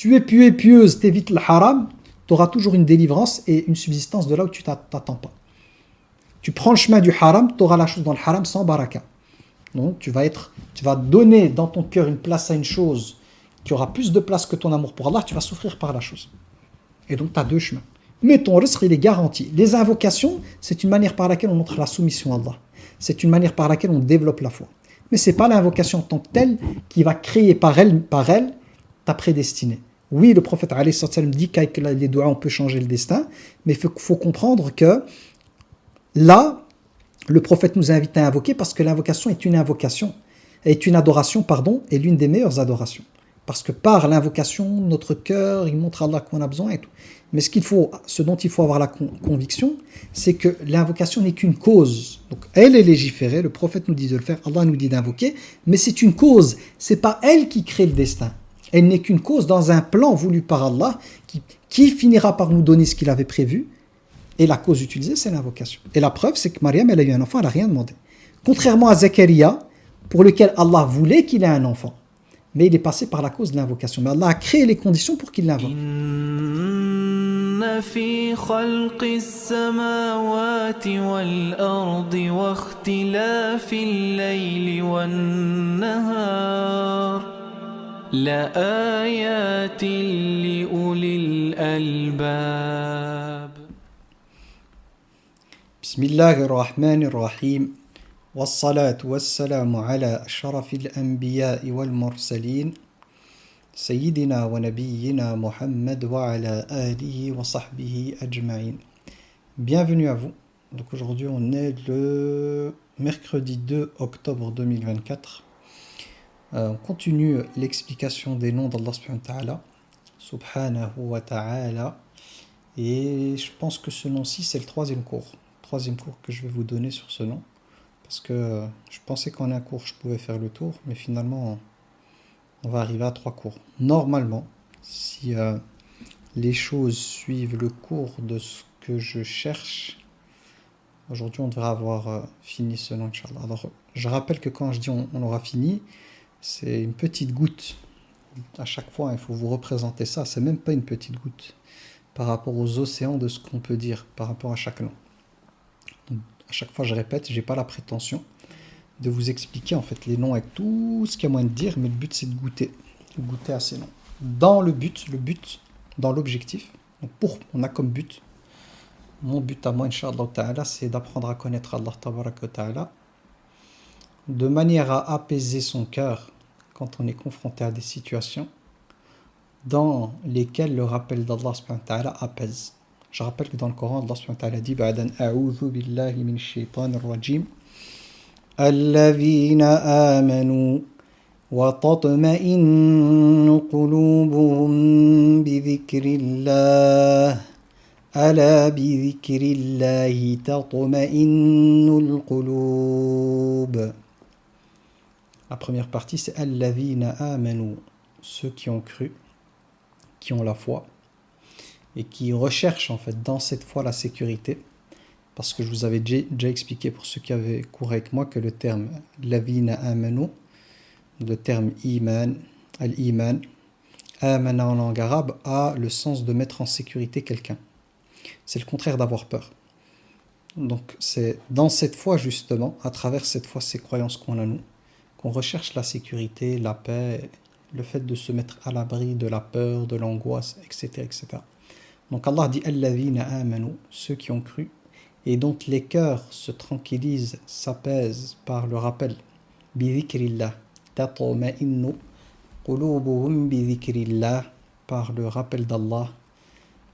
Tu es pieux et pieuse, t'évites le haram, tu auras toujours une délivrance et une subsistance de là où tu t'attends pas. Tu prends le chemin du haram, tu auras la chose dans le haram sans baraka. Donc tu vas donner dans ton cœur une place à une chose qui aura plus de place que ton amour pour Allah, tu vas souffrir par la chose. Et donc tu as deux chemins. Mais ton risque, il est garanti. Les invocations, c'est une manière par laquelle on montre la soumission à Allah. C'est une manière par laquelle on développe la foi. Mais ce n'est pas l'invocation en tant que telle qui va créer par elle ta prédestinée. Oui, le prophète alayhi sallam dit qu'avec les doigts on peut changer le destin, mais il faut comprendre que là, le prophète nous invite à invoquer parce que l'invocation est une invocation, est une adoration, pardon, et l'une des meilleures adorations. Parce que par l'invocation, notre cœur, il montre à Allah qu'on a besoin et tout. Mais ce dont il faut avoir la conviction, c'est que l'invocation n'est qu'une cause. Donc elle est légiférée, le prophète nous dit de le faire, Allah nous dit d'invoquer, mais c'est une cause. C'est pas elle qui crée le destin. Elle n'est qu'une cause dans un plan voulu par Allah qui finira par nous donner ce qu'il avait prévu. Et la cause utilisée, c'est l'invocation. Et la preuve, c'est que Mariam, elle a eu un enfant, elle n'a rien demandé. Contrairement à Zakaria, pour lequel Allah voulait qu'il ait un enfant. Mais il est passé par la cause de l'invocation. Mais Allah a créé les conditions pour qu'il l'invoque. إن في خلق السماوات والأرض واختلاف الليل والنهار لآيات لأولي الألباب. Bismillahirrahmanirrahim. Wassalatu wassalamu ala ashrafil anbiya'i wal mursalin. Sayyidina wa nabiyyina Muhammad wa ala alihi wa sahbihi ajma'in. Bienvenue à vous. Donc aujourd'hui on est le mercredi 2 octobre 2024. On continue l'explication des noms d'Allah subhanahu wa ta'ala. Et je pense que ce nom-ci c'est le troisième cours que je vais vous donner sur ce nom. Parce que je pensais qu'en un cours je pouvais faire le tour, mais finalement on va arriver à 3 cours. Normalement, si les choses suivent le cours de ce que je cherche, aujourd'hui on devrait avoir fini ce nom, Inch'Allah. Alors je rappelle que quand je dis on aura fini, c'est une petite goutte. À chaque fois, il faut vous représenter ça, c'est même pas une petite goutte par rapport aux océans de ce qu'on peut dire par rapport à chaque nom. Donc, à chaque fois je répète, j'ai pas la prétention de vous expliquer en fait les noms avec tout ce qu'il y a moyen de dire, mais le but c'est de goûter à ces noms. Dans le but, dans l'objectif, donc on a comme but, mon but à moi, Inch'Allah Ta'ala, c'est d'apprendre à connaître Allah Tabaraka Ta'ala, de manière à apaiser son cœur quand on est confronté à des situations dans lesquelles le rappel d'Allah Subhanahu wa Ta'ala apaise. Je rappelle que dans le Coran, Allah Subhanahu wa Ta'ala dit Ba'dan a'udhu billahi min shaitanir rajim الذين آمنوا وتطمئن قلوبهم بذكر الله ألا بذكر الله تطمئن القلوب. La première partie c'est الذين آمنوا, ceux qui ont cru, qui ont la foi et qui recherchent en fait dans cette foi la sécurité. Parce que je vous avais déjà expliqué pour ceux qui avaient cours avec moi que le terme lavina amanu, le terme iman, al-iman, amana en langue arabe, a le sens de mettre en sécurité quelqu'un. C'est le contraire d'avoir peur. Donc c'est dans cette foi justement, à travers cette foi, ces croyances qu'on a nous, qu'on recherche la sécurité, la paix, le fait de se mettre à l'abri de la peur, de l'angoisse, etc. etc. Donc Allah dit al-lavina amanu, ceux qui ont cru, et donc les cœurs se tranquillisent, s'apaisent par le rappel. Bidhikrillah, tatma'innu qulubuhum bidhikrillah, par le rappel d'Allah.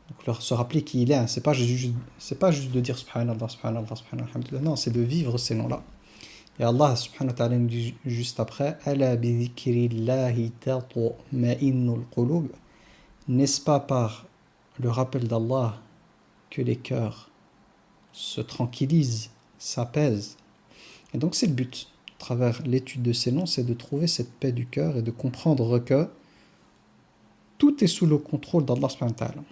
Donc se rappeler qui il est, hein. C'est pas juste de dire subhanallah, subhanallah, subhanallah, alhamdulillah. Non, c'est de vivre ces noms-là. Et Allah subhanahu wa ta'ala nous dit juste après ala bidhikrillahi tatma'innul qulub. N'est-ce pas par le rappel d'Allah que les cœurs se tranquillise, s'apaise. Et donc c'est le but, à travers l'étude de ces noms, c'est de trouver cette paix du cœur et de comprendre que tout est sous le contrôle d'Allah subhanahu wa ta'ala.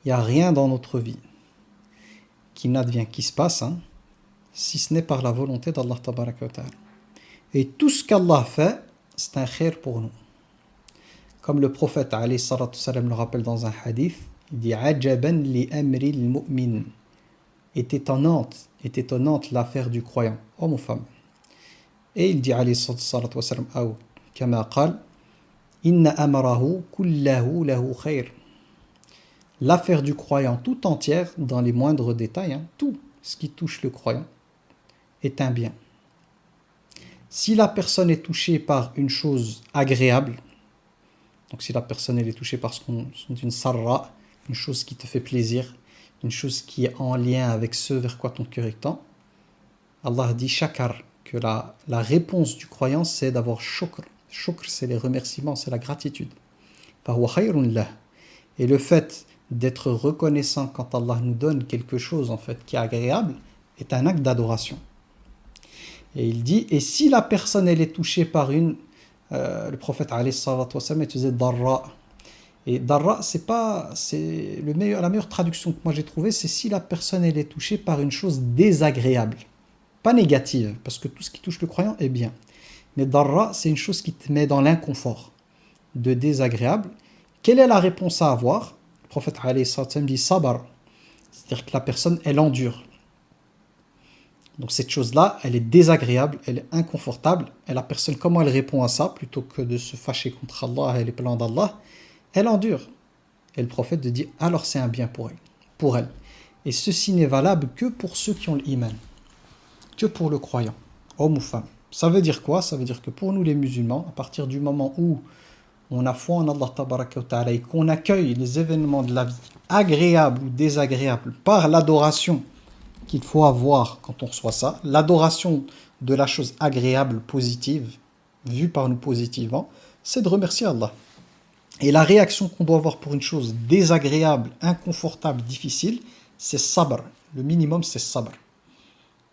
Il n'y a rien dans notre vie qui n'advient, qui se passe, si ce n'est par la volonté d'Allah tabaraka wa ta'ala. Et tout ce qu'Allah fait, c'est un khair pour nous. Comme le prophète alayhi salatu wassalam le rappelle dans un hadith, il dit Ajaban li amri al-mu'min. Est étonnante l'affaire du croyant, homme ou femme. Et il dit alayhi salatu wassalam ou kama qal inna amrahu kullahu lahu khair. L'affaire du croyant tout entière, dans les moindres détails, tout ce qui touche le croyant, est un bien. Si la personne est touchée par une chose agréable, donc si la personne elle est touchée par une sarra, une chose qui te fait plaisir, une chose qui est en lien avec ce vers quoi ton cœur est tend, Allah dit shakar, que la réponse du croyant c'est d'avoir shukr. Shukr c'est les remerciements, c'est la gratitude. Fahuwa khayrun lah. Et le fait d'être reconnaissant quand Allah nous donne quelque chose en fait qui est agréable est un acte d'adoration. Et il dit, et si la personne elle est touchée par le prophète alayhi salatu wassalam utilisait darra. Et darra, la meilleure traduction que moi j'ai trouvée, c'est si la personne elle est touchée par une chose désagréable. Pas négative, parce que tout ce qui touche le croyant est bien. Mais darra, c'est une chose qui te met dans l'inconfort, de désagréable. Quelle est la réponse à avoir? Le prophète alayhi salatu wassalam dit sabar. C'est-à-dire que la personne, elle endure. Donc cette chose-là, elle est désagréable, elle est inconfortable. Et la personne, comment elle répond à ça? Plutôt que de se fâcher contre Allah et les plans d'Allah, elle endure. Et le prophète dit, alors c'est un bien pour elle. Et ceci n'est valable que pour ceux qui ont l'iman, que pour le croyant, homme ou femme. Ça veut dire quoi? Ça veut dire que pour nous les musulmans, à partir du moment où on a foi en Allah tabaraka wa ta'ala et qu'on accueille les événements de la vie, agréables ou désagréables, par l'adoration qu'il faut avoir quand on reçoit ça, l'adoration de la chose agréable, positive, vue par nous positivement, c'est de remercier Allah. Et la réaction qu'on doit avoir pour une chose désagréable, inconfortable, difficile, c'est sabr. Le minimum, c'est sabr.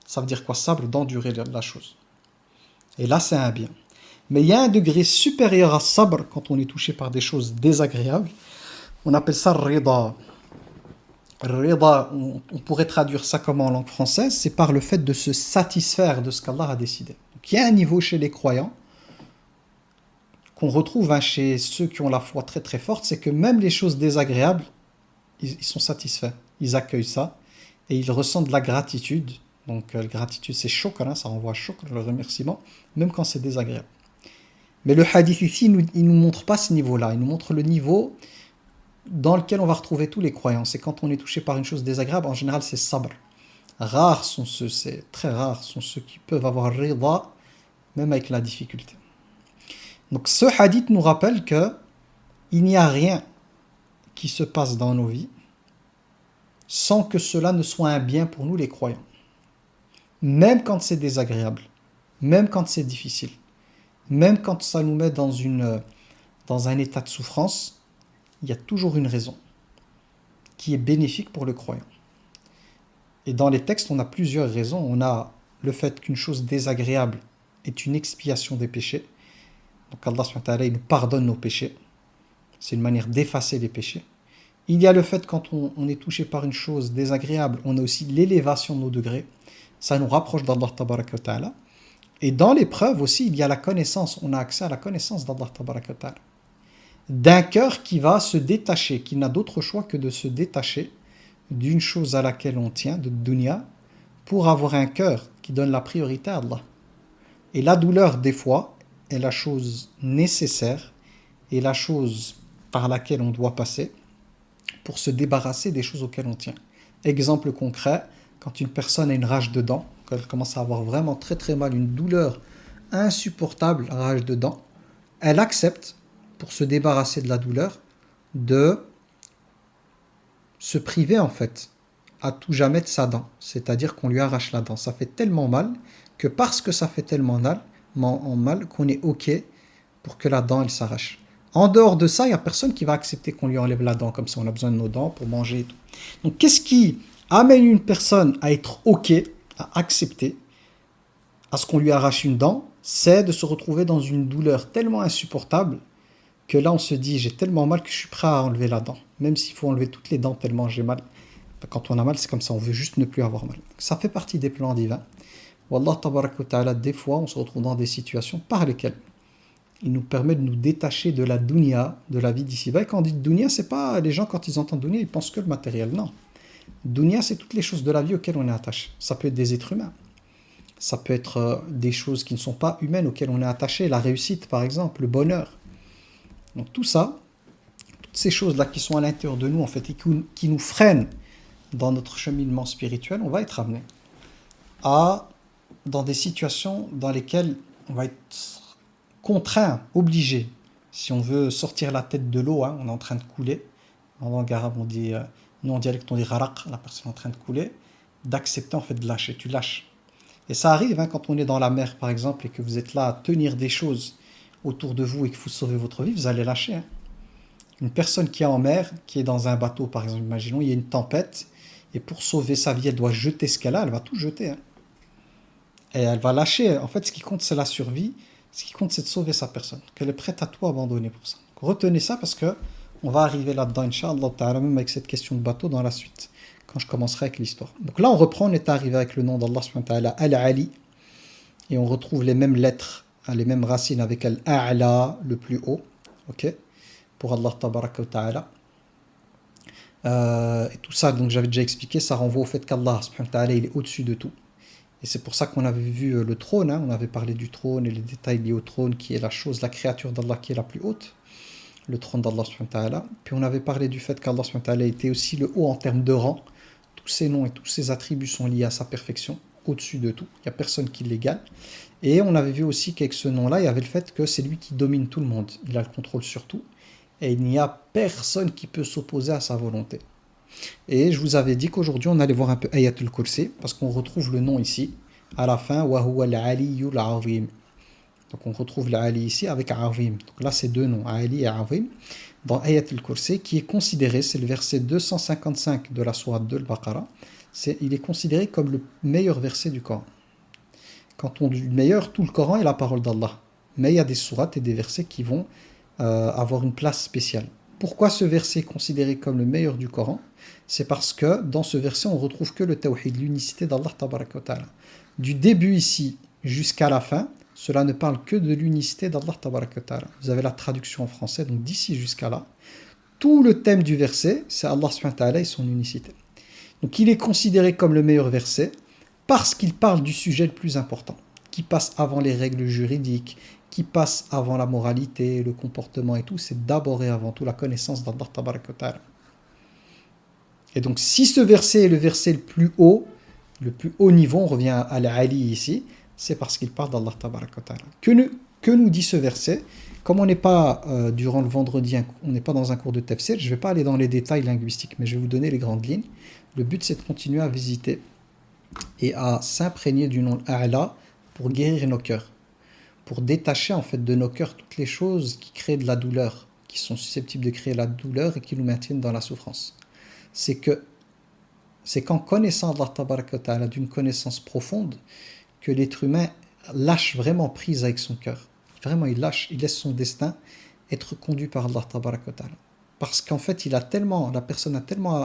Ça veut dire quoi, sabr? D'endurer la chose. Et là, c'est un bien. Mais il y a un degré supérieur à sabr quand on est touché par des choses désagréables. On appelle ça rida. Rida, on pourrait traduire ça comme en langue française, c'est par le fait de se satisfaire de ce qu'Allah a décidé. Donc, il y a un niveau chez les croyants qu'on retrouve chez ceux qui ont la foi très très forte, c'est que même les choses désagréables, ils sont satisfaits, ils accueillent ça et ils ressentent de la gratitude. Donc la gratitude c'est shukr, ça renvoie à shukr, le remerciement, même quand c'est désagréable. Mais le hadith ici, il ne nous montre pas ce niveau-là, il nous montre le niveau dans lequel on va retrouver tous les croyants. C'est quand on est touché par une chose désagréable, en général c'est sabr. C'est très rares sont ceux qui peuvent avoir rida, même avec la difficulté. Donc ce hadith nous rappelle que il n'y a rien qui se passe dans nos vies sans que cela ne soit un bien pour nous les croyants. Même quand c'est désagréable, même quand c'est difficile, même quand ça nous met dans un état de souffrance, il y a toujours une raison qui est bénéfique pour le croyant. Et dans les textes, on a plusieurs raisons. On a le fait qu'une chose désagréable est une expiation des péchés. Donc Allah subhanahu wa ta'ala, il nous pardonne nos péchés. C'est une manière d'effacer les péchés. Il y a le fait quand on est touché par une chose désagréable, on a aussi l'élévation de nos degrés. Ça nous rapproche d'Allah tabaraka wa ta'ala. Et dans l'épreuve aussi, il y a la connaissance. On a accès à la connaissance d'Allah tabaraka wa ta'ala. D'un cœur qui va se détacher, qui n'a d'autre choix que de se détacher d'une chose à laquelle on tient, de dunya, pour avoir un cœur qui donne la priorité à Allah. Et la douleur, des fois, est la chose nécessaire et la chose par laquelle on doit passer pour se débarrasser des choses auxquelles on tient. Exemple concret, quand une personne a une rage de dents, quand elle commence à avoir vraiment très très mal, une douleur insupportable, rage de dents, elle accepte, pour se débarrasser de la douleur, de se priver en fait à tout jamais de sa dent, c'est-à-dire qu'on lui arrache la dent. Ça fait tellement mal que parce que ça fait tellement mal qu'on est ok pour que la dent elle s'arrache. En dehors de ça, il n'y a personne qui va accepter qu'on lui enlève la dent, comme ça on a besoin de nos dents pour manger et tout. Donc qu'est-ce qui amène une personne à être ok, à accepter à ce qu'on lui arrache une dent? C'est de se retrouver dans une douleur tellement insupportable que là on se dit j'ai tellement mal que je suis prêt à enlever la dent, même s'il faut enlever toutes les dents tellement j'ai mal. Quand on a mal c'est comme ça, on veut juste ne plus avoir mal. Ça fait partie des plans divins. Wallah tabaraka wa ta'ala, des fois on se retrouve dans des situations par lesquelles Il nous permet de nous détacher de la dunya, de la vie d'ici-bas. Et quand on dit dunya, c'est pas les gens, quand ils entendent dunya, ils pensent que le matériel. Non. Dunya, c'est toutes les choses de la vie auxquelles on est attaché. Ça peut être des êtres humains. Ça peut être des choses qui ne sont pas humaines auxquelles on est attaché. La réussite, par exemple, le bonheur. Donc tout ça, toutes ces choses-là qui sont à l'intérieur de nous, en fait, et qui nous freinent dans notre cheminement spirituel, on va être amené dans des situations dans lesquelles on va être contraint, obligé, si on veut sortir la tête de l'eau, hein, on est en train de couler. En langue arabe, on dit, nous en dialecte, on dit gharaq, la personne est en train de couler, d'accepter en fait de lâcher, tu lâches. Et ça arrive hein, quand on est dans la mer, par exemple, et que vous êtes là à tenir des choses autour de vous et que vous sauvez votre vie, vous allez lâcher. Hein. Une personne qui est en mer, qui est dans un bateau, par exemple, imaginons, il y a une tempête, et pour sauver sa vie, elle doit jeter ce qu'elle a, elle va tout jeter. Hein. Et elle va lâcher. En fait, ce qui compte, c'est la survie. Ce qui compte, c'est de sauver sa personne. Qu'elle est prête à tout abandonner pour ça. Donc, retenez ça parce que on va arriver là-dedans, Inch'Allah ta'ala, même avec cette question de bateau dans la suite, quand je commencerai avec l'histoire. Donc là, on reprend, on est arrivé avec le nom d'Allah subhanahu wa ta'ala, Al-Ali, et on retrouve les mêmes lettres, les mêmes racines avec Al-A'la, le plus haut, ok, pour Allah tabaraka wa ta'ala. Et tout ça, donc j'avais déjà expliqué, ça renvoie au fait qu'Allah subhanahu wa ta'ala, il est au-dessus de tout. Et c'est pour ça qu'on avait vu le trône, hein, on avait parlé du trône et les détails liés au trône, qui est la chose, la créature d'Allah qui est la plus haute, le trône d'Allah subhanahu wa ta'ala. Puis on avait parlé du fait qu'Allah subhanahu wa ta'ala était aussi le haut en termes de rang. Tous ses noms et tous ses attributs sont liés à sa perfection, au-dessus de tout. Il n'y a personne qui l'égale. Et on avait vu aussi qu'avec ce nom-là, il y avait le fait que c'est lui qui domine tout le monde. Il a le contrôle sur tout. Et il n'y a personne qui peut s'opposer à sa volonté. Et je vous avais dit qu'aujourd'hui, on allait voir un peu Ayatul Kursi, parce qu'on retrouve le nom ici, à la fin, wa huwa al-aliyyul azim. Donc on retrouve l'Ali ici avec Azim. Donc là, c'est deux noms, Ali et Azim. Dans Ayatul Kursi, qui est considéré, c'est le verset 255 de la sourate de Al-Baqarah, il est considéré comme le meilleur verset du Coran. Quand on dit meilleur, tout le Coran est la parole d'Allah. Mais il y a des sourates et des versets qui vont avoir une place spéciale. Pourquoi ce verset est considéré comme le meilleur du Coran? C'est parce que dans ce verset, on retrouve que le tawhid, l'unicité d'Allah tabaraka wa ta'ala. Du début ici jusqu'à la fin, cela ne parle que de l'unicité d'Allah tabaraka wa ta'ala. Vous avez la traduction en français, donc d'ici jusqu'à là. Tout le thème du verset, c'est Allah subhanahu wa ta'ala et son unicité. Donc il est considéré comme le meilleur verset parce qu'il parle du sujet le plus important, qui passe avant les règles juridiques, qui passe avant la moralité, le comportement et tout. C'est d'abord et avant tout la connaissance d'Allah tabaraka wa ta'ala. Et donc si ce verset est le verset le plus haut niveau, on revient à l'Ali ici, c'est parce qu'il parle d'Allah tabaraka wa ta'ala. Que nous dit ce verset? Comme on n'est pas, durant le vendredi, on n'est pas dans un cours de tafsir, je ne vais pas aller dans les détails linguistiques, mais je vais vous donner les grandes lignes. Le but, c'est de continuer à visiter et à s'imprégner du nom A'la pour guérir nos cœurs, pour détacher en fait de nos cœurs toutes les choses qui créent de la douleur, qui sont susceptibles de créer la douleur et qui nous maintiennent dans la souffrance. C'est qu'en connaissant Allah tabaraka wa ta'ala d'une connaissance profonde, que l'être humain lâche vraiment prise avec son cœur. Vraiment, il laisse son destin être conduit par Allah tabaraka wa ta'ala. Parce qu'en fait, la personne a tellement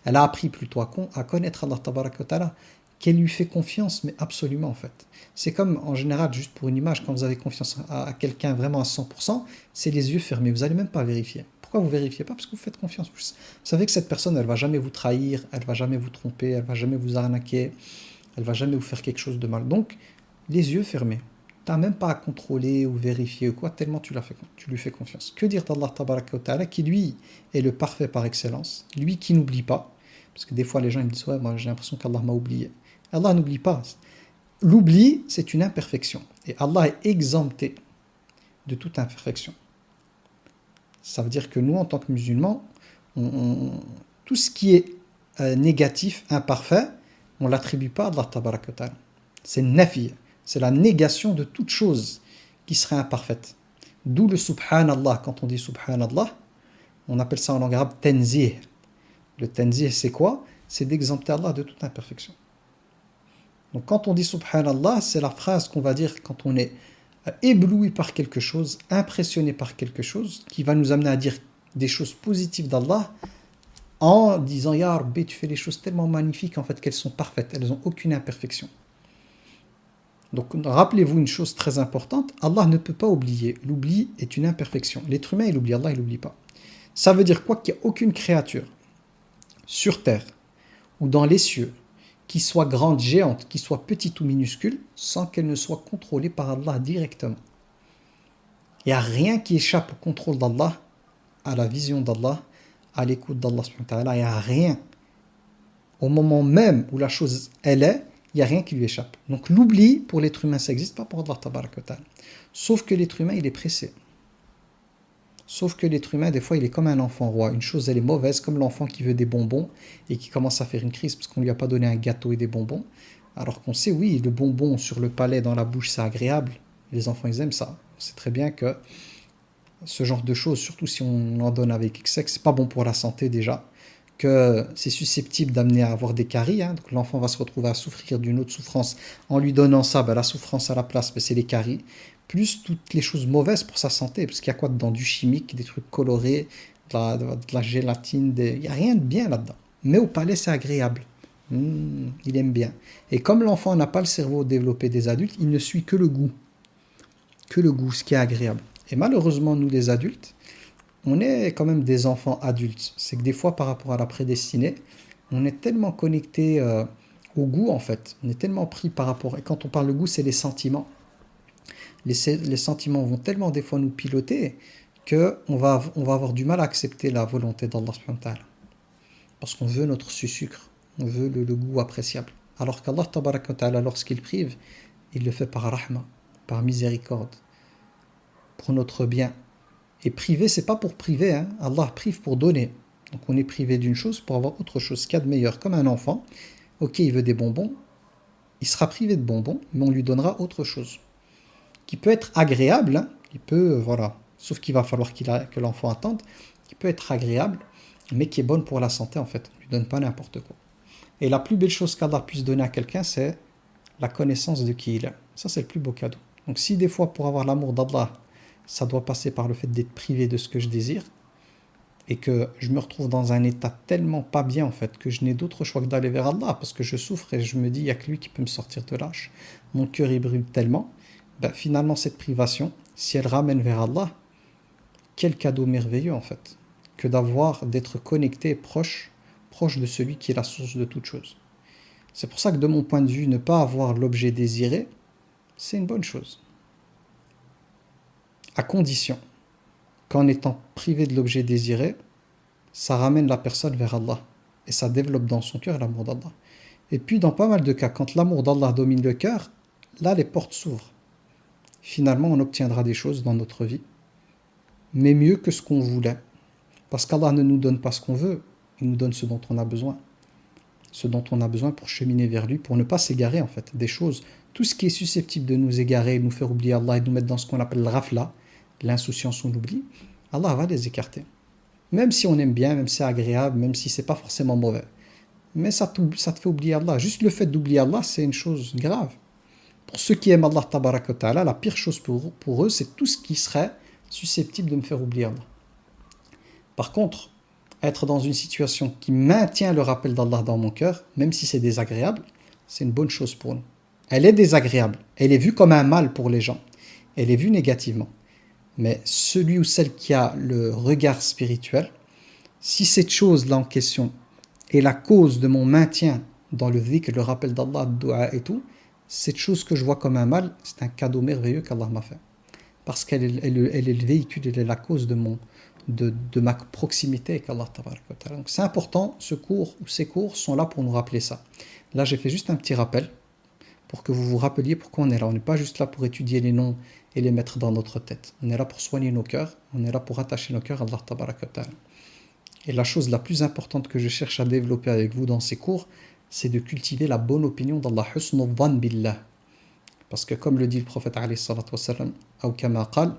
elle a appris plutôt à connaître Allah tabaraka wa ta'ala, qu'elle lui fait confiance, mais absolument en fait. C'est comme en général, juste pour une image, quand vous avez confiance à quelqu'un vraiment à 100%, c'est les yeux fermés, vous n'allez même pas vérifier. Pourquoi vous ne vérifiez pas? Parce que vous faites confiance. Vous savez que cette personne, elle ne va jamais vous trahir, elle ne va jamais vous tromper, elle ne va jamais vous arnaquer, elle ne va jamais vous faire quelque chose de mal. Donc, les yeux fermés. Tu n'as même pas à contrôler ou vérifier ou quoi, tellement tu lui fais confiance. Que dire d'Allah tabaraka wa ta'ala, qui lui est le parfait par excellence, lui qui n'oublie pas, parce que des fois les gens ils me disent ouais, moi j'ai l'impression qu'Allah m'a oublié. Allah n'oublie pas. L'oubli, c'est une imperfection. Et Allah est exempté de toute imperfection. Ça veut dire que nous, en tant que musulmans, tout ce qui est négatif, imparfait, on ne l'attribue pas à Allah tabaraka wa ta'ala. C'est nafi, c'est la négation de toute chose qui serait imparfaite. D'où le subhanallah. Quand on dit subhanallah, on appelle ça en langue arabe tenzih. Le tenzih, c'est quoi? C'est d'exempter Allah de toute imperfection. Donc quand on dit subhanallah, c'est la phrase qu'on va dire quand on est ébloui par quelque chose, impressionné par quelque chose, qui va nous amener à dire des choses positives d'Allah, en disant Ya Rabbi, tu fais les choses tellement magnifiques en fait qu'elles sont parfaites, elles n'ont aucune imperfection. Donc rappelez-vous une chose très importante, Allah ne peut pas oublier. L'oubli est une imperfection. L'être humain, il oublie, Allah, il n'oublie pas. Ça veut dire quoi? Qu'il n'y a aucune créature sur terre ou dans les cieux qui soit grande, géante, qui soit petite ou minuscule, sans qu'elle ne soit contrôlée par Allah directement. Il n'y a rien qui échappe au contrôle d'Allah, à la vision d'Allah, à l'écoute d'Allah. Il n'y a rien. Au moment même où la chose, elle est, il n'y a rien qui lui échappe. Donc l'oubli, pour l'être humain, ça n'existe pas pour Allah. Sauf que l'être humain, il est pressé. Sauf que l'être humain, des fois, il est comme un enfant roi. Une chose, elle est mauvaise, comme l'enfant qui veut des bonbons et qui commence à faire une crise parce qu'on ne lui a pas donné un gâteau et des bonbons. Alors qu'on sait, oui, le bonbon sur le palais, dans la bouche, c'est agréable. Les enfants, ils aiment ça. On sait très bien que ce genre de choses, surtout si on en donne avec excès, c'est pas bon pour la santé déjà, que c'est susceptible d'amener à avoir des caries. Donc l'enfant va se retrouver à souffrir d'une autre souffrance. En lui donnant ça, la souffrance à la place, c'est les caries. Plus toutes les choses mauvaises pour sa santé, parce qu'il y a quoi dedans? Du chimique, des trucs colorés, de la gélatine, il n'y a rien de bien là-dedans. Mais au palais, c'est agréable. Il aime bien. Et comme l'enfant n'a pas le cerveau développé des adultes, il ne suit que le goût. Que le goût, ce qui est agréable. Et malheureusement, nous les adultes, on est quand même des enfants adultes. C'est que des fois, par rapport à la prédestinée, on est tellement connecté au goût, en fait. On est tellement pris par rapport... Et quand on parle de goût, c'est les sentiments. Les sentiments vont tellement des fois nous piloter qu'on va avoir du mal à accepter la volonté d'Allah subhanahu wa ta'ala. Parce qu'on veut notre sucre, on veut le goût appréciable. Alors qu'Allah tabaraka wa ta'ala, lorsqu'il prive, il le fait par rahma, par miséricorde, pour notre bien. Et priver, c'est pas pour priver, Allah prive pour donner. Donc on est privé d'une chose pour avoir autre chose, ce qu'il y a de meilleur. Comme un enfant, ok, il veut des bonbons, il sera privé de bonbons, mais on lui donnera autre chose. Qui peut être agréable, il peut, sauf qu'il va falloir que l'enfant attende, qui peut être agréable, mais qui est bonne pour la santé en fait. On ne lui donne pas n'importe quoi. Et la plus belle chose qu'Allah puisse donner à quelqu'un, c'est la connaissance de qui il est. Ça, c'est le plus beau cadeau. Donc si des fois, pour avoir l'amour d'Allah, ça doit passer par le fait d'être privé de ce que je désire, et que je me retrouve dans un état tellement pas bien en fait, que je n'ai d'autre choix que d'aller vers Allah, parce que je souffre et je me dis, il n'y a que lui qui peut me sortir de là. Mon cœur il brûle tellement. Finalement, cette privation, si elle ramène vers Allah, quel cadeau merveilleux en fait, que d'être connecté, proche de celui qui est la source de toute chose. C'est pour ça que de mon point de vue, ne pas avoir l'objet désiré, c'est une bonne chose. À condition qu'en étant privé de l'objet désiré, ça ramène la personne vers Allah et ça développe dans son cœur l'amour d'Allah. Et puis dans pas mal de cas, quand l'amour d'Allah domine le cœur, là les portes s'ouvrent. Finalement, on obtiendra des choses dans notre vie, mais mieux que ce qu'on voulait. Parce qu'Allah ne nous donne pas ce qu'on veut, il nous donne ce dont on a besoin. Ce dont on a besoin pour cheminer vers lui, pour ne pas s'égarer en fait. Des choses, tout ce qui est susceptible de nous égarer, nous faire oublier Allah et nous mettre dans ce qu'on appelle le rafla, l'insouciance ou l'oubli, Allah va les écarter. Même si on aime bien, même si c'est agréable, même si c'est pas forcément mauvais. Mais ça te fait oublier Allah. Juste le fait d'oublier Allah, c'est une chose grave. Pour ceux qui aiment Allah tabaraka wa ta'ala, la pire chose pour eux, c'est tout ce qui serait susceptible de me faire oublier Allah. Par contre, être dans une situation qui maintient le rappel d'Allah dans mon cœur, même si c'est désagréable, c'est une bonne chose pour nous. Elle est désagréable, elle est vue comme un mal pour les gens, elle est vue négativement. Mais celui ou celle qui a le regard spirituel, si cette chose-là en question est la cause de mon maintien dans le dhikr, le rappel d'Allah, le dua et tout, cette chose que je vois comme un mal, c'est un cadeau merveilleux qu'Allah m'a fait. Parce qu'elle est le véhicule, elle est la cause de ma proximité avec Allah. Donc c'est important, ce cours ou ces cours sont là pour nous rappeler ça. Là, j'ai fait juste un petit rappel pour que vous vous rappeliez pourquoi on est là. On n'est pas juste là pour étudier les noms et les mettre dans notre tête. On est là pour soigner nos cœurs, on est là pour attacher nos cœurs à Allah. Et la chose la plus importante que je cherche à développer avec vous dans ces cours, c'est de cultiver la bonne opinion d'Allah, husnul dhann billah. Parce que comme le dit le prophète alayhi salatu wassalam, ou kama qal,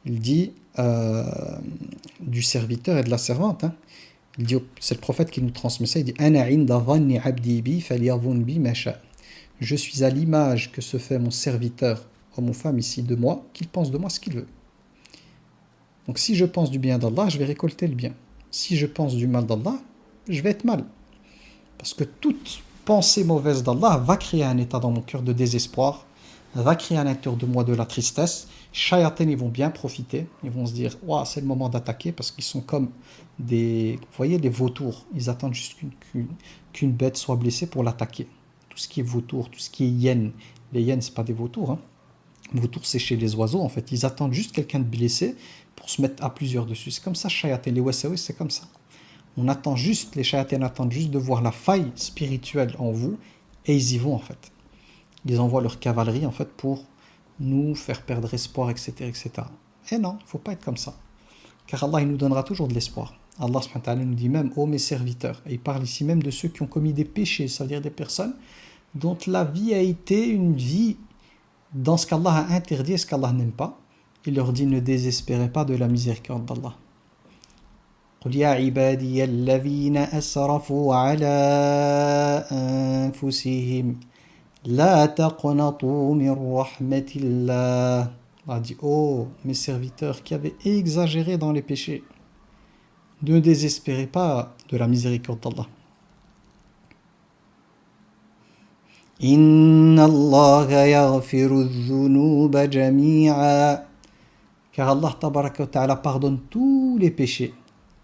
il dit du serviteur et de la servante, il dit, c'est le prophète qui nous transmet ça, il dit ana inda dhanni abdi bi falyadhun bi ma sha. Je suis à l'image que se fait mon serviteur, homme ou femme ici de moi, qu'il pense de moi ce qu'il veut. Donc si je pense du bien d'Allah, je vais récolter le bien. Si je pense du mal d'Allah, je vais être mal. Parce que toute pensée mauvaise d'Allah va créer un état dans mon cœur de désespoir, va créer à l'intérieur de moi de la tristesse. Shayatin, ils vont bien profiter. Ils vont se dire, ouah, c'est le moment d'attaquer parce qu'ils sont comme vous voyez, les vautours. Ils attendent juste qu'une bête soit blessée pour l'attaquer. Tout ce qui est vautour, tout ce qui est hyène. Les hyènes, c'est pas des vautours. Vautours, c'est chez les oiseaux, en fait. Ils attendent juste quelqu'un de blessé pour se mettre à plusieurs dessus. C'est comme ça, shayatin. Les wasawis, c'est comme ça. Les shayatins attendent juste de voir la faille spirituelle en vous et ils y vont, en fait. Ils envoient leur cavalerie, en fait, pour nous faire perdre espoir, etc., etc. Et non, il ne faut pas être comme ça. Car Allah, il nous donnera toujours de l'espoir. Allah subhanahu wa ta'ala nous dit même, ô mes serviteurs, et il parle ici même de ceux qui ont commis des péchés, c'est-à-dire des personnes dont la vie a été une vie dans ce qu'Allah a interdit et ce qu'Allah n'aime pas. Il leur dit, ne désespérez pas de la miséricorde d'Allah. قل يا عبادي الذين أسرفوا على أنفسهم لا تقنطوا من رحمة الله. Allah dit, oh mes serviteurs qui avaient exagéré dans les péchés, ne désespérez pas de la miséricorde d'Allah. Inna Allah yaghfiru dhunuba jami'a. Car Allah tabaraka wa ta'ala pardonne tous les péchés.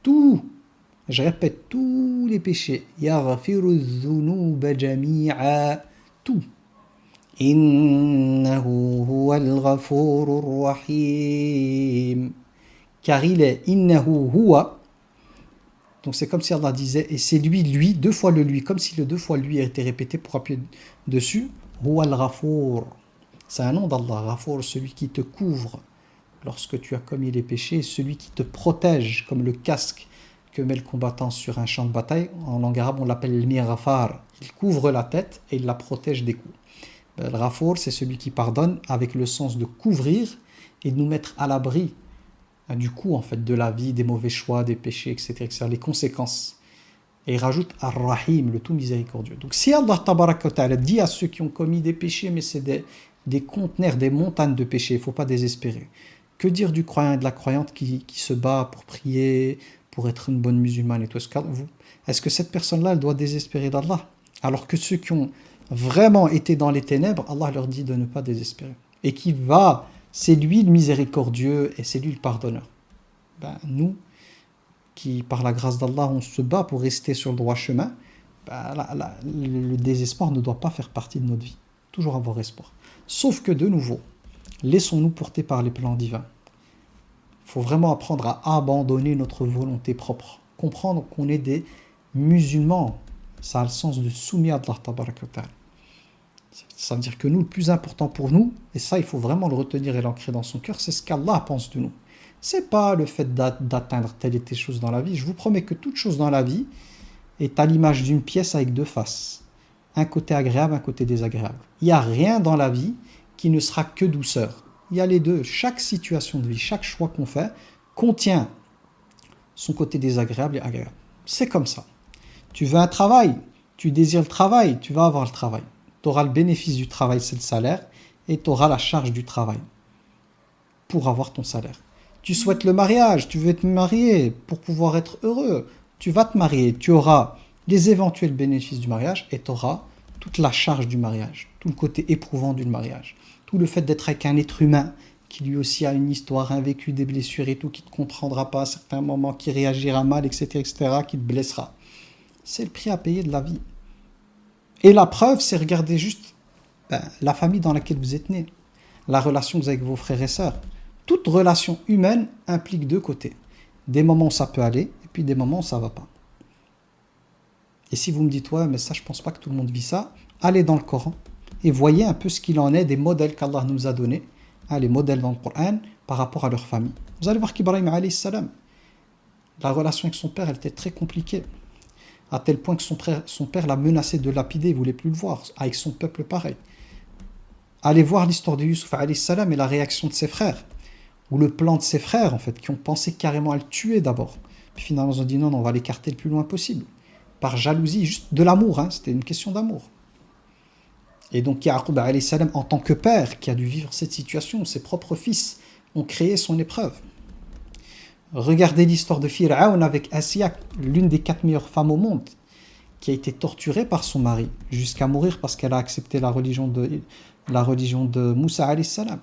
Tout, je répète, tous les péchés. Yaghfiru dhunuba jami'a. Tout. Innahu huwal ghafurur rahim. Car il est innahu huwa. Donc c'est comme si Allah disait, et c'est lui, deux fois le lui, comme si le deux fois lui a été répété pour appuyer dessus. Huwal ghafur. C'est un nom d'Allah, Ghafur, celui qui te couvre lorsque tu as commis les péchés, celui qui te protège, comme le casque que met le combattant sur un champ de bataille. En langue arabe, on l'appelle le mighafar. Il couvre la tête et il la protège des coups. Le Ghafur, c'est celui qui pardonne avec le sens de couvrir et de nous mettre à l'abri du coup, en fait, de la vie, des mauvais choix, des péchés, etc., les conséquences. Et il rajoute Ar-Rahim, le tout miséricordieux. Donc si Allah tabaraka wa ta'ala dit à ceux qui ont commis des péchés, mais c'est des conteneurs, des montagnes de péchés, il ne faut pas désespérer. Que dire du croyant et de la croyante qui se bat pour prier, pour être une bonne musulmane et tout ça? Est-ce que cette personne-là, elle doit désespérer d'Allah? Alors que ceux qui ont vraiment été dans les ténèbres, Allah leur dit de ne pas désespérer. Et c'est lui le miséricordieux et c'est lui le pardonneur. Nous, qui par la grâce d'Allah, on se bat pour rester sur le droit chemin, le désespoir ne doit pas faire partie de notre vie. Toujours avoir espoir. Sauf que de nouveau, laissons-nous porter par les plans divins. Il faut vraiment apprendre à abandonner notre volonté propre. Comprendre qu'on est des musulmans. Ça a le sens de soumis à Allah tabaraka wa ta'ala. Ça veut dire que nous, le plus important pour nous, et ça il faut vraiment le retenir et l'ancrer dans son cœur, c'est ce qu'Allah pense de nous. C'est pas le fait d'atteindre telle et telle chose dans la vie. Je vous promets que toute chose dans la vie est à l'image d'une pièce avec deux faces. Un côté agréable, un côté désagréable. Il n'y a rien dans la vie qui ne sera que douceur. Il y a les deux. Chaque situation de vie, chaque choix qu'on fait contient son côté désagréable et agréable. C'est comme ça. Tu veux un travail, tu désires le travail, tu vas avoir le travail. Tu auras le bénéfice du travail, c'est le salaire, et tu auras la charge du travail pour avoir ton salaire. Tu souhaites le mariage, tu veux te marier pour pouvoir être heureux. Tu vas te marier, tu auras les éventuels bénéfices du mariage et tu auras toute la charge du mariage, tout le côté éprouvant du mariage. Tout le fait d'être avec un être humain qui lui aussi a une histoire, un vécu, des blessures et tout, qui ne te comprendra pas à certains moments, qui réagira mal, etc., qui te blessera. C'est le prix à payer de la vie. Et la preuve, c'est regarder juste la famille dans laquelle vous êtes né, la relation que vous avez avec vos frères et sœurs. Toute relation humaine implique deux côtés. Des moments où ça peut aller, et puis des moments où ça ne va pas. Et si vous me dites, ouais, mais ça, je ne pense pas que tout le monde vit ça, allez dans le Coran et voyez un peu ce qu'il en est des modèles qu'Allah nous a donnés, les modèles dans le Coran, par rapport à leur famille. Vous allez voir qu'Ibrahim alayhi salam, la relation avec son père, elle était très compliquée. À tel point que son père l'a menacé de lapider, il ne voulait plus le voir, avec son peuple pareil. Allez voir l'histoire de Yusuf alayhi salam et la réaction de ses frères, ou le plan de ses frères, en fait, qui ont pensé carrément à le tuer d'abord. Puis finalement, ils ont dit non, on va l'écarter le plus loin possible. Par jalousie, juste de l'amour, c'était une question d'amour. Et donc Yaqub alayhi salam, en tant que père, qui a dû vivre cette situation, ses propres fils ont créé son épreuve. Regardez l'histoire de Fir'aun avec Asiya, l'une des 4 meilleures femmes au monde, qui a été torturée par son mari, jusqu'à mourir parce qu'elle a accepté la religion la religion de Moussa alayhi salam.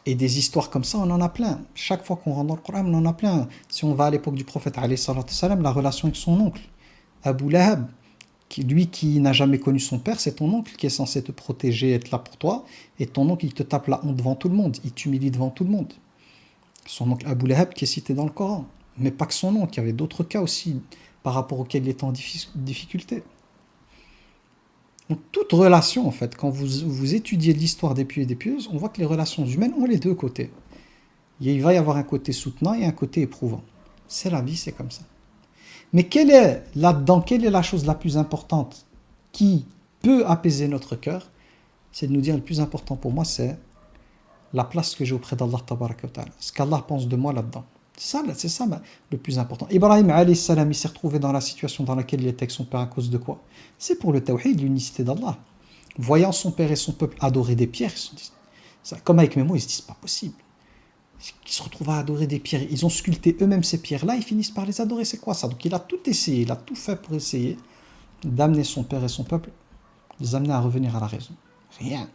Et des histoires comme ça, on en a plein. Chaque fois qu'on rentre dans le Coran, on en a plein. Si on va à l'époque du prophète alayhi salam, la relation avec son oncle, Abu Lahab, lui qui n'a jamais connu son père, c'est ton oncle qui est censé te protéger, être là pour toi, et ton oncle il te tape la honte devant tout le monde, il t'humilie devant tout le monde. Son oncle Abu Lahab qui est cité dans le Coran, mais pas que son oncle, il y avait d'autres cas aussi par rapport auxquels il était en difficulté. Donc toute relation en fait, quand vous étudiez l'histoire des pieux et des pieuses, on voit que les relations humaines ont les deux côtés. Il va y avoir un côté soutenant et un côté éprouvant. C'est la vie, c'est comme ça. Mais quelle est la chose la plus importante qui peut apaiser notre cœur? C'est de nous dire le plus important pour moi, c'est la place que j'ai auprès d'Allah tabaraka wa ta'ala. Ce qu'Allah pense de moi là-dedans. C'est ça le plus important. Ibrahim alayhi salam, il s'est retrouvé dans la situation dans laquelle il était avec son père à cause de quoi? C'est pour le tawhid, l'unicité d'Allah. Voyant son père et son peuple adorer des pierres, ils se disent, comme avec mes mots, ils se disent, pas possible. Ils se retrouvent à adorer des pierres. Ils ont sculpté eux-mêmes ces pierres-là, ils finissent par les adorer. C'est quoi ça? Donc il a tout essayé, il a tout fait pour essayer d'amener son père et son peuple, les amener à revenir à la raison. Rien.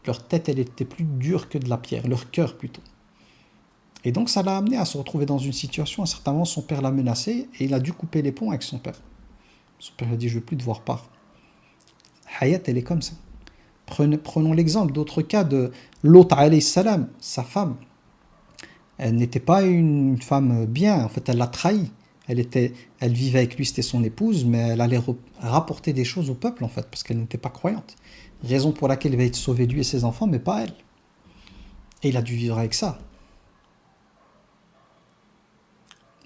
Leur tête, elle était plus dure que de la pierre, leur cœur plutôt. Et donc ça l'a amené à se retrouver dans une situation, à un certain moment, son père l'a menacé et il a dû couper les ponts avec son père. Son père lui a dit, je ne veux plus te voir part. Hayat, elle est comme ça. Prenons l'exemple d'autres cas de Lot alayhi salam, sa femme. Elle n'était pas une femme bien, en fait elle l'a trahi. Elle vivait avec lui, c'était son épouse, mais elle allait rapporter des choses au peuple en fait, parce qu'elle n'était pas croyante. Raison pour laquelle il va être sauvé lui et ses enfants, mais pas elle. Et il a dû vivre avec ça.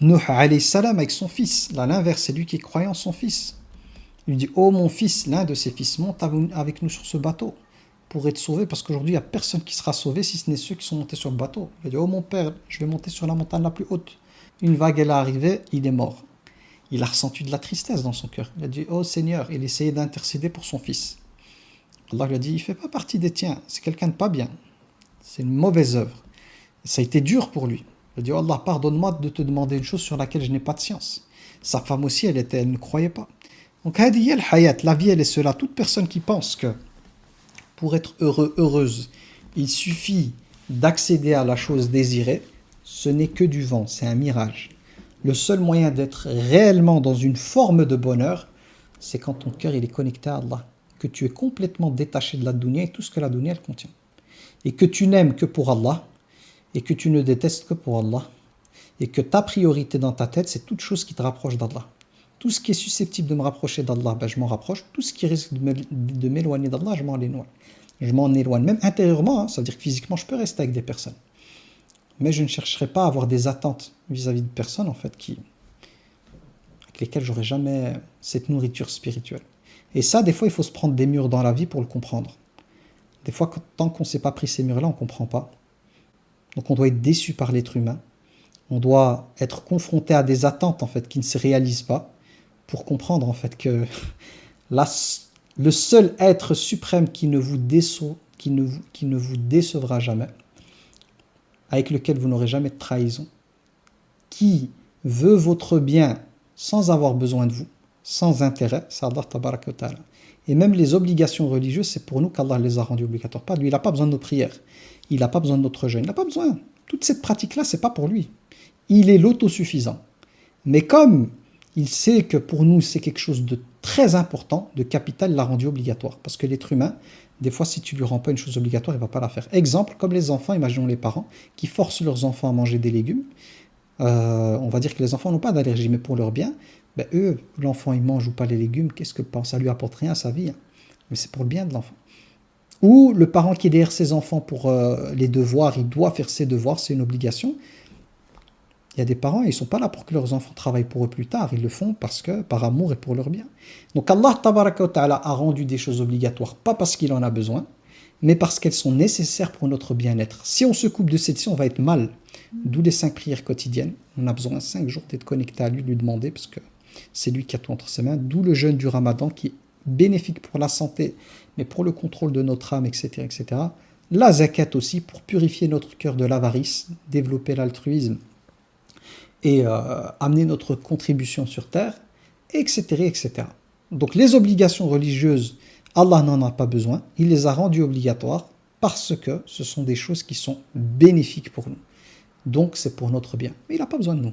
Nuh alayhi salam avec son fils, là l'inverse, c'est lui qui est croyant, son fils. Il lui dit, oh mon fils, l'un de ses fils, monte avec nous sur ce bateau pour être sauvé, parce qu'aujourd'hui il n'y a personne qui sera sauvé si ce n'est ceux qui sont montés sur le bateau. Il a dit, oh mon père, je vais monter sur la montagne la plus haute. Une vague elle est arrivée, il est mort. Il a ressenti de la tristesse dans son cœur. Il a dit, oh Seigneur, il essayait d'intercéder pour son fils. Allah lui a dit, il ne fait pas partie des tiens, c'est quelqu'un de pas bien. C'est une mauvaise œuvre. Et ça a été dur pour lui. Il a dit, oh Allah, pardonne-moi de te demander une chose sur laquelle je n'ai pas de science. Sa femme aussi, elle ne croyait pas. Donc, la vie, elle est cela. Toute personne qui pense que pour être heureux, heureuse, il suffit d'accéder à la chose désirée, ce n'est que du vent, c'est un mirage. Le seul moyen d'être réellement dans une forme de bonheur, c'est quand ton cœur il est connecté à Allah, que tu es complètement détaché de la dunya et tout ce que la dunya elle contient. Et que tu n'aimes que pour Allah, et que tu ne détestes que pour Allah, et que ta priorité dans ta tête, c'est toute chose qui te rapproche d'Allah. Tout ce qui est susceptible de me rapprocher d'Allah, ben je m'en rapproche. Tout ce qui risque de m'éloigner d'Allah, je m'en éloigne. Je m'en éloigne, même intérieurement, hein, ça veut dire que physiquement, je peux rester avec des personnes. Mais je ne chercherai pas à avoir des attentes vis-à-vis de personnes, en fait, avec lesquelles j'aurai jamais cette nourriture spirituelle. Et ça, des fois, il faut se prendre des murs dans la vie pour le comprendre. Des fois, tant qu'on ne s'est pas pris ces murs-là, on ne comprend pas. Donc on doit être déçu par l'être humain. On doit être confronté à des attentes, en fait, qui ne se réalisent pas, pour comprendre, en fait, que le seul être suprême qui ne vous décevra jamais, avec lequel vous n'aurez jamais de trahison, qui veut votre bien sans avoir besoin de vous, sans intérêt, c'est Allah tabaraka wa ta'ala. Et même les obligations religieuses, c'est pour nous qu'Allah les a rendues obligatoires. Pas lui, il n'a pas besoin de nos prières, il n'a pas besoin de notre jeûne, il n'a pas besoin. Toute cette pratique-là, c'est pas pour lui. Il est l'autosuffisant. Mais comme il sait que pour nous, c'est quelque chose de très important, de capital, il l'a rendu obligatoire. Parce que l'être humain, des fois, si tu lui rends pas une chose obligatoire, il ne va pas la faire. Exemple, comme les enfants, imaginons les parents, qui forcent leurs enfants à manger des légumes. On va dire que les enfants n'ont pas d'allergie, mais pour leur bien, ben eux, l'enfant, il mange ou pas les légumes, qu'est-ce que ça lui apporte rien à sa vie, hein. Mais c'est pour le bien de l'enfant. Ou le parent qui est derrière ses enfants pour les devoirs, il doit faire ses devoirs, c'est une obligation. Il y a des parents, ils ne sont pas là pour que leurs enfants travaillent pour eux plus tard, ils le font parce que, par amour et pour leur bien. Donc Allah tabaraka wa ta'ala a rendu des choses obligatoires, pas parce qu'il en a besoin, mais parce qu'elles sont nécessaires pour notre bien-être. Si on se coupe de celle-ci, on va être mal. D'où les 5 prières quotidiennes. On a besoin 5 jours d'être connecté à lui, de lui demander, parce que c'est lui qui a tout entre ses mains. D'où le jeûne du Ramadan qui est bénéfique pour la santé, mais pour le contrôle de notre âme, etc., etc. La zakat aussi, pour purifier notre cœur de l'avarice, développer l'altruisme, et amener notre contribution sur terre, etc., etc. Donc les obligations religieuses, Allah n'en a pas besoin, il les a rendues obligatoires parce que ce sont des choses qui sont bénéfiques pour nous. Donc c'est pour notre bien. Mais il n'a pas besoin de nous.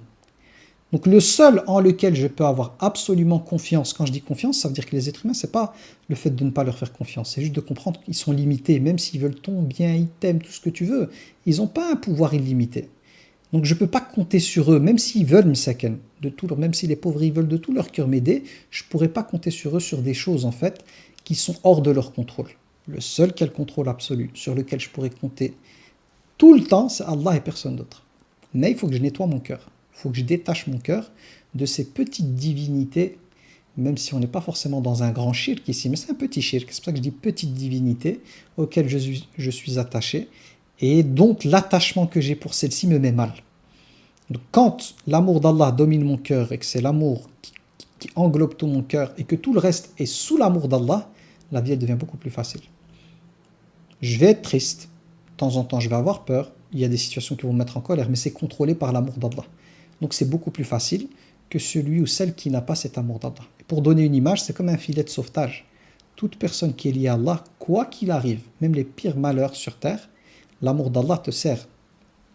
Donc le seul en lequel je peux avoir absolument confiance, quand je dis confiance, ça veut dire que les êtres humains, c'est pas le fait de ne pas leur faire confiance, c'est juste de comprendre qu'ils sont limités, même s'ils veulent ton bien, ils t'aiment, tout ce que tu veux, ils n'ont pas un pouvoir illimité. Donc je ne peux pas compter sur eux, même s'ils veulent m'saken, même si les pauvres ils veulent de tout leur cœur m'aider, je ne pourrais pas compter sur eux sur des choses en fait qui sont hors de leur contrôle. Le seul qui a le contrôle absolu, sur lequel je pourrais compter tout le temps, c'est Allah et personne d'autre. Mais il faut que je nettoie mon cœur. Il faut que je détache mon cœur de ces petites divinités, même si on n'est pas forcément dans un grand shirk ici, mais c'est un petit shirk, c'est pour ça que je dis petite divinité auquel je suis attaché, et donc l'attachement que j'ai pour celle-ci me met mal. Donc quand l'amour d'Allah domine mon cœur, et que c'est l'amour qui englobe tout mon cœur, et que tout le reste est sous l'amour d'Allah, la vie elle devient beaucoup plus facile. Je vais être triste, de temps en temps je vais avoir peur, il y a des situations qui vont me mettre en colère, mais c'est contrôlé par l'amour d'Allah. Donc c'est beaucoup plus facile que celui ou celle qui n'a pas cet amour d'Allah. Et pour donner une image, c'est comme un filet de sauvetage. Toute personne qui est liée à Allah, quoi qu'il arrive, même les pires malheurs sur terre, l'amour d'Allah te sert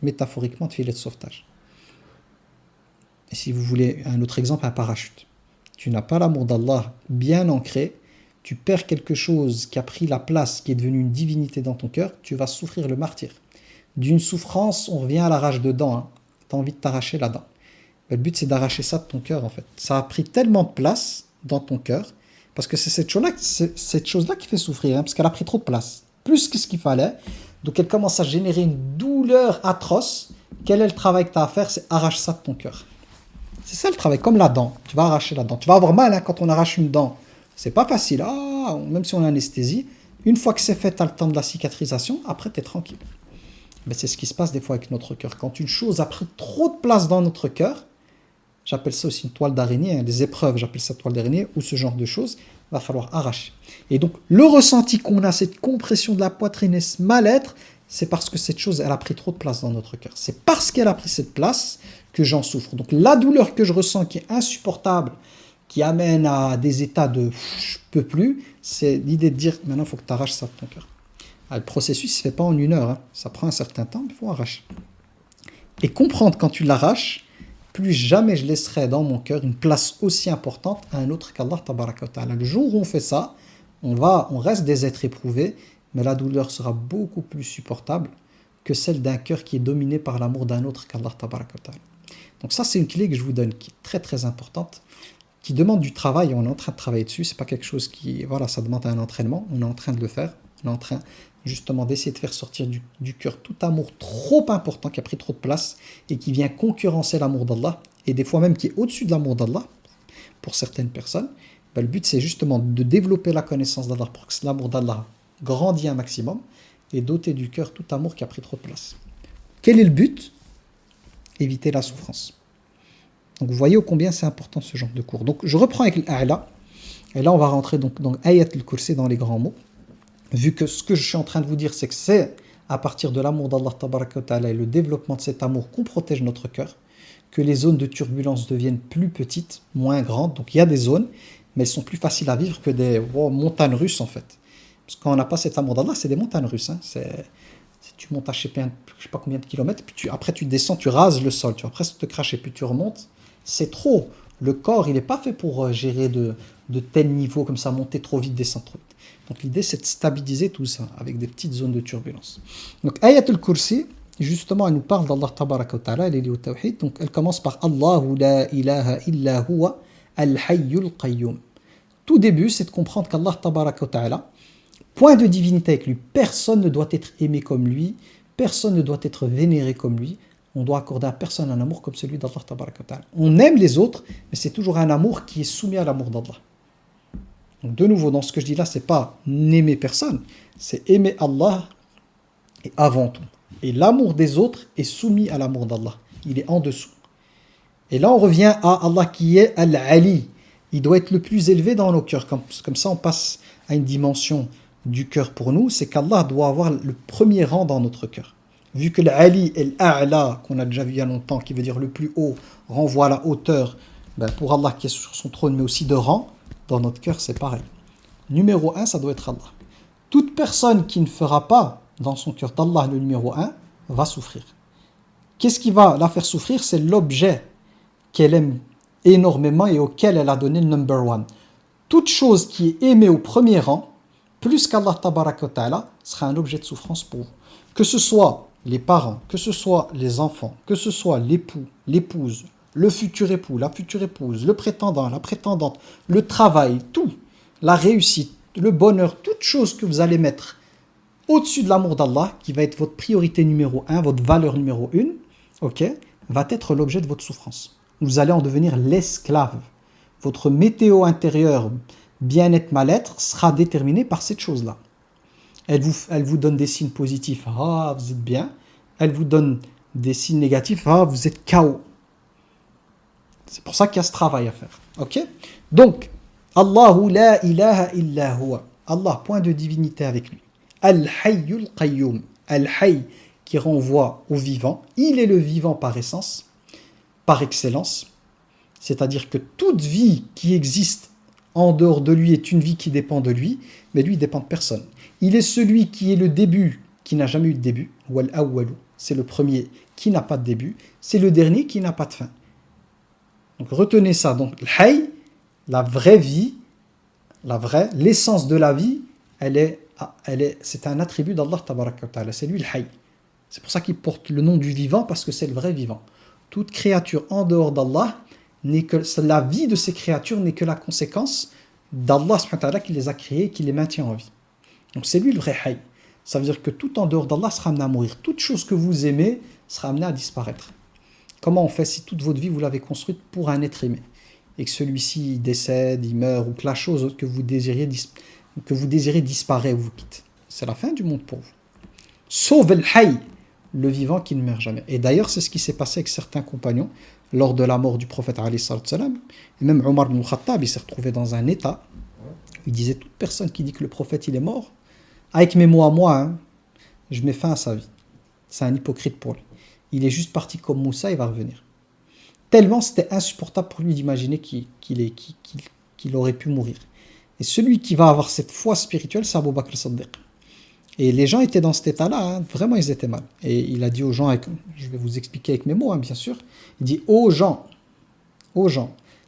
métaphoriquement de filet de sauvetage. Et si vous voulez un autre exemple, un parachute. Tu n'as pas l'amour d'Allah bien ancré, tu perds quelque chose qui a pris la place, qui est devenu une divinité dans ton cœur, tu vas souffrir le martyre. D'une souffrance, on revient à la rage de dents. Hein. Tu as envie de t'arracher la dent. Le but, c'est d'arracher ça de ton cœur, en fait. Ça a pris tellement de place dans ton cœur, parce que c'est cette chose-là qui fait souffrir, hein, parce qu'elle a pris trop de place, plus que ce qu'il fallait. Donc, elle commence à générer une douleur atroce. Quel est le travail que tu as à faire? C'est arracher ça de ton cœur. C'est ça le travail, comme la dent. Tu vas arracher la dent. Tu vas avoir mal hein, quand on arrache une dent. C'est pas facile. Même si on a anesthésie, une fois que c'est fait, tu as le temps de la cicatrisation. Après, tu es tranquille. Mais c'est ce qui se passe des fois avec notre cœur. Quand une chose a pris trop de place dans notre cœur, j'appelle ça aussi une toile d'araignée, hein, des épreuves, j'appelle ça toile d'araignée, ou ce genre de choses, il va falloir arracher. Et donc, le ressenti qu'on a, cette compression de la poitrine et ce mal-être, c'est parce que cette chose, elle a pris trop de place dans notre cœur. C'est parce qu'elle a pris cette place que j'en souffre. Donc, la douleur que je ressens qui est insupportable, qui amène à des états de « je peux plus », c'est l'idée de dire « maintenant, il faut que tu arraches ça de ton cœur ». Le processus ne se fait pas en 1 heure, hein. Ça prend un certain temps, mais il faut arracher. Et comprendre quand tu l'arraches, plus jamais je laisserai dans mon cœur une place aussi importante à un autre qu'Allah tabaraka wa ta'ala. Le jour où on fait ça, on reste des êtres éprouvés, mais la douleur sera beaucoup plus supportable que celle d'un cœur qui est dominé par l'amour d'un autre qu'Allah tabaraka wa ta'ala. Donc ça, c'est une clé que je vous donne, qui est très très importante, qui demande du travail, on est en train de travailler dessus, c'est pas quelque chose qui, voilà, ça demande un entraînement, on est en train de le faire, on est en train justement d'essayer de faire sortir du cœur tout amour trop important qui a pris trop de place et qui vient concurrencer l'amour d'Allah et des fois même qui est au-dessus de l'amour d'Allah pour certaines personnes. Le but c'est justement de développer la connaissance d'Allah pour que l'amour d'Allah grandisse un maximum et doter du cœur tout amour qui a pris trop de place. Quel est le but? Éviter la souffrance. Donc vous voyez ô combien c'est important ce genre de cours. Donc je reprends avec l'A'la et là on va rentrer donc dans Ayat al-Kursi dans les grands mots. Vu que ce que je suis en train de vous dire, c'est que c'est à partir de l'amour d'Allah tabaraka wa ta'ala et le développement de cet amour qu'on protège notre cœur, que les zones de turbulence deviennent plus petites, moins grandes. Donc il y a des zones, mais elles sont plus faciles à vivre que des montagnes russes en fait. Parce que quand on n'a pas cet amour d'Allah, c'est des montagnes russes. Hein. Si tu montes à je sais pas combien de kilomètres, puis après tu descends, tu rases le sol, tu vas presque te cracher, puis tu remontes. C'est trop. Le corps, il n'est pas fait pour gérer de tels niveaux comme ça, monter trop vite, descendre trop vite. Donc l'idée, c'est de stabiliser tout ça avec des petites zones de turbulence. Donc Ayat al-Kursi, justement, elle nous parle d'Allah tabaraka wa ta'ala, elle est liée au tawhid. Donc elle commence par Allahu la ilaha illa huwa al-hayyul qayyum. Tout début, c'est de comprendre qu'Allah tabaraka wa ta'ala, point de divinité avec lui, personne ne doit être aimé comme lui, personne ne doit être vénéré comme lui. On doit accorder à personne un amour comme celui d'Allah tabaraka wa ta'ala. On aime les autres, mais c'est toujours un amour qui est soumis à l'amour d'Allah. Donc de nouveau, dans ce que je dis là, c'est pas n'aimer personne, c'est aimer Allah et avant tout. Et l'amour des autres est soumis à l'amour d'Allah. Il est en dessous. Et là, on revient à Allah qui est Al-Ali. Il doit être le plus élevé dans nos cœurs. Comme ça, on passe à une dimension du cœur pour nous, c'est qu'Allah doit avoir le premier rang dans notre cœur. Vu que l'Ali et l'A'la, qu'on a déjà vu il y a longtemps, qui veut dire le plus haut, renvoie à la hauteur, pour Allah qui est sur son trône, mais aussi de rang, Dans notre cœur, c'est pareil. Numéro 1, ça doit être Allah. Toute personne qui ne fera pas dans son cœur d'Allah le numéro 1 va souffrir. Qu'est-ce qui va la faire souffrir? C'est l'objet qu'elle aime énormément et auquel elle a donné le number 1. Toute chose qui est aimée au premier rang, plus qu'Allah tabaraka wa ta'ala, sera un objet de souffrance pour vous. Que ce soit les parents, que ce soit les enfants, que ce soit l'époux, l'épouse, le futur époux, la future épouse, le prétendant, la prétendante, le travail, tout, la réussite, le bonheur, toute chose que vous allez mettre au-dessus de l'amour d'Allah, qui va être votre priorité numéro 1, votre valeur numéro 1, ok, va être l'objet de votre souffrance. Vous allez en devenir l'esclave. Votre météo intérieure, bien-être, mal-être, sera déterminée par cette chose-là. Elle vous donne des signes positifs, ah, vous êtes bien. Elle vous donne des signes négatifs, ah, vous êtes KO. C'est pour ça qu'il y a ce travail à faire. Ok? Donc, Allahu la ilaha illa huwa. Allah, point de divinité avec lui. Al-Hayyul Qayyum. Al-Hayy qui renvoie au vivant. Il est le vivant par essence, par excellence. C'est-à-dire que toute vie qui existe en dehors de lui est une vie qui dépend de lui, mais lui, il dépend de personne. Il est celui qui est le début, qui n'a jamais eu de début. Wal-Awwalu. C'est le premier qui n'a pas de début. C'est le dernier qui n'a pas de fin. Donc retenez ça. Donc, Hayy, la vraie vie, l'essence de la vie, c'est un attribut d'Allah tabaraka wa ta'ala. C'est lui le Hayy. C'est pour ça qu'il porte le nom du vivant, parce que c'est le vrai vivant. Toute créature en dehors d'Allah, la vie de ces créatures n'est que la conséquence d'Allah subhanahu wa ta'ala qui les a créées et qui les maintient en vie. Donc c'est lui le vrai Hayy. Ça veut dire que tout en dehors d'Allah sera amené à mourir. Toute chose que vous aimez sera amenée à disparaître. Comment on fait si toute votre vie vous l'avez construite pour un être aimé et que celui-ci il décède, il meurt, ou que la chose que vous désirez disparaît ou vous quitte? C'est la fin du monde pour vous. Sauf le Hayy, le vivant qui ne meurt jamais. Et d'ailleurs, c'est ce qui s'est passé avec certains compagnons lors de la mort du prophète alayhi salatu salam. Et même Omar ibn Khattab, il s'est retrouvé dans un état. Il disait, toute personne qui dit que le prophète il est mort, avec mes mots à moi, hein, je mets fin à sa vie. C'est un hypocrite pour lui. Il est juste parti comme Moussa, il va revenir. Tellement c'était insupportable pour lui d'imaginer qu'il aurait pu mourir. Et celui qui va avoir cette foi spirituelle, c'est Abu Bakr as-Siddiq. Et les gens étaient dans cet état-là, hein, vraiment ils étaient mal. Et il a dit aux gens, je vais vous expliquer avec mes mots, hein, bien sûr, il dit aux gens,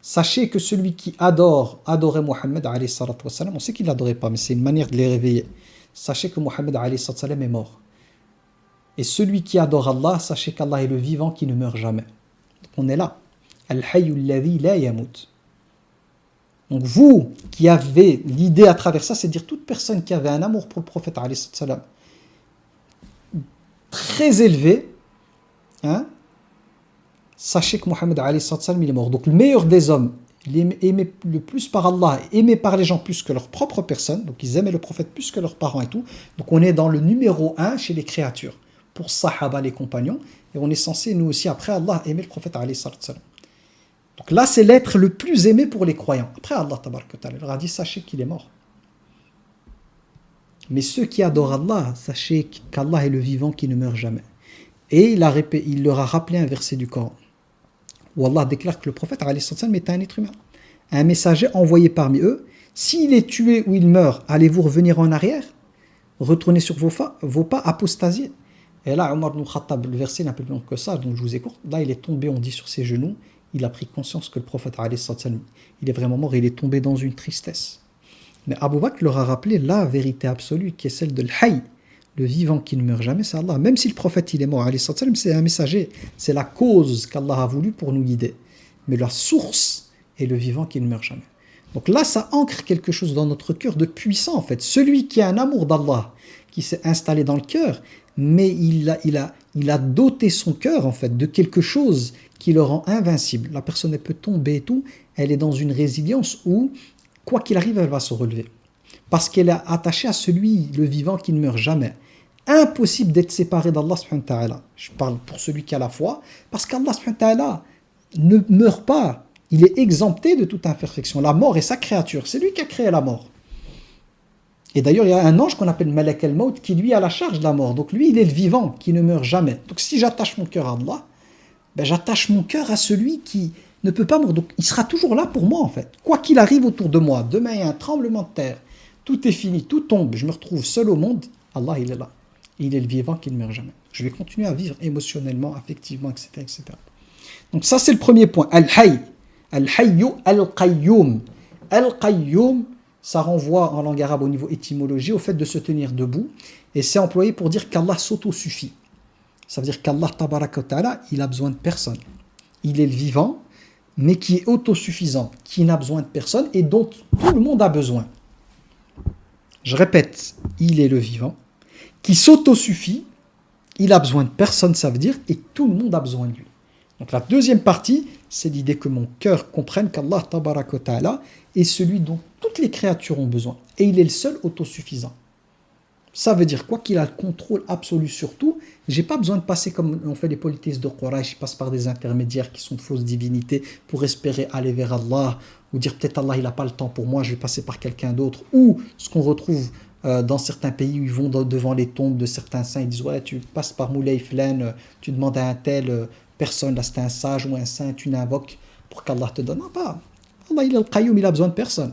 sachez que celui qui adorait Mohammed, alayhi salatu wassalam, on sait qu'il ne l'adorait pas, mais c'est une manière de les réveiller. Sachez que Mohammed alayhi salatu wassalam est mort. Et celui qui adore Allah, sachez qu'Allah est le vivant qui ne meurt jamais. Donc on est là. Al-Hayyul ladhi la yamut. Donc vous qui avez l'idée à travers ça, c'est de dire toute personne qui avait un amour pour le prophète alayhi salam très élevé, hein, sachez que Mohammed alayhi salam il est mort. Donc le meilleur des hommes, il est aimé le plus par Allah, aimé par les gens plus que leur propre personne, donc ils aimaient le prophète plus que leurs parents et tout. Donc on est dans le numéro 1 chez les créatures, pour Sahaba, les compagnons, et on est censé nous aussi après Allah aimer le prophète alayhi salam. Donc là, c'est l'être le plus aimé pour les croyants. Après, Allah tabaraka wa ta'ala leur a dit, sachez qu'il est mort. Mais ceux qui adorent Allah, sachez qu'Allah est le vivant qui ne meurt jamais. Et il leur a rappelé un verset du Coran, où Allah déclare que le prophète alayhi salam est un être humain, un messager envoyé parmi eux. S'il est tué ou il meurt, allez-vous revenir en arrière? Retournez sur vos pas, apostasier. Et là, Omar ibn Khattab, le verset n'est un peu plus long que ça, donc je vous écoute. Là, il est tombé, on dit, sur ses genoux. Il a pris conscience que le prophète, il est vraiment mort, il est tombé dans une tristesse. Mais Abu Bakr leur a rappelé la vérité absolue, qui est celle de l'Hayy, le vivant qui ne meurt jamais, c'est Allah. Même si le prophète il est mort, c'est un messager, c'est la cause qu'Allah a voulu pour nous guider. Mais la source est le vivant qui ne meurt jamais. Donc là, ça ancre quelque chose dans notre cœur de puissant, en fait. Celui qui a un amour d'Allah, qui s'est installé dans le cœur, mais il a doté son cœur, en fait, de quelque chose qui le rend invincible. La personne, elle peut tomber et tout, elle est dans une résilience où, quoi qu'il arrive, elle va se relever. Parce qu'elle est attachée à celui, le vivant, qui ne meurt jamais. Impossible d'être séparé d'Allah subhanahu wa ta'ala. Je parle pour celui qui a la foi, parce qu'Allah subhanahu wa ta'ala ne meurt pas. Il est exempté de toute imperfection. La mort est sa créature. C'est lui qui a créé la mort. Et d'ailleurs, il y a un ange qu'on appelle Malak al-Maut qui, lui, a la charge de la mort. Donc lui, il est le vivant qui ne meurt jamais. Donc si j'attache mon cœur à Allah, ben, j'attache mon cœur à celui qui ne peut pas mourir. Donc il sera toujours là pour moi en fait. Quoi qu'il arrive autour de moi, demain il y a un tremblement de terre, tout est fini, tout tombe, je me retrouve seul au monde, Allah il est là. Il est le vivant qui ne meurt jamais. Je vais continuer à vivre émotionnellement, affectivement, etc. etc. Donc ça c'est le premier point. Al-Hayy. Al-Hayyu Al-Qayyum. Al-Qayyum, ça renvoie en langue arabe au niveau étymologie au fait de se tenir debout. Et c'est employé pour dire qu'Allah s'autosuffit. Ça veut dire qu'Allah, tabaraka wa ta'ala, il a besoin de personne. Il est le vivant, mais qui est autosuffisant, qui n'a besoin de personne et dont tout le monde a besoin. Je répète, il est le vivant, qui s'autosuffit, il a besoin de personne, ça veut dire, et tout le monde a besoin de lui. Donc la deuxième partie, c'est l'idée que mon cœur comprenne qu'Allah, tabaraka wa ta'ala, est celui dont toutes les créatures ont besoin. Et il est le seul autosuffisant. Ça veut dire quoi? Qu'il a le contrôle absolu sur tout. J'ai pas besoin de passer comme on fait les polythéistes de Quraysh, je passe par des intermédiaires qui sont de fausses divinités pour espérer aller vers Allah, ou dire peut-être Allah il n'a pas le temps pour moi, je vais passer par quelqu'un d'autre. Ou ce qu'on retrouve dans certains pays où ils vont devant les tombes de certains saints, ils disent ouais tu passes par Moulay Flan, tu demandes à un tel personne, là c'est un sage ou un saint, tu l'invoques pour qu'Allah te donne. Non pas. Allah il est le Qayyum, il a besoin de personne.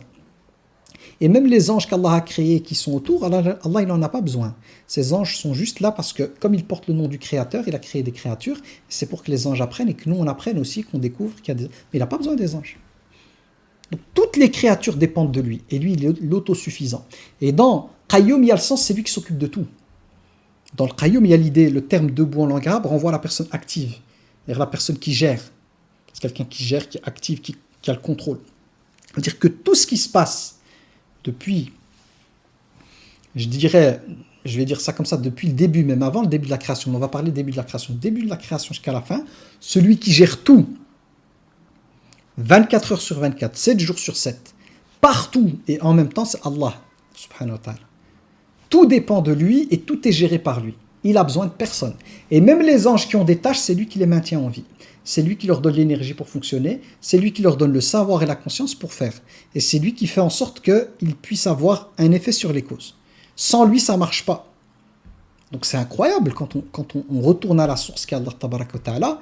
Et même les anges qu'Allah a créés qui sont autour, Allah il n'en a pas besoin. Ces anges sont juste là parce que, comme ils portent le nom du Créateur, il a créé des créatures, c'est pour que les anges apprennent et que nous on apprenne aussi, qu'on découvre qu'il y a des... Mais il n'a pas besoin des anges. Donc, toutes les créatures dépendent de lui, et lui il est l'autosuffisant. Et dans Qayyum, il y a le sens, c'est lui qui s'occupe de tout. Dans le Qayyum, il y a l'idée, le terme debout en langue arabe renvoie à la personne active, c'est-à-dire la personne qui gère. C'est quelqu'un qui gère, qui est active, qui a le contrôle. C'est-à-dire que tout ce qui se passe depuis, je vais dire ça comme ça, depuis le début, même avant le début de la création, on va parler du début de la création, début de la création jusqu'à la fin, celui qui gère tout, 24 heures sur 24, 7 jours sur 7, partout et en même temps, c'est Allah, subhanahu wa ta'ala. Tout dépend de lui et tout est géré par lui. Il a besoin de personne. Et même les anges qui ont des tâches, c'est lui qui les maintient en vie. C'est lui qui leur donne l'énergie pour fonctionner, c'est lui qui leur donne le savoir et la conscience pour faire. Et c'est lui qui fait en sorte qu'ils puissent avoir un effet sur les causes. Sans lui, ça ne marche pas. Donc c'est incroyable quand on retourne à la source qui est Allah tabaraka wa ta'ala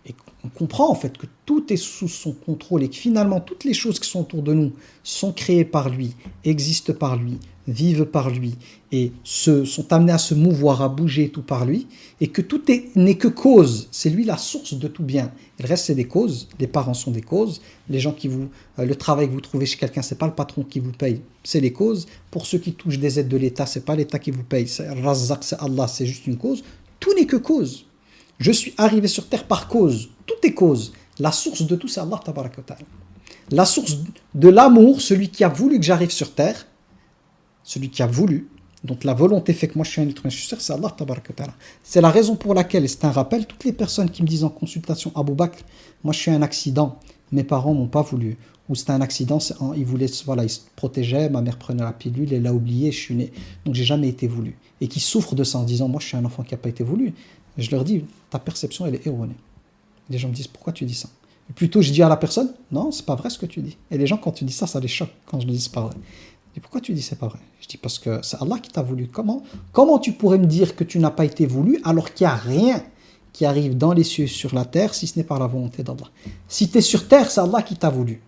et qu'on comprend en fait que tout est sous son contrôle et que finalement toutes les choses qui sont autour de nous sont créées par lui, existent par lui, vivent par lui et sont amenés à se mouvoir, à bouger tout par lui, et que tout n'est que cause, c'est lui la source de tout bien. Et le reste c'est des causes, les parents sont des causes, les gens le travail que vous trouvez chez quelqu'un, c'est pas le patron qui vous paye, c'est les causes. Pour ceux qui touchent des aides de l'État, c'est pas l'État qui vous paye, c'est Razzaq, c'est Allah, c'est juste une cause. Tout n'est que cause. Je suis arrivé sur terre par cause, tout est cause. La source de tout c'est Allah tabaraka wa ta'ala. La source de l'amour, celui qui a voulu que j'arrive sur terre, celui qui a voulu, donc la volonté fait que moi je suis un être humain, je suis sûr, c'est Allah tabaraka wa ta'ala. C'est la raison pour laquelle, et c'est un rappel, toutes les personnes qui me disent en consultation, Abou Bakr, moi je suis un accident, mes parents m'ont pas voulu, ou c'était un accident, ils voulaient, voilà, ils se protégeaient, ma mère prenait la pilule, elle l'a oublié, je suis né, donc j'ai jamais été voulu, et qui souffrent de ça en disant, moi je suis un enfant qui n'a pas été voulu, et je leur dis, ta perception elle est erronée. Les gens me disent, pourquoi tu dis ça? Et plutôt je dis à la personne, non, c'est pas vrai ce que tu dis. Et les gens quand tu dis ça, ça les choque quand je le dis c'est pas vrai. Et pourquoi tu dis c'est pas vrai? Je dis parce que c'est Allah qui t'a voulu. Comment tu pourrais me dire que tu n'as pas été voulu alors qu'il n'y a rien qui arrive dans les cieux sur la terre si ce n'est par la volonté d'Allah? Si tu es sur terre, c'est Allah qui t'a voulu.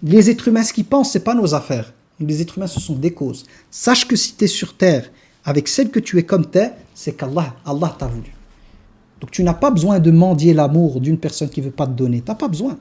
Les êtres humains, ce qu'ils pensent, c'est pas nos affaires. Les êtres humains, ce sont des causes. Sache que si tu es sur terre avec celle que tu es comme tu es, c'est qu'Allah t'a voulu. Donc tu n'as pas besoin de mendier l'amour d'une personne qui ne veut pas te donner. Tu n'as pas besoin.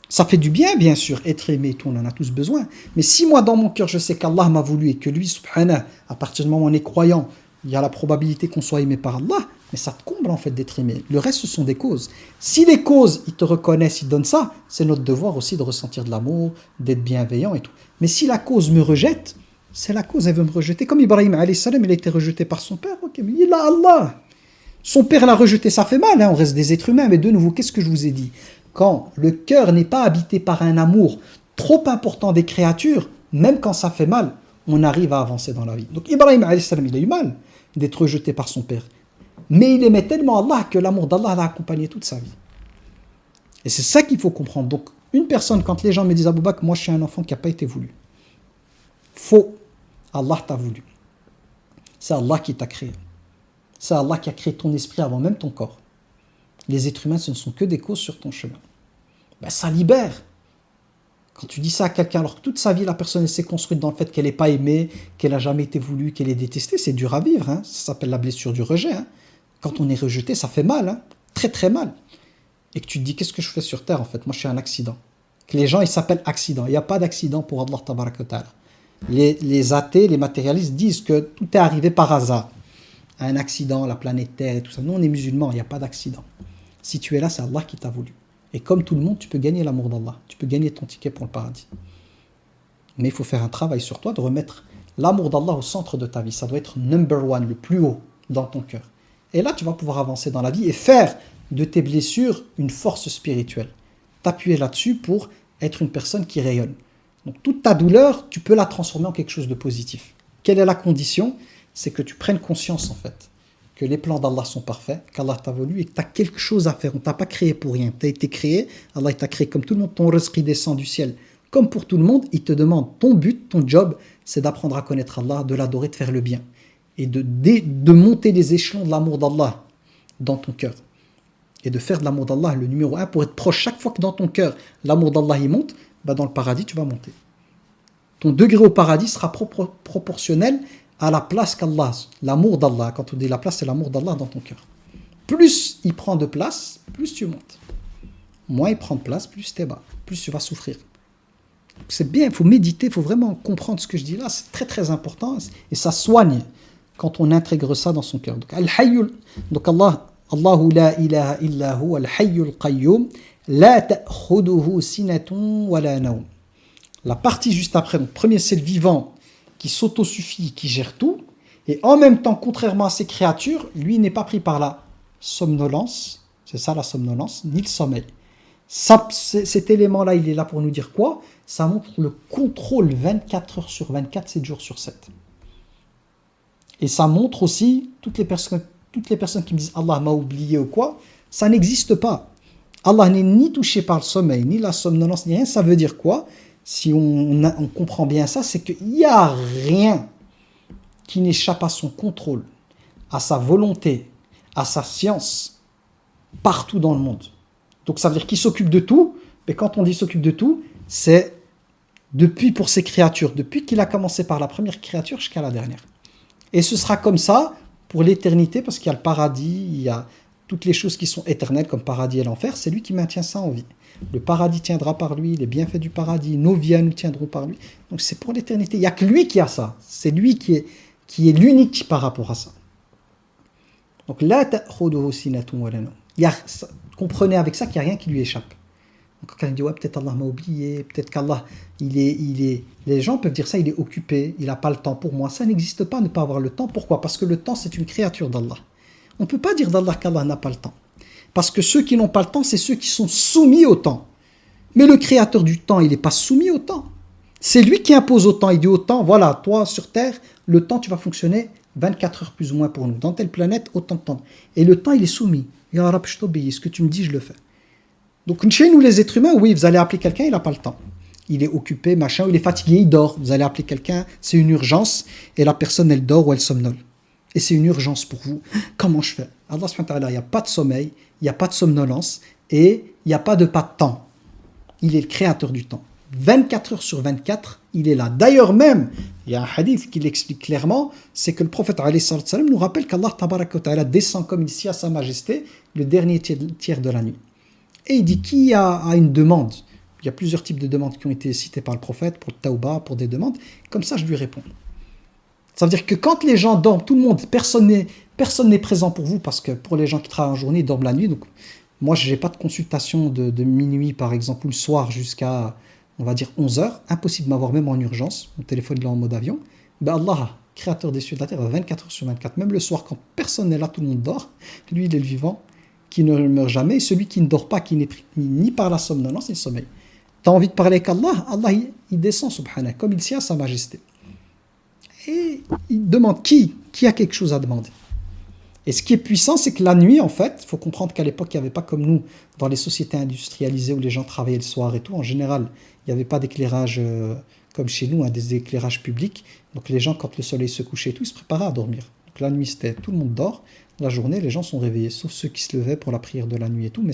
Ça fait du bien, bien sûr, être aimé, tout, on en a tous besoin. Mais si moi, dans mon cœur, je sais qu'Allah m'a voulu et que lui, subhanah, à partir du moment où on est croyant, il y a la probabilité qu'on soit aimé par Allah, mais ça te comble en fait d'être aimé. Le reste, ce sont des causes. Si les causes, ils te reconnaissent, ils donnent ça, c'est notre devoir aussi de ressentir de l'amour, d'être bienveillant et tout. Mais si la cause me rejette, c'est la cause, elle veut me rejeter. Comme Ibrahim, alayhi salam, il a été rejeté par son père, ok, mais il a Allah. Son père l'a rejeté, ça fait mal, hein, on reste des êtres humains, mais de nouveau, qu'est-ce que je vous ai dit? Quand le cœur n'est pas habité par un amour trop important des créatures, même quand ça fait mal, on arrive à avancer dans la vie. Donc Ibrahim, alayhi salam, il a eu mal d'être rejeté par son père. Mais il aimait tellement Allah que l'amour d'Allah l'a accompagné toute sa vie. Et c'est ça qu'il faut comprendre. Donc une personne, quand les gens me disent Abou Bakr, moi je suis un enfant qui n'a pas été voulu. Faux. Allah t'a voulu. C'est Allah qui t'a créé. C'est Allah qui a créé ton esprit avant même ton corps. Les êtres humains, ce ne sont que des causes sur ton chemin. Ben, ça libère. Quand tu dis ça à quelqu'un, alors que toute sa vie, la personne elle s'est construite dans le fait qu'elle n'est pas aimée, qu'elle n'a jamais été voulue, qu'elle est détestée, c'est dur à vivre. Hein. Ça s'appelle la blessure du rejet. Hein. Quand on est rejeté, ça fait mal. Hein. Très très mal. Et que tu te dis, qu'est-ce que je fais sur Terre en fait? Moi, je suis un accident. Que les gens, ils s'appellent accident. Il n'y a pas d'accident pour Allah Tabaraka wa Ta'ala. Les athées, les matérialistes disent que tout est arrivé par hasard. Un accident, la planète Terre et tout ça. Nous, on est musulmans, il n'y a pas d'accident. Si tu es là, c'est Allah qui t'a voulu. Et comme tout le monde, tu peux gagner l'amour d'Allah. Tu peux gagner ton ticket pour le paradis. Mais il faut faire un travail sur toi de remettre l'amour d'Allah au centre de ta vie. Ça doit être number one, le plus haut dans ton cœur. Et là, tu vas pouvoir avancer dans la vie et faire de tes blessures une force spirituelle. T'appuyer là-dessus pour être une personne qui rayonne. Donc toute ta douleur, tu peux la transformer en quelque chose de positif. Quelle est la condition? C'est que tu prennes conscience en fait que les plans d'Allah sont parfaits, qu'Allah t'a voulu et que tu as quelque chose à faire. On ne t'a pas créé pour rien. Tu as été créé, Allah t'a créé comme tout le monde, ton rizq descend du ciel. Comme pour tout le monde, il te demande ton but, ton job, c'est d'apprendre à connaître Allah, de l'adorer, de faire le bien. Et de monter les échelons de l'amour d'Allah dans ton cœur. Et de faire de l'amour d'Allah le numéro un pour être proche. Chaque fois que dans ton cœur, l'amour d'Allah il monte, bah dans le paradis, tu vas monter. Ton degré au paradis sera proportionnel à la place qu'Allah, l'amour d'Allah. Quand on dit la place, c'est l'amour d'Allah dans ton cœur. Plus il prend de place, plus tu montes. Moins il prend de place, plus tu es bas, plus tu vas souffrir. C'est bien, il faut méditer, il faut vraiment comprendre ce que je dis là. C'est très très important et ça soigne quand on intègre ça dans son cœur. Donc, Al-Hayyul, donc Allahu la ilaha illa hu, Al-Hayyul Qayyum, la ta'khuduhu sinatun wa la nawm. La partie juste après, donc premier c'est le vivant qui s'autosuffit, qui gère tout, et en même temps, contrairement à ces créatures, lui n'est pas pris par la somnolence, c'est ça la somnolence, ni le sommeil. Ça, cet élément-là, il est là pour nous dire quoi? Ça montre le contrôle 24 heures sur 24, 7 jours sur 7. Et ça montre aussi, toutes les personnes qui me disent Allah m'a oublié ou quoi, ça n'existe pas. Allah n'est ni touché par le sommeil, ni la somnolence, ni rien. Ça veut dire quoi? Si on comprend bien ça, c'est qu'il n'y a rien qui n'échappe à son contrôle, à sa volonté, à sa science, partout dans le monde. Donc ça veut dire qu'il s'occupe de tout, mais quand on dit s'occupe de tout, c'est depuis pour ces créatures, depuis qu'il a commencé par la première créature jusqu'à la dernière. Et ce sera comme ça pour l'éternité, parce qu'il y a le paradis, il y a toutes les choses qui sont éternelles, comme paradis et l'enfer, c'est lui qui maintient ça en vie. Le paradis tiendra par lui, les bienfaits du paradis, nos vies nous tiendront par lui. Donc c'est pour l'éternité. Il n'y a que lui qui a ça. C'est lui qui est l'unique par rapport à ça. Donc la ta'khuduhu sinatun wa la nawm. Comprenez avec ça qu'il n'y a rien qui lui échappe. Donc, quand quelqu'un dit ouais, peut-être Allah m'a oublié, peut-être qu'Allah, les gens peuvent dire ça, il est occupé, il n'a pas le temps pour moi. Ça n'existe pas, ne pas avoir le temps. Pourquoi? Parce que le temps, c'est une créature d'Allah. On ne peut pas dire d'Allah qu'Allah n'a pas le temps. Parce que ceux qui n'ont pas le temps, c'est ceux qui sont soumis au temps. Mais le créateur du temps, il n'est pas soumis au temps. C'est lui qui impose au temps. Il dit au temps, voilà, toi sur Terre, le temps, tu vas fonctionner 24 heures plus ou moins pour nous. Dans telle planète, autant de temps. Et le temps, il est soumis. Ya Rab, je t'obéis. Ce que tu me dis, je le fais. Donc chez nous, les êtres humains, oui, vous allez appeler quelqu'un, il n'a pas le temps. Il est occupé, machin, il est fatigué, il dort. Vous allez appeler quelqu'un, c'est une urgence, et la personne, elle dort ou elle somnole. Et c'est une urgence pour vous. Comment je fais? Allah subhanahu wa ta'ala, il n'y a pas de sommeil, il n'y a pas de somnolence, et il n'y a pas de temps. Il est le créateur du temps. 24 heures sur 24, il est là. D'ailleurs même, il y a un hadith qui l'explique clairement, c'est que le prophète alayhi salam nous rappelle qu'Allah tabaraka wa ta'ala descend comme ici à sa majesté le dernier tiers de la nuit. Et il dit, qui a une demande? Il y a plusieurs types de demandes qui ont été citées par le prophète, pour le tawbah, pour des demandes. Comme ça, je lui réponds. Ça veut dire que quand les gens dorment, tout le monde, personne n'est présent pour vous, parce que pour les gens qui travaillent en journée, ils dorment la nuit. Donc, moi, je n'ai pas de consultation de minuit, par exemple, ou le soir jusqu'à, on va dire, 11 heures. Impossible de m'avoir même en urgence. Mon téléphone est en mode avion. Ben Allah, créateur des cieux et de la terre, 24 heures sur 24. Même le soir, quand personne n'est là, tout le monde dort. Lui, il est le vivant, qui ne meurt jamais. Et celui qui ne dort pas, qui n'est pris ni par la somnolence, ni le sommeil. Tu as envie de parler avec Allah, Allah, il descend, subhanah, comme il tient à sa majesté. Et il demande qui a quelque chose à demander. Et ce qui est puissant, c'est que la nuit, en fait, il faut comprendre qu'à l'époque, il n'y avait pas comme nous, dans les sociétés industrialisées où les gens travaillaient le soir et tout. En général, il n'y avait pas d'éclairage comme chez nous, des éclairages publics. Donc les gens, quand le soleil se couchait et tout, ils se préparaient à dormir. Donc la nuit, c'était tout le monde dort. La journée, les gens sont réveillés, sauf ceux qui se levaient pour la prière de la nuit et tout, mais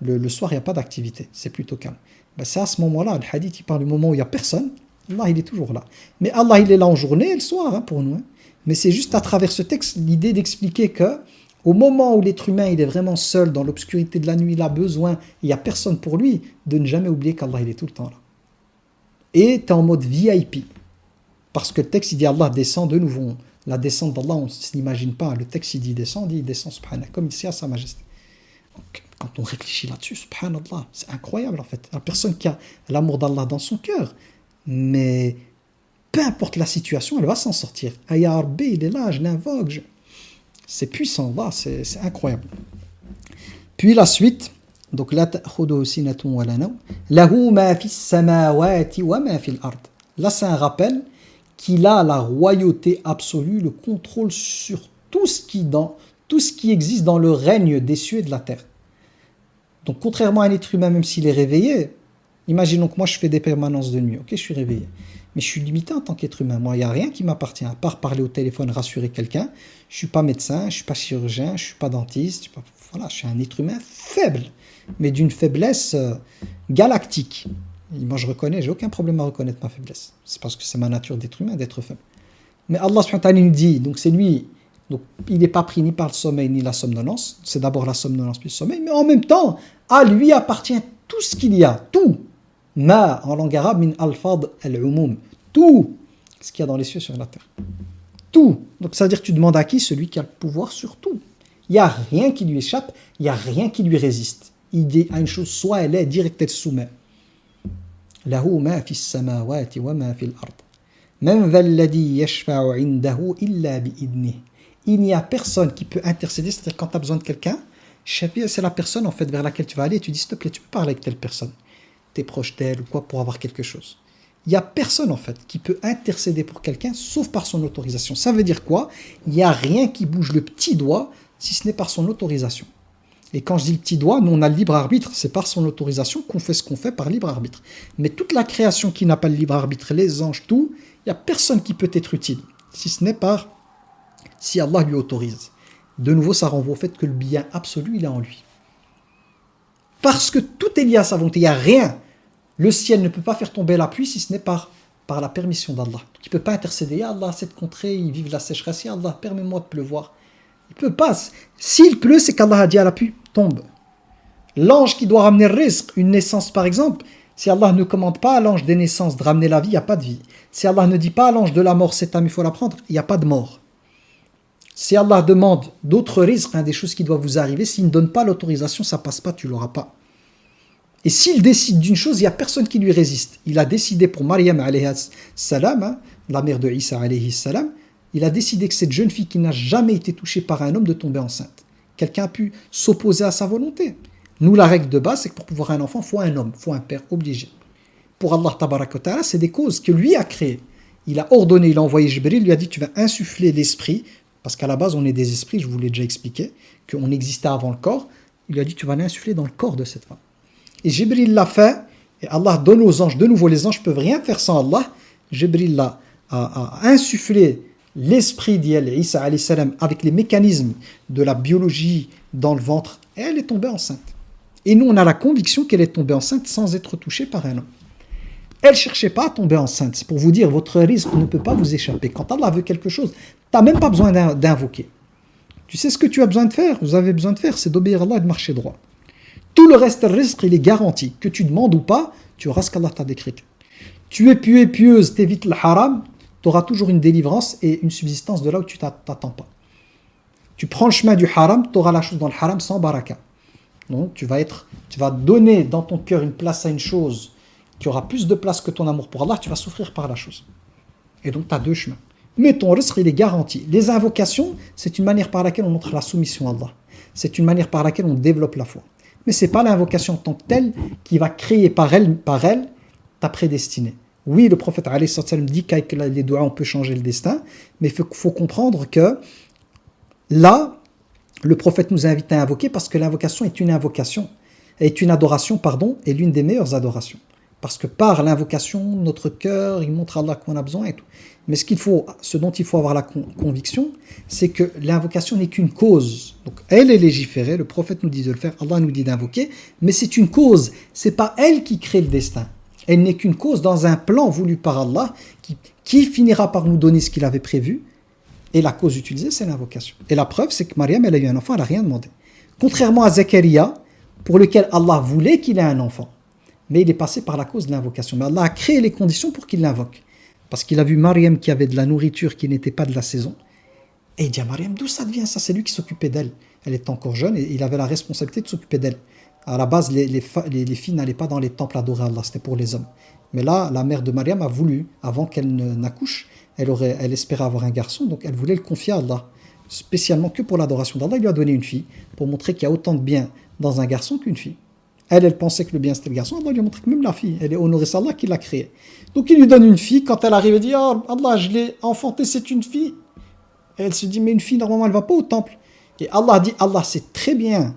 le soir, il n'y a pas d'activité, c'est plutôt calme. Ben, c'est à ce moment-là, le hadith, il parle du moment où il n'y a personne, Allah, il est toujours là. Mais Allah, il est là en journée et le soir, hein, pour nous. Hein. Mais c'est juste à travers ce texte, l'idée d'expliquer que au moment où l'être humain, il est vraiment seul, dans l'obscurité de la nuit, il a besoin, il n'y a personne pour lui, de ne jamais oublier qu'Allah, il est tout le temps là. Et tu es en mode VIP. Parce que le texte, il dit Allah descend de nouveau. La descente d'Allah, on ne s'imagine pas. Le texte, il dit il descend, subhanallah, comme ici à sa majesté. Donc, quand on réfléchit là-dessus, subhanallah, c'est incroyable en fait. La personne qui a l'amour d'Allah dans son cœur, mais peu importe la situation, elle va s'en sortir. Ya Rabbi, il est là, je l'invoque. C'est puissant, là, c'est incroyable. Puis la suite, donc la ta'khuduhu sinatun wa la nawm, lahu ma fis samawati wa ma fil ard. Là, c'est un rappel qu'il a la royauté absolue, le contrôle sur tout ce qui existe dans le règne des cieux et de la terre. Donc, contrairement à un être humain, même s'il est réveillé, imaginons que moi, je fais des permanences de nuit, ok, je suis réveillé. Mais je suis limité en tant qu'être humain. Moi, il n'y a rien qui m'appartient, à part parler au téléphone, rassurer quelqu'un. Je ne suis pas médecin, je ne suis pas chirurgien, je ne suis pas dentiste. Voilà, je suis un être humain faible, mais d'une faiblesse galactique. Et moi, je reconnais, j'ai aucun problème à reconnaître ma faiblesse. C'est parce que c'est ma nature d'être humain, d'être faible. Mais Allah subhanahu wa ta'ala nous dit, donc c'est lui, donc il n'est pas pris ni par le sommeil ni la somnolence. C'est d'abord la somnolence puis le sommeil, mais en même temps, à lui appartient tout ce qu'il y a, tout. Ma, en langue arabe, min al-fad al-umum. Tout ce qu'il y a dans les cieux sur la terre. Tout. Donc ça veut dire que tu demandes à qui? Celui qui a le pouvoir sur tout. Il n'y a rien qui lui échappe, il n'y a rien qui lui résiste. Il dit à une chose, soit elle est directe, elle se soumet. Lahu ma fi samawati wa ma fi al-ard. Man dha alladhi yashfa'u 'indahu illa bi'idnih. Il n'y a personne qui peut intercéder, c'est-à-dire quand tu as besoin de quelqu'un, c'est la personne en fait vers laquelle tu vas aller et tu dis s'il te plaît, tu peux parler avec telle personne. Tu es proche d'elle ou quoi pour avoir quelque chose. Il n'y a personne en fait qui peut intercéder pour quelqu'un sauf par son autorisation. Ça veut dire quoi? Il n'y a rien qui bouge le petit doigt si ce n'est par son autorisation. Et quand je dis le petit doigt, nous on a le libre arbitre, c'est par son autorisation qu'on fait ce qu'on fait par libre arbitre. Mais toute la création qui n'a pas le libre arbitre, les anges, tout, il n'y a personne qui peut être utile, si ce n'est par si Allah lui autorise. De nouveau, ça renvoie au fait que le bien absolu, il est en lui. Parce que tout est lié à sa volonté, il n'y a rien. Le ciel ne peut pas faire tomber la pluie si ce n'est par la permission d'Allah. Il ne peut pas intercéder. Ya Allah, cette contrée, ils vivent la sécheresse. Ya Allah, permets-moi de pleuvoir. Il ne peut pas. S'il pleut, c'est qu'Allah a dit à la pluie, tombe. L'ange qui doit ramener le risque, une naissance par exemple, si Allah ne commande pas à l'ange des naissances de ramener la vie, il n'y a pas de vie. Si Allah ne dit pas à l'ange de la mort, cette âme, il faut la prendre, il n'y a pas de mort. Si Allah demande d'autres risques, des choses qui doivent vous arriver, s'il ne donne pas l'autorisation, ça ne passe pas, tu ne l'auras pas. Et s'il décide d'une chose, il n'y a personne qui lui résiste. Il a décidé pour Maryam alayhi salam, la mère de Isa alayhi salam, il a décidé que cette jeune fille qui n'a jamais été touchée par un homme de tomber enceinte. Quelqu'un a pu s'opposer à sa volonté. Nous, la règle de base, c'est que pour pouvoir un enfant, il faut un homme, il faut un père obligé. Pour Allah tabaraka wa ta'ala, c'est des causes que lui a créées. Il a ordonné, il a envoyé Jibril, il lui a dit tu vas insuffler l'esprit, parce qu'à la base on est des esprits, je vous l'ai déjà expliqué, qu'on existait avant le corps. Il lui a dit tu vas l'insuffler dans le corps de cette femme. Et Jibril l'a fait, et Allah donne aux anges, de nouveau les anges ne peuvent rien faire sans Allah. Jibril a insufflé l'esprit d'Isa alayhi salam avec les mécanismes de la biologie dans le ventre, et elle est tombée enceinte. Et nous on a la conviction qu'elle est tombée enceinte sans être touchée par un homme. Elle ne cherchait pas à tomber enceinte. C'est pour vous dire, votre risque ne peut pas vous échapper. Quand Allah veut quelque chose, tu n'as même pas besoin d'invoquer. Tu sais ce que tu as besoin de faire, vous avez besoin de faire, c'est d'obéir à Allah et de marcher droit. Tout le reste, le risque, il est garanti. Que tu demandes ou pas, tu auras ce qu'Allah t'a décrété. Tu es pieux et pieuse, t'évites le haram, tu auras toujours une délivrance et une subsistance de là où tu t'attends pas. Tu prends le chemin du haram, tu auras la chose dans le haram sans baraka. Donc tu vas donner dans ton cœur une place à une chose qui aura plus de place que ton amour pour Allah, tu vas souffrir par la chose. Et donc tu as deux chemins. Mais ton risque, il est garanti. Les invocations, c'est une manière par laquelle on montre la soumission à Allah. C'est une manière par laquelle on développe la foi. Mais ce n'est pas l'invocation en tant que telle qui va créer par elle ta prédestinée. Oui, le prophète alayhi salam dit qu'avec les doigts on peut changer le destin, mais il faut comprendre que là, le prophète nous invite à invoquer parce que l'invocation est une invocation, est une adoration, et l'une des meilleures adorations. Parce que par l'invocation, notre cœur, il montre à Allah qu'on a besoin et tout. Mais ce dont il faut avoir la conviction, c'est que l'invocation n'est qu'une cause. Donc elle est légiférée, le prophète nous dit de le faire, Allah nous dit d'invoquer, mais c'est une cause. C'est pas elle qui crée le destin. Elle n'est qu'une cause dans un plan voulu par Allah qui finira par nous donner ce qu'il avait prévu. Et la cause utilisée, c'est l'invocation. Et la preuve, c'est que Mariam, elle a eu un enfant, elle n'a rien demandé. Contrairement à Zakaria, pour lequel Allah voulait qu'il ait un enfant. Mais il est passé par la cause de l'invocation. Mais Allah a créé les conditions pour qu'il l'invoque. Parce qu'il a vu Mariam qui avait de la nourriture qui n'était pas de la saison. Et il dit à Mariam, d'où ça devient ça? C'est lui qui s'occupait d'elle. Elle était encore jeune et il avait la responsabilité de s'occuper d'elle. À la base, les filles n'allaient pas dans les temples adorer Allah, c'était pour les hommes. Mais là, la mère de Mariam a voulu, avant qu'elle n'accouche, elle espérait avoir un garçon, donc elle voulait le confier à Allah. Spécialement que pour l'adoration d'Allah, il lui a donné une fille, pour montrer qu'il y a autant de bien dans un garçon qu'une fille. Elle pensait que le bien c'était le garçon, Allah lui a montré que même la fille, elle est honorée, c'est Allah qui l'a créée. Donc il lui donne une fille, quand elle arrive, elle dit, oh Allah, je l'ai enfantée, c'est une fille. Et elle se dit, mais une fille, normalement, elle ne va pas au temple. Et Allah dit, Allah sait très bien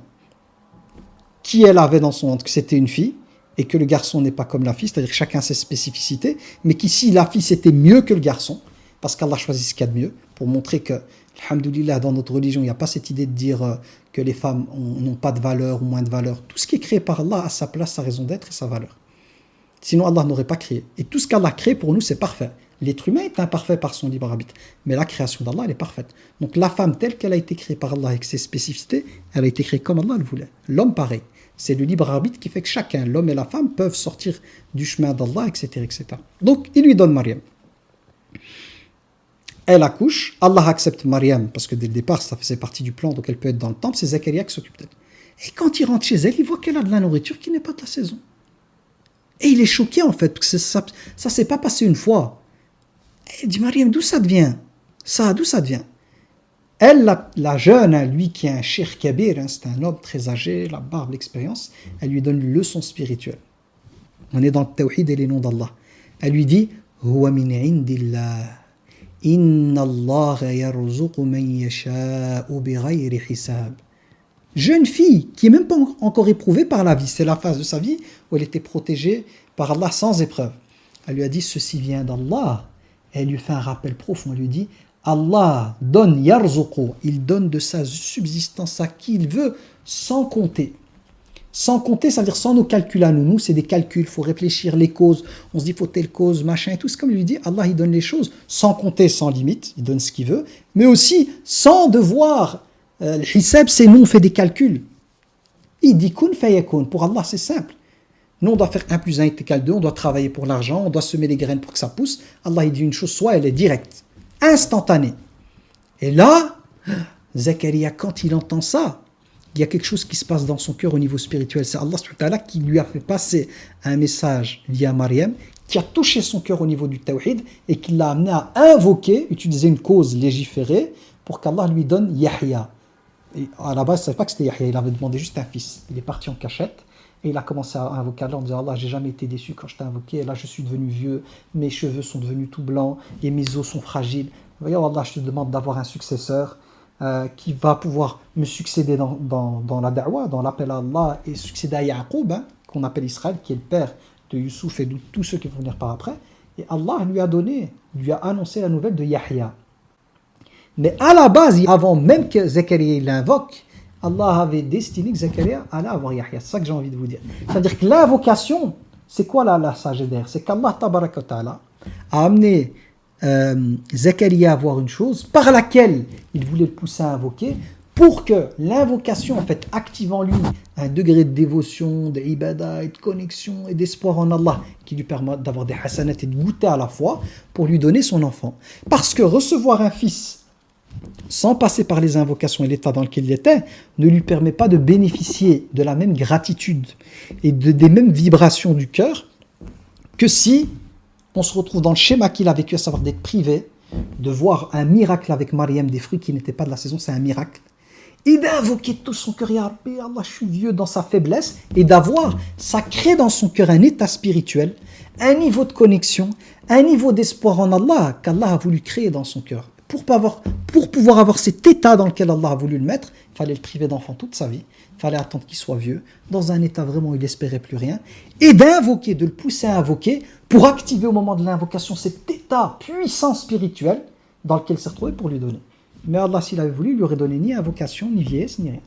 qui elle avait dans son ventre, que c'était une fille, et que le garçon n'est pas comme la fille, c'est-à-dire que chacun ses spécificités, mais qu'ici, la fille, c'était mieux que le garçon, parce qu'Allah choisit ce qu'il y a de mieux, pour montrer que, alhamdoulilah, dans notre religion, il n'y a pas cette idée de dire que les femmes n'ont pas de valeur ou moins de valeur. Tout ce qui est créé par Allah a sa place, sa raison d'être et sa valeur. Sinon, Allah n'aurait pas créé. Et tout ce qu'Allah crée pour nous, c'est parfait. L'être humain est imparfait par son libre arbitre, mais la création d'Allah, elle est parfaite. Donc la femme, telle qu'elle a été créée par Allah avec ses spécificités, elle a été créée comme Allah le voulait. L'homme, pareil. C'est le libre arbitre qui fait que chacun, l'homme et la femme, peuvent sortir du chemin d'Allah, etc., etc. Donc, il lui donne Mariam. Elle accouche, Allah accepte Mariam, parce que dès le départ, ça faisait partie du plan, donc elle peut être dans le temple, c'est Zacharia qui s'occupe d'elle. Et quand il rentre chez elle, il voit qu'elle a de la nourriture qui n'est pas de la saison. Et il est choqué, en fait, parce que ça ne s'est pas passé une fois. Et il dit, Mariam, d'où ça devient? D'où ça devient? Elle, la jeune, hein, lui qui est un Cheikh Kabir, hein, c'est un homme très âgé, la barbe, l'expérience, elle lui donne une leçon spirituelle. On est dans le tawhid et les noms d'Allah. Elle lui dit, Huwa min indillah. Inna Allah yarzuqu man yasha'u bighayri hisab. Jeune fille qui n'est même pas encore éprouvée par la vie. C'est la phase de sa vie où elle était protégée par Allah sans épreuve. Elle lui a dit, ceci vient d'Allah. Elle lui fait un rappel profond. Elle lui dit, Allah donne yarzuqu. Il donne de sa subsistance à qui il veut, sans compter. Sans compter, ça veut dire sans nos calculs à nous. Nous, c'est des calculs, il faut réfléchir les causes. On se dit, il faut telle cause, machin et tout. C'est comme il lui dit, Allah, il donne les choses sans compter, sans limite. Il donne ce qu'il veut. Mais aussi sans devoir. Le hisab, c'est nous, on fait des calculs. Il dit kun fayakun. Pour Allah, c'est simple. Nous, on doit faire 1 plus 1 égale 2. On doit travailler pour l'argent. On doit semer les graines pour que ça pousse. Allah, il dit une chose, soit elle est directe, instantanée. Et là, Zacharia, quand il entend ça, il y a quelque chose qui se passe dans son cœur au niveau spirituel. C'est Allah subhanahu wa ta'ala qui lui a fait passer un message via Mariam, qui a touché son cœur au niveau du tawhid et qui l'a amené à invoquer, utiliser une cause légiférée pour qu'Allah lui donne Yahya. Et à la base, il ne savait pas que c'était Yahya, il avait demandé juste un fils. Il est parti en cachette et il a commencé à invoquer Allah en disant, Allah, j'ai jamais été déçu quand je t'ai invoqué, et là je suis devenu vieux, mes cheveux sont devenus tout blancs et mes os sont fragiles. Voyez, Allah, je te demande d'avoir un successeur qui va pouvoir me succéder dans la da'wah, dans l'appel à Allah, et succéder à Yaqub, hein, qu'on appelle Israël, qui est le père de Youssouf et de tous ceux qui vont venir par après. Et Allah lui a annoncé la nouvelle de Yahya. Mais à la base, avant même que Zacharia l'invoque, Allah avait destiné que Zacharia allait avoir Yahya. C'est ça que j'ai envie de vous dire. C'est-à-dire que l'invocation, c'est quoi la sagesse derrière? C'est qu'Allah tabaraka wa ta'ala a amené Zacharia à voir une chose par laquelle il voulait le pousser à invoquer, pour que l'invocation, en fait, active en lui un degré de dévotion, d'ibadah, et de connexion et d'espoir en Allah qui lui permet d'avoir des hasanat et de goûter à la foi pour lui donner son enfant. Parce que recevoir un fils sans passer par les invocations et l'état dans lequel il était, ne lui permet pas de bénéficier de la même gratitude et des mêmes vibrations du cœur que si on se retrouve dans le schéma qu'il a vécu, à savoir d'être privé, de voir un miracle avec Mariam, des fruits qui n'étaient pas de la saison, c'est un miracle, et d'invoquer tout son cœur, Ya Rabbi, Allah, je suis vieux, dans sa faiblesse, et d'avoir, ça crée dans son cœur un état spirituel, un niveau de connexion, un niveau d'espoir en Allah, qu'Allah a voulu créer dans son cœur. Pour pouvoir avoir cet état dans lequel Allah a voulu le mettre, il fallait le priver d'enfant toute sa vie. Il fallait attendre qu'il soit vieux, dans un état vraiment où il n'espérait plus rien, et d'invoquer, de le pousser à invoquer, pour activer au moment de l'invocation cet état puissant spirituel dans lequel il s'est retrouvé pour lui donner. Mais Allah, s'il avait voulu, il lui aurait donné ni invocation, ni vieillesse, ni rien.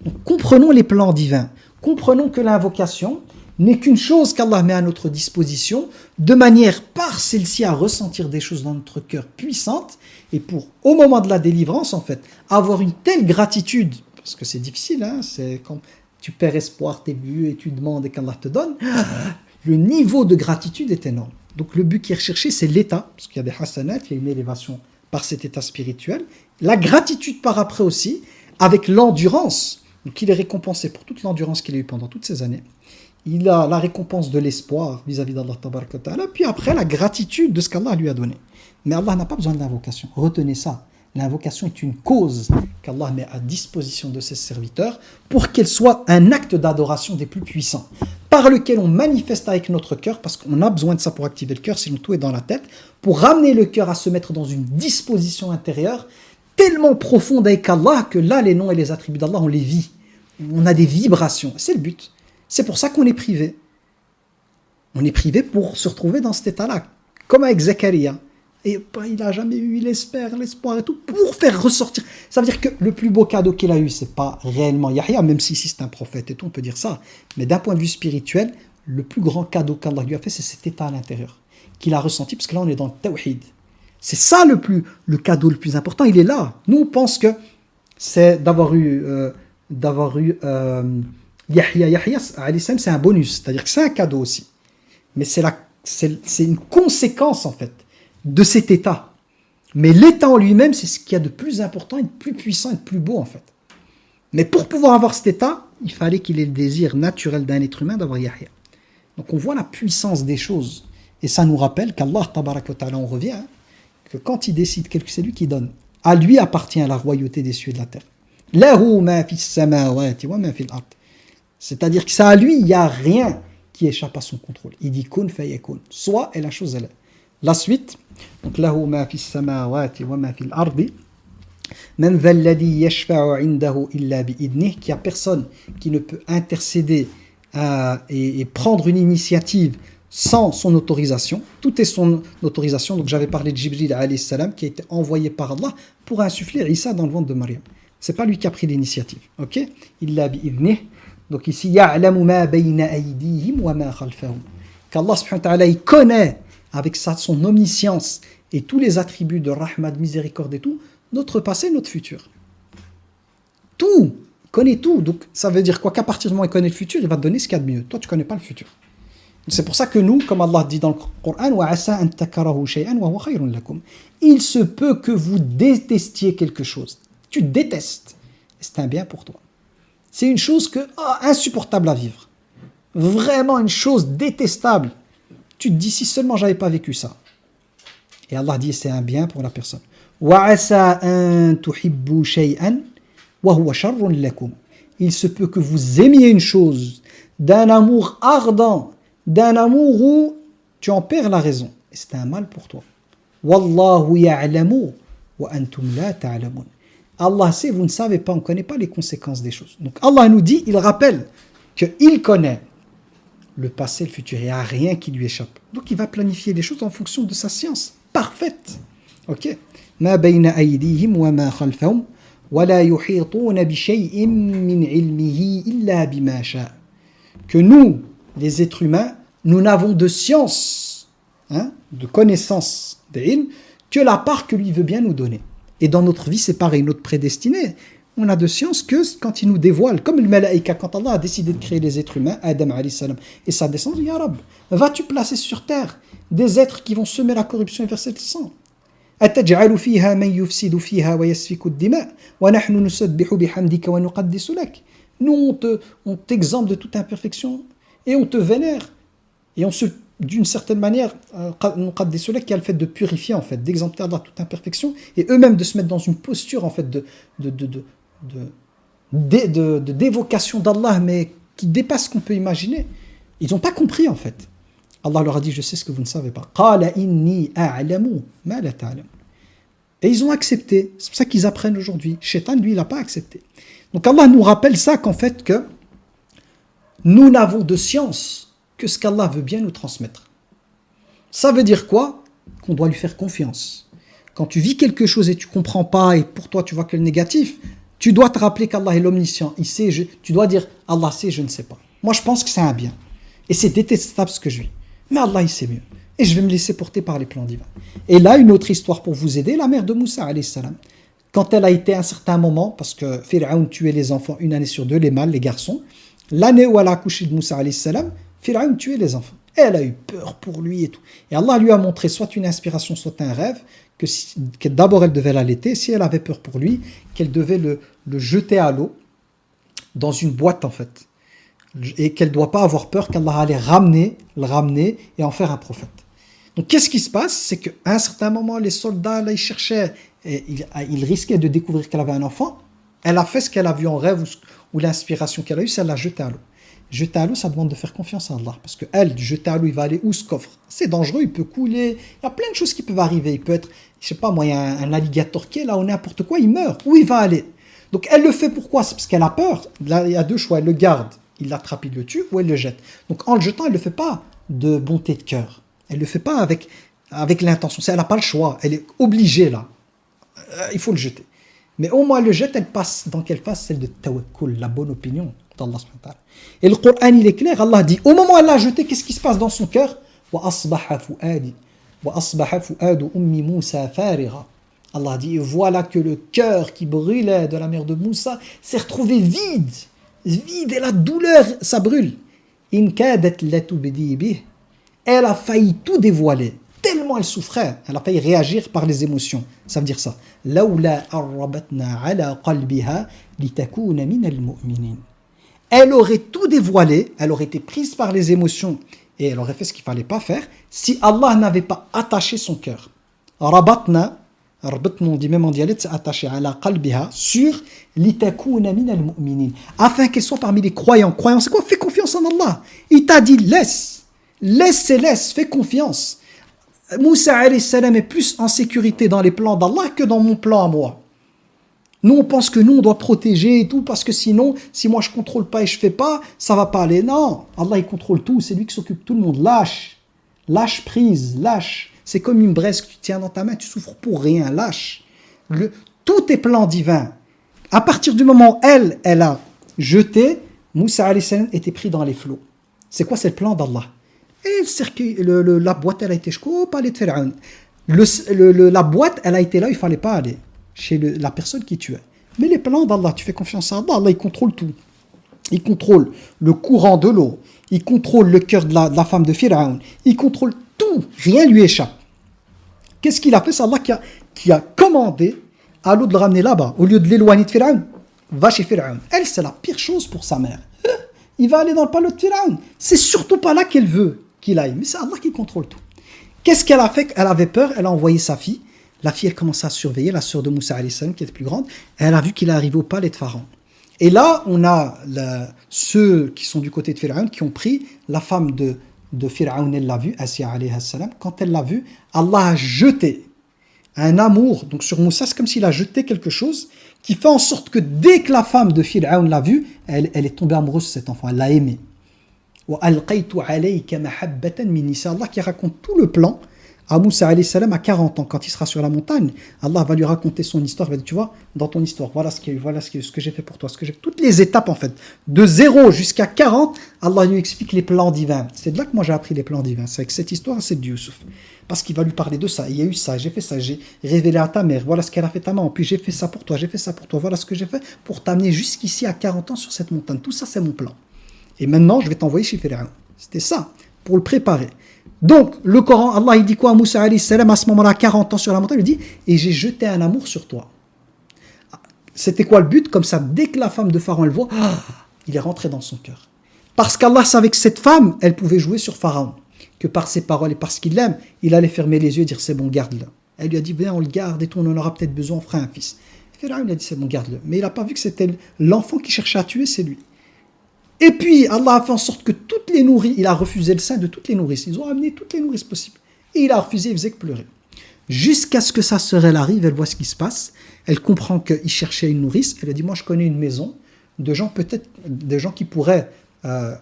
Donc, comprenons les plans divins. Comprenons que l'invocation n'est qu'une chose qu'Allah met à notre disposition, de manière par celle-ci à ressentir des choses dans notre cœur puissantes, et pour, au moment de la délivrance, en fait, avoir une telle gratitude, parce que c'est difficile, hein, c'est quand tu perds espoir, t'es vieux et tu demandes et qu'Allah te donne, le niveau de gratitude est énorme. Donc le but qui est recherché, c'est l'état, parce qu'il y a des hasanat, il y a une élévation par cet état spirituel, la gratitude par après aussi, avec l'endurance. Donc il est récompensé pour toute l'endurance qu'il a eue pendant toutes ces années. Il a la récompense de l'espoir vis-à-vis d'Allah Tabaraka wa Ta'ala, puis après la gratitude de ce qu'Allah lui a donné. Mais Allah n'a pas besoin de l'invocation. Retenez ça. L'invocation est une cause qu'Allah met à disposition de ses serviteurs pour qu'elle soit un acte d'adoration des plus puissants, par lequel on manifeste avec notre cœur, parce qu'on a besoin de ça pour activer le cœur, sinon tout est dans la tête, pour ramener le cœur à se mettre dans une disposition intérieure tellement profonde avec Allah que là, les noms et les attributs d'Allah, on les vit. On a des vibrations. C'est le but. C'est pour ça qu'on est privé. On est privé pour se retrouver dans cet état-là. Comme avec Zacharia. Et il n'a jamais eu, il espère, l'espoir et tout, pour faire ressortir. Ça veut dire que le plus beau cadeau qu'il a eu, c'est pas réellement Yahya, même si ici c'est un prophète et tout, on peut dire ça. Mais d'un point de vue spirituel, le plus grand cadeau qu'Allah lui a fait, c'est cet état à l'intérieur, qu'il a ressenti, parce que là on est dans le tawhid. C'est ça le cadeau le plus important, il est là. Nous on pense que c'est d'avoir eu Yahya. Yahya, c'est un bonus, c'est-à-dire que c'est un cadeau aussi. Mais c'est une conséquence en fait de cet état. Mais l'état en lui-même, c'est ce qu'il y a de plus important et de plus puissant et de plus beau en fait. Mais pour pouvoir avoir cet état, il fallait qu'il ait le désir naturel d'un être humain d'avoir Yahya. Donc on voit la puissance des choses. Et ça nous rappelle qu'Allah, tabaraka wa ta'ala, on revient, hein, que quand il décide quelque chose, c'est lui qui donne. À lui appartient la royauté des cieux et de la terre. Lahu ma fis samawati wa ma fil ard. C'est-à-dire que ça à lui, il n'y a rien qui échappe à son contrôle. Il dit kun fayakun. Soit et la chose elle est. La suite, donc lahu ma fis samawati wa ma fil ardi. Man dha alladhi yashfa'u 'indahu illa bi'idnih, qu'il n'y a personne qui ne peut intercéder et prendre une initiative sans son autorisation. Tout est son autorisation. Donc j'avais parlé de Jibril alayhi salam qui a été envoyé par Allah pour insuffler Isa dans le ventre de Maryam. C'est pas lui qui a pris l'initiative. OK? Illa bi'idnih. Donc ici, ya'lamu ma bayna aydihim wa ma khalfahum. Qu'Allah subhanahu wa ta'ala, il connaît avec ça son omniscience et tous les attributs de rahmat, de miséricorde et tout, notre passé, notre futur. Tout, il connaît tout. Donc ça veut dire quoi? Qu'à partir du moment où il connaît le futur, il va te donner ce qu'il y a de mieux. Toi, tu ne connais pas le futur. C'est pour ça que nous, comme Allah dit dans le Coran, وَعَسَىٰ أَن تَكَرَهُ شَيْئًا وَهُوَ خَيْرٌ لَكُمْ. Il se peut que vous détestiez quelque chose. Tu détestes. Et c'est un bien pour toi. C'est une chose insupportable à vivre. Vraiment une chose détestable. Tu te dis, si seulement j'avais pas vécu ça. Et Allah dit, c'est un bien pour la personne. وَعَسَىٰ أَن تُحِبُّوا شَيْئًا وَهُوَ شَرٌ لَكُمْ. Il se peut que vous aimiez une chose d'un amour ardent, d'un amour où tu en perds la raison. Et c'est un mal pour toi. وَاللَّهُ يَعْلَمُ وَأَنْتُمْ لَا تَعْلَمُونَ. Allah sait, vous ne savez pas, on ne connaît pas les conséquences des choses. Donc Allah nous dit, il rappelle qu'il connaît le passé, le futur, il n'y a rien qui lui échappe. Donc il va planifier les choses en fonction de sa science parfaite. Ok? Ma bayna aydihim wa ma khalfahum wa la yuhituna bi shay'in min ilmihi illa bima sha. Que nous, les êtres humains, nous n'avons de science, de connaissance, que la part que lui veut bien nous donner. Et dans notre vie, c'est pareil, notre prédestiné. On a de science que quand il nous dévoile, comme le malaïka, quand Allah a décidé de créer les êtres humains, Adam alayhi salam, et sa descendance, Ya Rab, vas-tu placer sur terre des êtres qui vont semer la corruption et verser le sang? أتجعل فيها من يفسد فيها ويسفك الدماء ونحن نسبح بحمدك ونقدس لك. Nous, on t'exemple de toute imperfection et on te vénère. Et d'une certaine manière, نقدس لك, qui a le fait de purifier, en fait, d'exempter de toute imperfection, et eux-mêmes de se mettre dans une posture, en fait, de d'évocation d'Allah, mais qui dépasse ce qu'on peut imaginer. Ils n'ont pas compris, en fait. Allah leur a dit, je sais ce que vous ne savez pas. قَالَ إِنِّي أَعْلَمُ مَا لَا تَعْلَمُ. Et ils ont accepté. C'est pour ça qu'ils apprennent aujourd'hui. Shaitan, lui, il n'a pas accepté. Donc Allah nous rappelle ça, qu'en fait, que nous n'avons de science que ce qu'Allah veut bien nous transmettre. Ça veut dire quoi? Qu'on doit lui faire confiance. Quand tu vis quelque chose et tu ne comprends pas, et pour toi tu vois que le négatif, tu dois te rappeler qu'Allah est l'omniscient. Il sait, tu dois dire, Allah sait, je ne sais pas. Moi je pense que c'est un bien. Et c'est détestable ce que je vis. Mais Allah il sait mieux. Et je vais me laisser porter par les plans divins. Et là, une autre histoire pour vous aider, la mère de Moussa, alayhi salam. Quand elle a été à un certain moment, parce que Pharaon tuait les enfants une année sur deux, les mâles, les garçons, l'année où elle a accouché de Moussa, alayhi salam, Pharaon tuait les enfants. Et elle a eu peur pour lui et tout. Et Allah lui a montré soit une inspiration, soit un rêve, que d'abord elle devait l'allaiter, si elle avait peur pour lui, qu'elle devait le jeter à l'eau, dans une boîte en fait. Et qu'elle ne doit pas avoir peur qu'Allah allait le ramener et en faire un prophète. Donc qu'est-ce qui se passe? C'est qu'à un certain moment, les soldats, là, ils cherchaient, et ils risquaient de découvrir qu'elle avait un enfant. Elle a fait ce qu'elle a vu en rêve, ou l'inspiration qu'elle a eue, c'est elle l'a jeté à l'eau. Jeter à l'eau, ça demande de faire confiance à Allah. Parce que elle, jeter à l'eau, il va aller où ce coffre? C'est dangereux, il peut couler. Il y a plein de choses qui peuvent arriver. Il peut être, je sais pas moi, il y a un alligator qui est là, ou n'importe quoi, il meurt. Où il va aller? Donc elle le fait pourquoi? C'est parce qu'elle a peur. Là, il y a deux choix. Elle le garde, il l'attrape, il le tue, ou elle le jette. Donc en le jetant, elle ne le fait pas de bonté de cœur. Elle ne le fait pas avec l'intention. Elle n'a pas le choix. Elle est obligée là. Il faut le jeter. Mais au moins elle le jette, elle passe dans quelle phase? Celle de tawakkul, la bonne opinion d'Allah. Et le Coran il est clair, Allah dit, au moment où elle l'a jeté, qu'est-ce qui se passe dans son cœur? وَأَصْبَحَ فُؤَادُ أُمِّ مُوسَى فَارِغًا. Allah dit, et voilà que le cœur qui brûlait de la mère de Moussa s'est retrouvé vide, et la douleur, ça brûle. إِنْ كَادَتْ لَتُبْدِي بِهِ. Elle a failli tout dévoiler, tellement elle souffrait, elle a failli réagir par les émotions. Ça veut dire ça. لَوْلَا أَرَّبَتْنَا عَلَى قَلْبِهَا لِتَكُونَ مِنَ الْمُؤْمِنِينَ. Elle aurait tout dévoilé, elle aurait été prise par les émotions et elle aurait fait ce qu'il ne fallait pas faire si Allah n'avait pas attaché son cœur. Rabatna, on dit même en dialecte, c'est attaché à la qalbiha sur litakuna min al-mu'minin, afin qu'elle soit parmi les croyants. Croyants, c'est quoi? Fais confiance en Allah. Il t'a dit laisse, fais confiance. Moussa alayhi salam est plus en sécurité dans les plans d'Allah que dans mon plan à moi. Nous, on pense que nous, on doit protéger et tout, parce que sinon, si moi je contrôle pas et je fais pas, ça va pas aller. Non, Allah, il contrôle tout, c'est lui qui s'occupe de tout le monde. Lâche prise, lâche. C'est comme une braise que tu tiens dans ta main, tu souffres pour rien, lâche. Tout est plan divin. À partir du moment où elle a jeté, Moussa alayhi salam était pris dans les flots. C'est quoi? C'est le plan d'Allah. Et le cercueil, la boîte, elle a été pas aller de Pharaon. La boîte, elle a été là, il fallait pas aller. Chez la personne qui tuait. Mais les plans d'Allah, tu fais confiance à Allah, Allah il contrôle tout. Il contrôle le courant de l'eau, il contrôle le cœur de la femme de Pharaon, il contrôle tout, rien lui échappe. Qu'est-ce qu'il a fait? C'est Allah qui a commandé à l'eau de le ramener là-bas, au lieu de l'éloigner de Pharaon. Va chez Pharaon. Elle, c'est la pire chose pour sa mère. Il va aller dans le palais de Pharaon. C'est surtout pas là qu'elle veut qu'il aille, mais c'est Allah qui contrôle tout. Qu'est-ce qu'elle a fait? Elle avait peur, elle a envoyé sa fille. La fille, elle commence à surveiller, la sœur de Moussa alayhi salam, qui était plus grande. Elle a vu qu'il est arrivé au palais de Pharaon. Et là, on a ceux qui sont du côté de Pharaon qui ont pris la femme de Pharaon, elle l'a vue, Asya alayhi salam. Quand elle l'a vue, Allah a jeté un amour. Donc sur Moussa, c'est comme s'il a jeté quelque chose qui fait en sorte que dès que la femme de Pharaon l'a vue, elle est tombée amoureuse de cet enfant, elle l'a aimé. وَأَلْقَيْتُ عَلَيْكَ مَحَبَّةً مِنِّي. C'est Allah qui raconte tout le plan à Moussa alayhi salam à 40 ans, quand il sera sur la montagne. Allah va lui raconter son histoire, il va dire, tu vois, dans ton histoire, voilà ce que j'ai fait pour toi, toutes les étapes en fait, de 0 jusqu'à 40, Allah lui explique les plans divins. C'est de là que moi j'ai appris les plans divins, c'est avec cette histoire, c'est de Youssouf. Parce qu'il va lui parler de ça, il y a eu ça, j'ai fait ça, j'ai révélé à ta mère, voilà ce qu'elle a fait ta maman, puis j'ai fait ça pour toi, voilà ce que j'ai fait pour t'amener jusqu'ici à 40 ans sur cette montagne. Tout ça c'est mon plan. Et maintenant je vais t'envoyer chez Pharaon. C'était ça, pour le préparer. Donc, le Coran, Allah, il dit quoi à Moussa alayhi salam à ce moment-là, 40 ans sur la montagne, il dit « Et j'ai jeté un amour sur toi ». C'était quoi le but? Comme ça, dès que la femme de Pharaon le voit, il est rentré dans son cœur. Parce qu'Allah savait que cette femme, elle pouvait jouer sur Pharaon. Que par ses paroles et parce qu'il l'aime, il allait fermer les yeux et dire « C'est bon, garde-le ». Elle lui a dit « Viens, on le garde et tout, on en aura peut-être besoin, on fera un fils ». Pharaon il a dit « C'est bon, garde-le ». Mais il n'a pas vu que c'était l'enfant qui cherchait à tuer, c'est lui. Et puis, Allah a fait en sorte que toutes les nourrices, il a refusé le sein de toutes les nourrices. Ils ont amené toutes les nourrices possibles. Et il a refusé, il faisait que pleurer. Jusqu'à ce que sa sœur, elle arrive, elle voit ce qui se passe. Elle comprend qu'il cherchait une nourrice. Elle a dit, moi, je connais une maison de gens, peut-être, des gens qui pourraient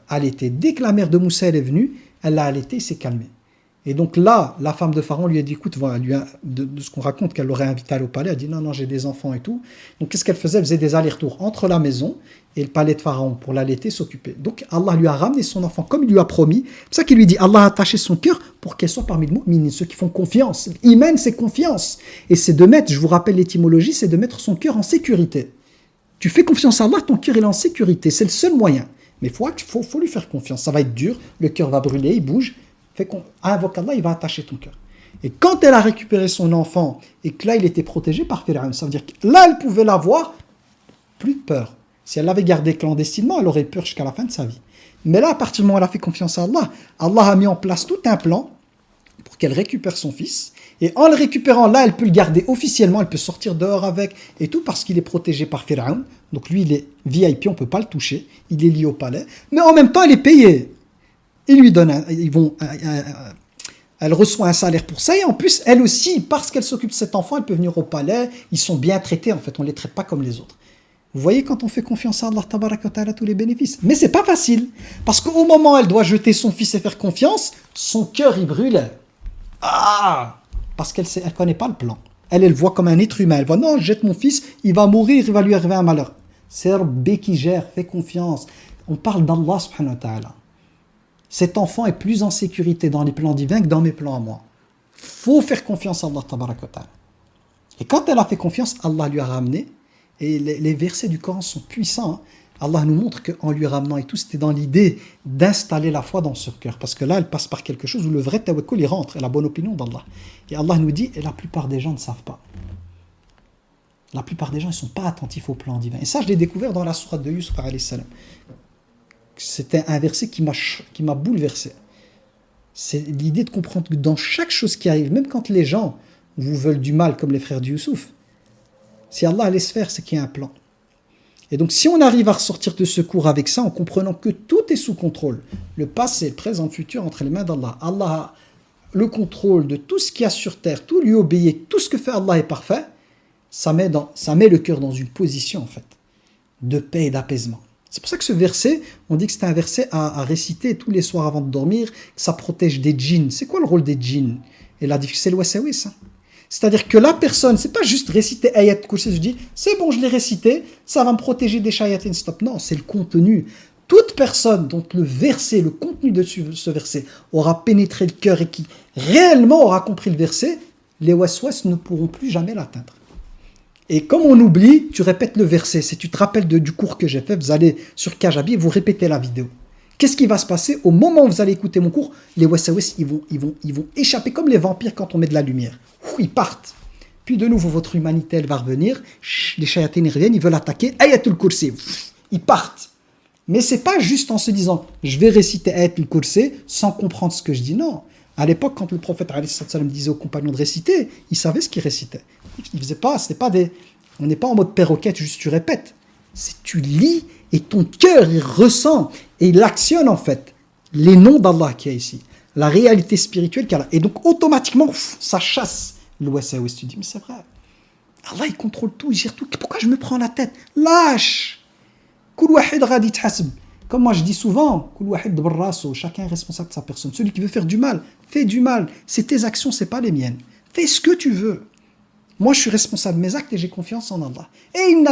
allaiter. Dès que la mère de Moussa, elle est venue, elle l'a allaité, il s'est calmé. Et donc là, la femme de Pharaon lui a dit, écoute, voilà, de ce qu'on raconte, qu'elle l'aurait invité à aller au palais, elle a dit, non, non, j'ai des enfants et tout. Donc qu'est-ce qu'elle faisait? Elle faisait des allers-retours entre la maison et le palais de Pharaon pour l'allaiter, s'occuper. Donc Allah lui a ramené son enfant comme il lui a promis. C'est pour ça qu'il lui dit, Allah a attaché son cœur pour qu'elle soit parmi les mu'minin, ceux qui font confiance. Iman, c'est confiance. Et c'est de mettre, je vous rappelle l'étymologie, c'est de mettre son cœur en sécurité. Tu fais confiance à Allah, ton cœur il est en sécurité. C'est le seul moyen. Mais il faut lui faire confiance. Ça va être dur, le cœur va brûler, il bouge. Invoque Allah, il va attacher ton cœur. Et quand elle a récupéré son enfant, et que là, il était protégé par Pharaon, ça veut dire que là, elle pouvait l'avoir, plus de peur. Si elle l'avait gardé clandestinement, elle aurait peur jusqu'à la fin de sa vie. Mais là, à partir du moment où elle a fait confiance à Allah, Allah a mis en place tout un plan pour qu'elle récupère son fils. Et en le récupérant, là, elle peut le garder officiellement, elle peut sortir dehors avec, et tout parce qu'il est protégé par Pharaon. Donc lui, il est VIP, on ne peut pas le toucher, il est lié au palais. Mais en même temps, elle est payée. Ils lui donnent, elle reçoit un salaire pour ça, et en plus, elle aussi, parce qu'elle s'occupe de cet enfant, elle peut venir au palais, ils sont bien traités, en fait, on ne les traite pas comme les autres. Vous voyez, quand on fait confiance à Allah, tabaraka wa ta'ala, tous les bénéfices. Mais c'est pas facile, parce qu'au moment où elle doit jeter son fils et faire confiance, son cœur, il brûle. Parce qu'elle ne connaît pas le plan. Elle le voit comme un être humain, elle voit, non, je jette mon fils, il va mourir, il va lui arriver un malheur. C'est Rabbi qui gère, fais confiance. On parle d'Allah, subhanahu wa ta'ala. Cet enfant est plus en sécurité dans les plans divins que dans mes plans à moi. Faut faire confiance à Allah tabaraka wa ta'ala. Et quand elle a fait confiance, Allah lui a ramené. Et les versets du Coran sont puissants. Hein. Allah nous montre qu'en lui ramenant et tout, c'était dans l'idée d'installer la foi dans ce cœur. Parce que là, elle passe par quelque chose où le vrai tawakkul, il rentre. Et la bonne opinion d'Allah. Et Allah nous dit, et la plupart des gens ne savent pas. La plupart des gens ne sont pas attentifs au plan divin. Et ça, je l'ai découvert dans la sourate de Yusuf alayhi salam. C'était un verset qui m'a bouleversé. C'est l'idée de comprendre que dans chaque chose qui arrive, même quand les gens vous veulent du mal, comme les frères de Youssouf, si Allah laisse faire, c'est qu'il y a un plan. Et donc, si on arrive à ressortir de ce cours avec ça, en comprenant que tout est sous contrôle, le passé, le présent, le futur, entre les mains d'Allah, Allah a le contrôle de tout ce qu'il y a sur terre, tout lui obéit, tout ce que fait Allah est parfait, ça met le cœur dans une position, en fait, de paix et d'apaisement. C'est pour ça que ce verset, on dit que c'est un verset à réciter tous les soirs avant de dormir, que ça protège des djinns. C'est quoi le rôle des djinns? Et la difficulté, c'est le wasawis. C'est-à-dire que la personne, c'est pas juste réciter ayat kursi, je dis, c'est bon, je l'ai récité, ça va me protéger des shayatines, stop. Non, c'est le contenu. Toute personne dont le verset, le contenu de ce verset aura pénétré le cœur et qui réellement aura compris le verset, les waswas ne pourront plus jamais l'atteindre. Et comme on oublie, tu répètes le verset. Si tu te rappelles du cours que j'ai fait, vous allez sur Kajabi et vous répétez la vidéo. Qu'est-ce qui va se passer au moment où vous allez écouter mon cours? Les wasawis, ils vont échapper comme les vampires quand on met de la lumière. Ils partent. Puis de nouveau, votre humanité, elle va revenir. Les shayatines reviennent, ils veulent attaquer. Ayatul Kursi. Ils partent. Mais c'est pas juste en se disant, je vais réciter Ayatul Kursi sans comprendre ce que je dis. Non. À l'époque, quand le prophète disait aux compagnons de réciter, ils savaient ce qu'ils récitaient. Ils faisaient pas, on n'est pas en mode perroquette, juste tu répètes. C'est tu lis et ton cœur, il ressent et il actionne en fait les noms d'Allah qu'il y a ici, la réalité spirituelle qu'il y a là. Et donc automatiquement, ça chasse le wasawis. Tu dis, mais c'est vrai. Allah, il contrôle tout, il gère tout. Pourquoi je me prends la tête? Lâche. Kul wahid ghadi tahsab. Comme moi je dis souvent, chacun est responsable de sa personne. Celui qui veut faire du mal, fais du mal. C'est tes actions, c'est pas les miennes. Fais ce que tu veux. Moi je suis responsable de mes actes et j'ai confiance en Allah. Et il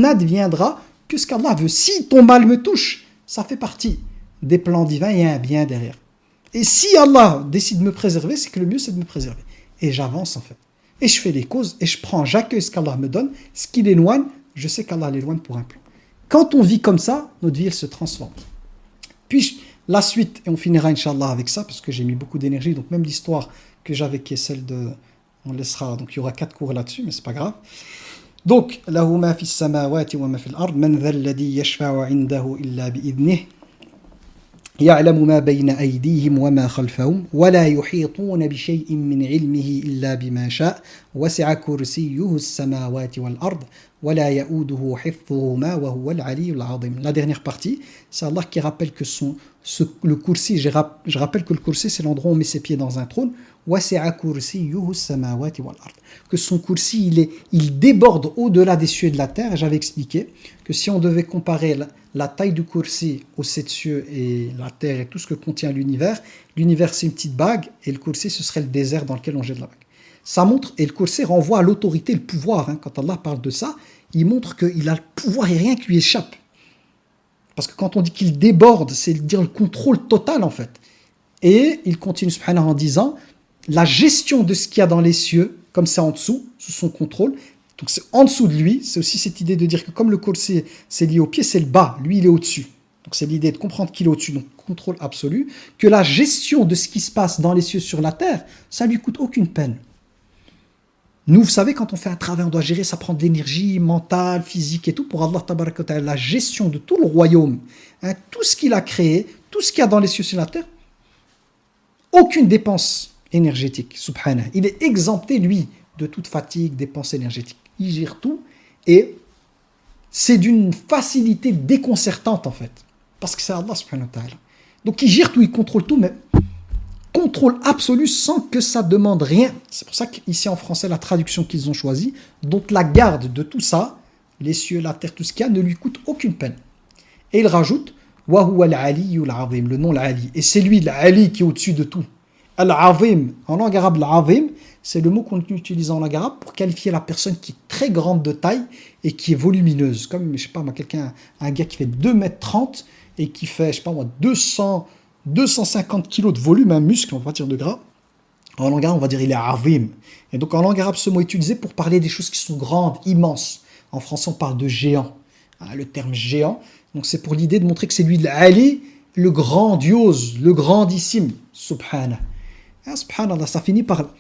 n'adviendra que ce qu'Allah veut. Si ton mal me touche, ça fait partie des plans divins, il y a un bien derrière. Et si Allah décide de me préserver, c'est que le mieux c'est de me préserver. Et j'avance en fait. Et je fais les causes, et j'accueille ce qu'Allah me donne. Ce qui l'éloigne, je sais qu'Allah l'éloigne pour un plan. Quand on vit comme ça, notre vie elle se transforme. Puis la suite, et on finira Inch'Allah avec ça, parce que j'ai mis beaucoup d'énergie, donc même l'histoire que j'avais qui est celle de... On laissera, donc il y aura 4 cours là-dessus, mais c'est pas grave. Donc, lahu ma fi samawati wa ma fi al-ard, man dha alladhi yashfa'u 'indahu illa bi'idhnihi, يعلم ما بين أيديهم وما خلفهم ولا يحيطون بشيء من علمه إلا بما شاء وسع كرسيه السماوات والأرض وَلَا يَؤُودُهُ حِفْظُهُمَا وَهُوَ الْعَلِيُّ الْعَظِيمُ. La dernière partie, c'est Allah qui rappelle que le kursi, je rappelle que le kursi, c'est l'endroit où on met ses pieds dans un trône. وَسِعَ كُرْسِيُّهُ السَّمَاوَاتِ وَالْأَرْضِ. Que son kursi, il déborde au-delà des cieux et de la terre. J'avais expliqué que si on devait comparer la taille du kursi aux sept cieux et la terre et tout ce que contient l'univers c'est une petite bague et le kursi, ce serait le désert dans lequel on jette la bague. Ça montre, et le kursi renvoie à l'autorité, le pouvoir. Quand Allah parle de ça, il montre qu'il a le pouvoir et rien qui lui échappe. Parce que quand on dit qu'il déborde, c'est dire le contrôle total en fait. Et il continue subhanahu en disant, la gestion de ce qu'il y a dans les cieux, comme c'est en dessous, sous son contrôle, donc c'est en dessous de lui, c'est aussi cette idée de dire que comme le kursi c'est lié au pied, c'est le bas, lui il est au-dessus. Donc c'est l'idée de comprendre qu'il est au-dessus, donc contrôle absolu, que la gestion de ce qui se passe dans les cieux sur la terre, ça lui coûte aucune peine. Nous, vous savez, quand on fait un travail, on doit gérer, ça prend de l'énergie mentale, physique et tout. Pour Allah, tabaraka wa ta'ala, la gestion de tout le royaume, tout ce qu'il a créé, tout ce qu'il y a dans les cieux sur la terre, aucune dépense énergétique, subhanah. Il est exempté, lui, de toute fatigue, dépense énergétique. Il gère tout et c'est d'une facilité déconcertante, en fait. Parce que c'est Allah, subhanahu wa ta'ala. Donc, il gère tout, il contrôle tout, mais contrôle absolu sans que ça demande rien. C'est pour ça qu'ici en français, la traduction qu'ils ont choisie, donc la garde de tout ça, les cieux, la terre, tout ce qu'il y a, ne lui coûte aucune peine. Et il rajoute wa huwa al-'aliyyu al-'azim, le nom l'Ali. Et c'est lui, l'Ali, qui est au-dessus de tout. Al-'azim, en langue arabe, l'Azim, c'est le mot qu'on utilise en langue arabe pour qualifier la personne qui est très grande de taille et qui est volumineuse. Comme, je sais pas moi, un gars qui fait 2,30 m et qui fait, je sais pas moi, 250 kg de volume, un muscle, on va dire de gras. En langue arabe, on va dire il est azim. Et donc en langue arabe, ce mot est utilisé pour parler des choses qui sont grandes, immenses. En français, on parle de géant. Le terme géant. Donc c'est pour l'idée de montrer que c'est lui l'Ali, le grandiose, le grandissime. Subhanah. Subhanallah, ça finit par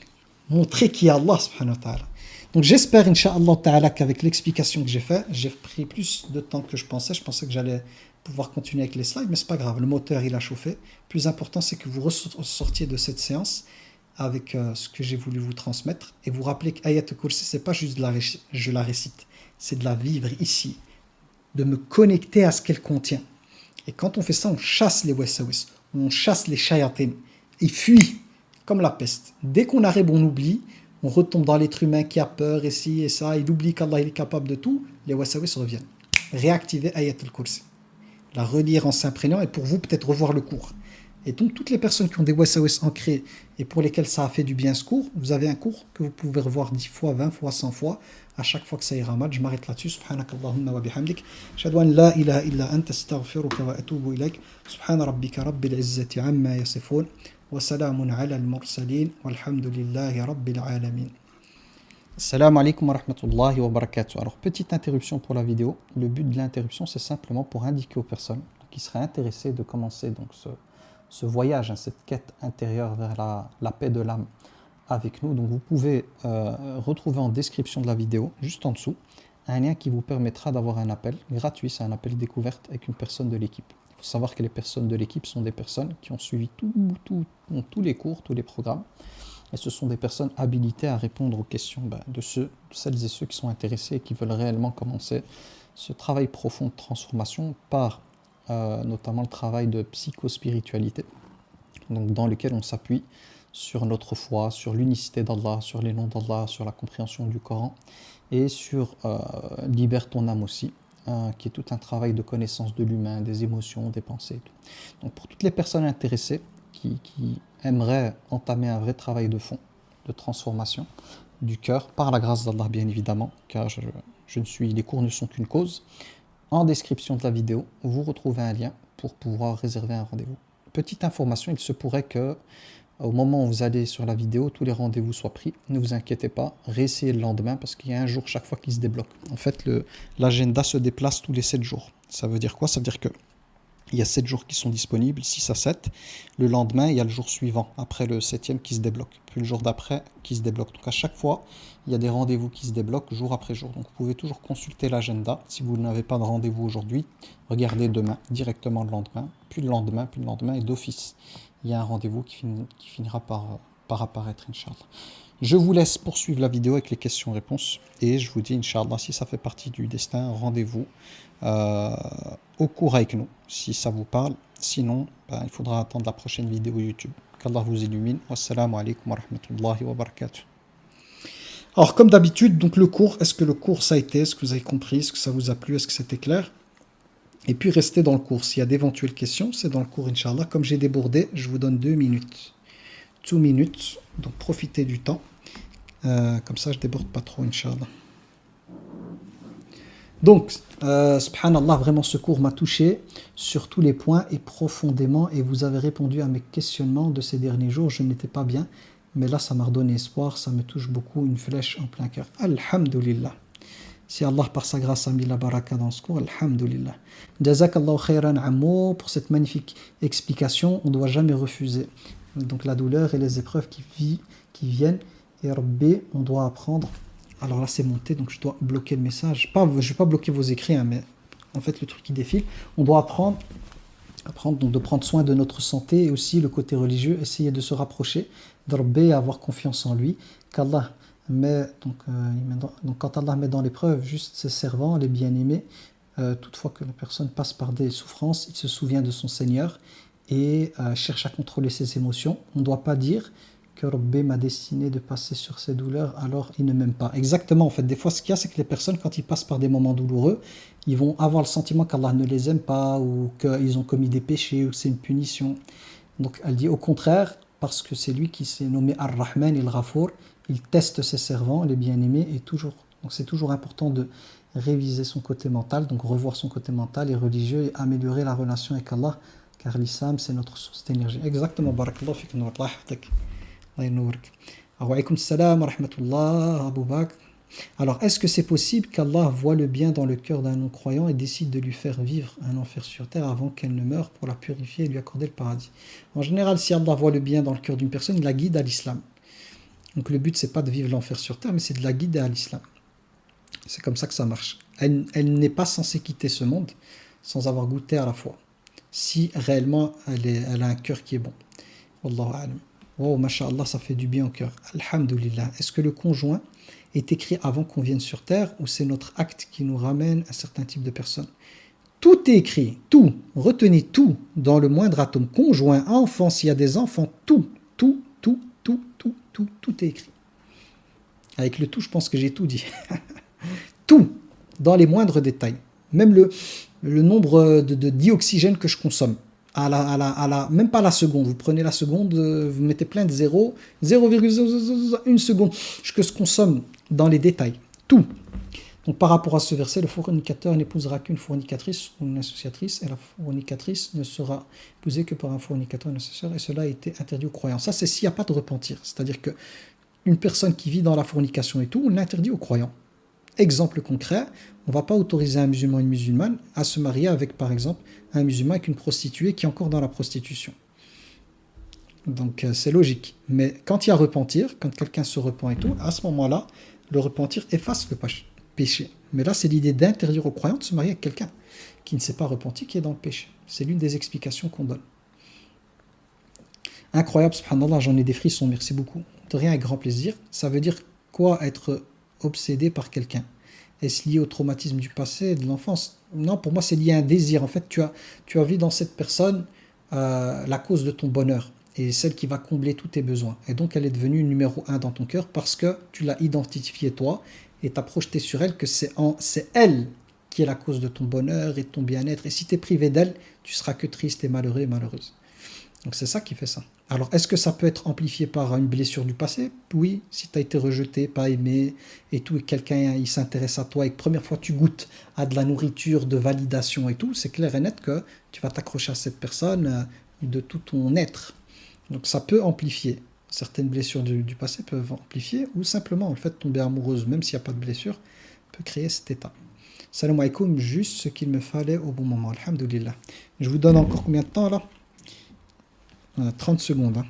montrer qui est Allah, subhanahu wa ta'ala. Donc j'espère, incha'Allah ta'ala, qu'avec l'explication que j'ai faite, j'ai pris plus de temps que je pensais. Je pensais que j'allais pouvoir continuer avec les slides, mais c'est pas grave, le moteur il a chauffé. Plus important, c'est que vous ressortiez de cette séance avec ce que j'ai voulu vous transmettre et vous rappelez qu'Ayat al-Kursi, c'est pas juste je la récite, c'est de la vivre ici, de me connecter à ce qu'elle contient. Et quand on fait ça, on chasse les wasawis, on chasse les shayatin, ils fuient comme la peste. Dès qu'on arrive, on oublie, on retombe dans l'être humain qui a peur, et ci et ça, il oublie qu'Allah il est capable de tout, les wasawis reviennent. Réactiver Ayat al-Kursi, la relire en s'imprégnant et pour vous peut-être revoir le cours. Et donc toutes les personnes qui ont des wasawis ancrés et pour lesquelles ça a fait du bien ce cours, vous avez un cours que vous pouvez revoir 10 fois, 20 fois, 100 fois, à chaque fois que ça ira mal. Je m'arrête là-dessus. Subhanakallahumma wa bihamdik. Ashhadu an la ilaha illa anta astaghfiruka wa atubu ilayk. Subhana rabbika rabbil izzati amma yasifun. Wa salamun ala al-mursalin. Walhamdulillahi rabbil alamin. Assalamu alaikum wa rahmatullahi wa barakatuh. Alors, petite interruption pour la vidéo. Le but de l'interruption, c'est simplement pour indiquer aux personnes qui seraient intéressées de commencer donc ce voyage, cette quête intérieure vers la paix de l'âme avec nous. Donc, vous pouvez retrouver en description de la vidéo, juste en dessous, un lien qui vous permettra d'avoir un appel gratuit. C'est un appel découverte avec une personne de l'équipe. Il faut savoir que les personnes de l'équipe sont des personnes qui ont suivi tous les cours, tous les programmes. Et ce sont des personnes habilitées à répondre aux questions de celles et ceux qui sont intéressés et qui veulent réellement commencer ce travail profond de transformation par notamment le travail de psychospiritualité, donc dans lequel on s'appuie sur notre foi, sur l'unicité d'Allah, sur les noms d'Allah, sur la compréhension du Coran et sur Libère ton âme aussi, qui est tout un travail de connaissance de l'humain, des émotions, des pensées et tout. Donc pour toutes les personnes intéressées qui aimeraient entamer un vrai travail de fond, de transformation du cœur, par la grâce d'Allah bien évidemment, car les cours ne sont qu'une cause. En description de la vidéo, vous retrouvez un lien pour pouvoir réserver un rendez-vous. Petite information, il se pourrait que au moment où vous allez sur la vidéo, tous les rendez-vous soient pris. Ne vous inquiétez pas, réessayez le lendemain parce qu'il y a un jour chaque fois qui se débloque. En fait, l'agenda se déplace tous les 7 jours. Ça veut dire quoi? Ça veut dire que il y a 7 jours qui sont disponibles, 6 à 7. Le lendemain, il y a le jour suivant, après le 7e qui se débloque. Puis le jour d'après qui se débloque. Donc à chaque fois, il y a des rendez-vous qui se débloquent jour après jour. Donc vous pouvez toujours consulter l'agenda. Si vous n'avez pas de rendez-vous aujourd'hui, regardez demain, directement le lendemain, puis le lendemain, et d'office. Il y a un rendez-vous qui finira par par apparaître, Inch'Allah. Je vous laisse poursuivre la vidéo avec les questions-réponses et je vous dis, Inch'Allah, si ça fait partie du destin, rendez-vous au cours avec nous, si ça vous parle. Sinon, il faudra attendre la prochaine vidéo YouTube. Qu'Allah vous illumine. Wassalamu alaikum wa rahmatullahi wa barakatuh. Alors, comme d'habitude, donc le cours, est-ce que le cours ça a été, est-ce que vous avez compris, est-ce que ça vous a plu, est-ce que c'était clair? Et puis, restez dans le cours. S'il y a d'éventuelles questions, c'est dans le cours, Inch'Allah. Comme j'ai débordé, je vous donne 2 minutes. 2 minutes, donc profitez du temps. Comme ça, je déborde pas trop, Inch'Allah. Donc, subhanallah, vraiment ce cours m'a touché sur tous les points et profondément. Et vous avez répondu à mes questionnements de ces derniers jours. Je n'étais pas bien, mais là, ça m'a redonné espoir. Ça me touche beaucoup, une flèche en plein cœur. Alhamdulillah. Si Allah, par sa grâce, a mis la baraka dans ce cours, alhamdulillah. Jazakallahu khairan ammo pour cette magnifique explication. On ne doit jamais refuser. Donc, la douleur et les épreuves qui viennent. Et Rabbi, on doit apprendre. Alors là, c'est monté, donc je dois bloquer le message. Je ne vais pas bloquer vos écrits, hein, mais en fait, le truc qui défile. On doit apprendre donc de prendre soin de notre santé et aussi le côté religieux, essayer de se rapprocher de Rabbi et avoir confiance en lui. Qu'Allah met, donc quand Allah met dans l'épreuve juste ses servants, les bien-aimés, toutefois que la personne passe par des souffrances, il se souvient de son Seigneur et cherche à contrôler ses émotions. On ne doit pas dire que Rabbi m'a destiné de passer sur ces douleurs, alors il ne m'aime pas. Exactement, en fait, des fois, ce qu'il y a, c'est que les personnes, quand ils passent par des moments douloureux, ils vont avoir le sentiment qu'Allah ne les aime pas, ou qu'ils ont commis des péchés, ou que c'est une punition. Donc, elle dit au contraire, parce que c'est lui qui s'est nommé Ar-Rahman et Al-Ghafour, il teste ses servants, les bien-aimés, et toujours. Donc, c'est toujours important de réviser son côté mental, donc revoir son côté mental et religieux, et améliorer la relation avec Allah, car l'islam, c'est notre source d'énergie. Exactement, barakallahu fik, wa rahmatak. Alors, est-ce que c'est possible qu'Allah voit le bien dans le cœur d'un non-croyant et décide de lui faire vivre un enfer sur terre avant qu'elle ne meure pour la purifier et lui accorder le paradis? En général, si Allah voit le bien dans le cœur d'une personne, il la guide à l'islam. Donc le but, c'est pas de vivre l'enfer sur terre, mais c'est de la guider à l'islam. C'est comme ça que ça marche. Elle n'est pas censée quitter ce monde sans avoir goûté à la foi, si réellement elle a un cœur qui est bon. Wallahu a'lam. Oh, masha'Allah, ça fait du bien au cœur. Alhamdulillah. Est-ce que le conjoint est écrit avant qu'on vienne sur terre ou c'est notre acte qui nous ramène à certains types de personnes? Tout est écrit, tout. Retenez tout dans le moindre atome. Conjoint, enfant, s'il y a des enfants, tout est écrit. Avec le tout, je pense que j'ai tout dit. Tout, dans les moindres détails. Même le nombre de dioxygène que je consomme. Même pas la seconde, vous prenez la seconde, vous mettez plein de zéros, 0,1 seconde, ce que je consomme dans les détails, tout. Donc par rapport à ce verset, le fornicateur n'épousera qu'une fornicatrice ou une associatrice, et la fornicatrice ne sera épousée que par un fornicateur ou une associateur, et cela a été interdit aux croyants. Ça, c'est s'il n'y a pas de repentir, c'est-à-dire qu'une personne qui vit dans la fornication et tout, on l'interdit aux croyants. Exemple concret, on ne va pas autoriser un musulman et une musulmane à se marier avec, par exemple, un musulman avec une prostituée qui est encore dans la prostitution. Donc c'est logique. Mais quand il y a repentir, quand quelqu'un se repent et tout, à ce moment-là, le repentir efface le péché. Mais là, c'est l'idée d'interdire aux croyants de se marier avec quelqu'un qui ne s'est pas repenti, qui est dans le péché. C'est l'une des explications qu'on donne. Incroyable, subhanallah, j'en ai des frissons, merci beaucoup. De rien, avec grand plaisir. Ça veut dire quoi être obsédé par quelqu'un? Est-ce lié au traumatisme du passé, de l'enfance? Non, pour moi, c'est lié à un désir. En fait, tu as vu dans cette personne la cause de ton bonheur et celle qui va combler tous tes besoins. Et donc, elle est devenue numéro 1 dans ton cœur parce que tu l'as identifiée toi et tu as projeté sur elle que c'est elle qui est la cause de ton bonheur et de ton bien-être. Et si tu es privé d'elle, tu seras que triste et malheureux et malheureuse. Donc, c'est ça qui fait ça. Alors, est-ce que ça peut être amplifié par une blessure du passé? Oui, si tu as été rejeté, pas aimé, et tout, et quelqu'un il s'intéresse à toi, et que première fois tu goûtes à de la nourriture, de validation et tout, c'est clair et net que tu vas t'accrocher à cette personne de tout ton être. Donc ça peut amplifier. Certaines blessures du passé peuvent amplifier, ou simplement, en fait, tomber amoureuse, même s'il n'y a pas de blessure, peut créer cet état. Salam alaikum, juste ce qu'il me fallait au bon moment. Alhamdulillah. Je vous donne encore combien de temps là? 30 secondes. Hein.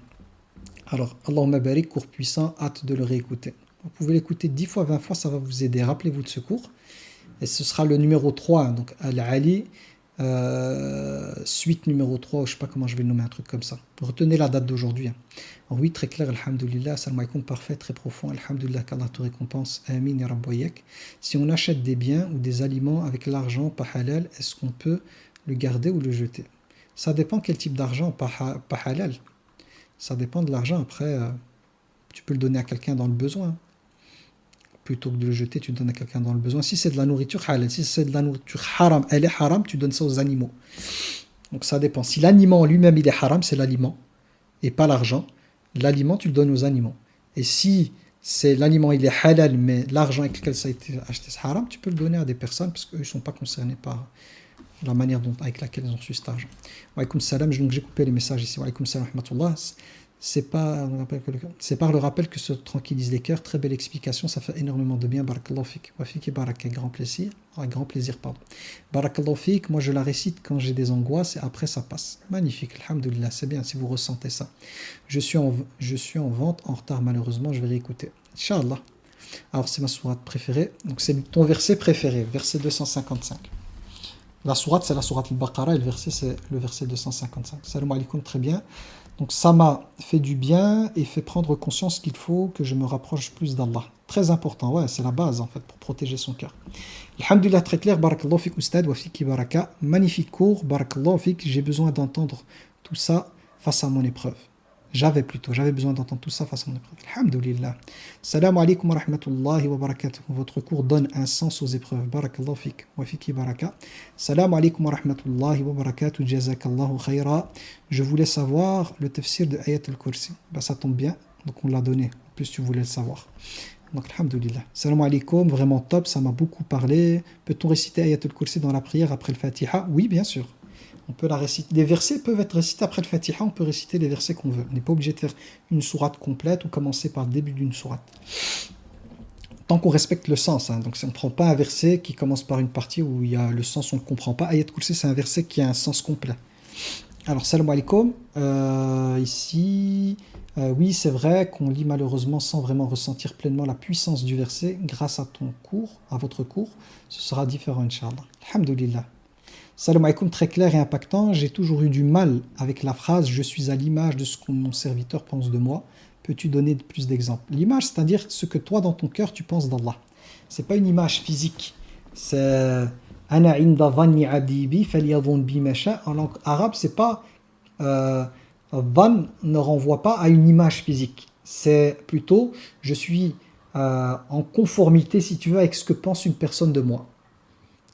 Alors, Allahumma barik, cours puissant, hâte de le réécouter. Vous pouvez l'écouter 10 fois, 20 fois, ça va vous aider. Rappelez-vous de ce cours. Et ce sera le numéro 3, donc Al-Ali, suite numéro 3, ou je sais pas comment je vais le nommer, un truc comme ça. Retenez la date d'aujourd'hui. Hein. Alors oui, très clair, alhamdoulilah, salam alaikum, parfait, très profond, alhamdoulilah, qu'Allah te récompense, amin ya rabboyek. Si on achète des biens ou des aliments avec l'argent pas halal, est-ce qu'on peut le garder ou le jeter? Ça dépend quel type d'argent pas halal. Ça dépend de l'argent. Après, tu peux le donner à quelqu'un dans le besoin. Plutôt que de le jeter, tu le donnes à quelqu'un dans le besoin. Si c'est de la nourriture halal, si c'est de la nourriture haram, elle est haram, tu donnes ça aux animaux. Donc ça dépend. Si l'aliment lui-même il est haram, c'est l'aliment et pas l'argent. L'aliment, tu le donnes aux animaux. Et si c'est l'aliment il est halal, mais l'argent avec lequel ça a été acheté c'est haram, tu peux le donner à des personnes parce qu'eux ne sont pas concernés par la manière avec laquelle ils ont reçu cet argent. Wa alaykoum salam, donc j'ai coupé les messages ici. Wa alaykoum salam wa rahmatullah. C'est par le rappel que se tranquillisent les cœurs. Très belle explication, ça fait énormément de bien. Barakallahu fik. Wa fik barak, grand plaisir. Grand plaisir, pardon. Barakallahu fik, moi je la récite quand j'ai des angoisses et après ça passe. Magnifique, alhamdoulilah, c'est bien si vous ressentez ça. Je suis en vente, en retard malheureusement, je vais réécouter. Inch'Allah. Alors c'est ma sourate préférée. Donc c'est ton verset préféré, verset 255. La sourate, c'est la sourate al-Baqarah et le verset, c'est le verset 255. Salam alaikum, très bien. Donc ça m'a fait du bien et fait prendre conscience qu'il faut que je me rapproche plus d'Allah. Très important, ouais, c'est la base en fait pour protéger son cœur. Alhamdulillah, très clair. Barakallahu fik oustad wa fiki baraka. Magnifique cours, barakallahu fik. J'ai besoin d'entendre tout ça face à mon épreuve. J'avais besoin d'entendre tout ça face à mon épreuve. Alhamdulillah. Salam alaikum wa rahmatullahi wa barakatuh. Votre cours donne un sens aux épreuves. Barakallahu fik wa fiki baraka. Salam alaikum wa rahmatullahi wa barakatuh. Jazakallahu khayra. Je voulais savoir le tafsir de Ayat al-Kursi. Bah, ça tombe bien, donc on l'a donné. En plus, tu voulais le savoir. Donc, alhamdulillah. Salam alaikum, vraiment top, ça m'a beaucoup parlé. Peut-on réciter Ayat al-Kursi dans la prière après le Fatiha? Oui, bien sûr. On peut la réciter. Les versets peuvent être récités après le Fatiha, on peut réciter les versets qu'on veut. On n'est pas obligé de faire une sourate complète ou commencer par le début d'une sourate. Tant qu'on respecte le sens. Hein. Donc on ne prend pas un verset qui commence par une partie où il y a le sens, on ne le comprend pas. Ayat Kursi, c'est un verset qui a un sens complet. Alors, salam alaikum. Ici, oui, c'est vrai qu'on lit malheureusement sans vraiment ressentir pleinement la puissance du verset. Grâce à ton cours, à votre cours, ce sera différent, Inch'Allah. Alhamdulillah. Salam alaikum, très clair et impactant. J'ai toujours eu du mal avec la phrase « Je suis à l'image de ce que mon serviteur pense de moi ». Peux-tu donner plus d'exemples? L'image, c'est-à-dire ce que toi, dans ton cœur, tu penses d'Allah. Ce n'est pas une image physique. C'est « Ana inda dhanni abdi bi falyadhun bi ma sha ». En langue arabe, c'est pas dhan ne renvoie pas à une image physique. C'est plutôt « Je suis en conformité, si tu veux, avec ce que pense une personne de moi ».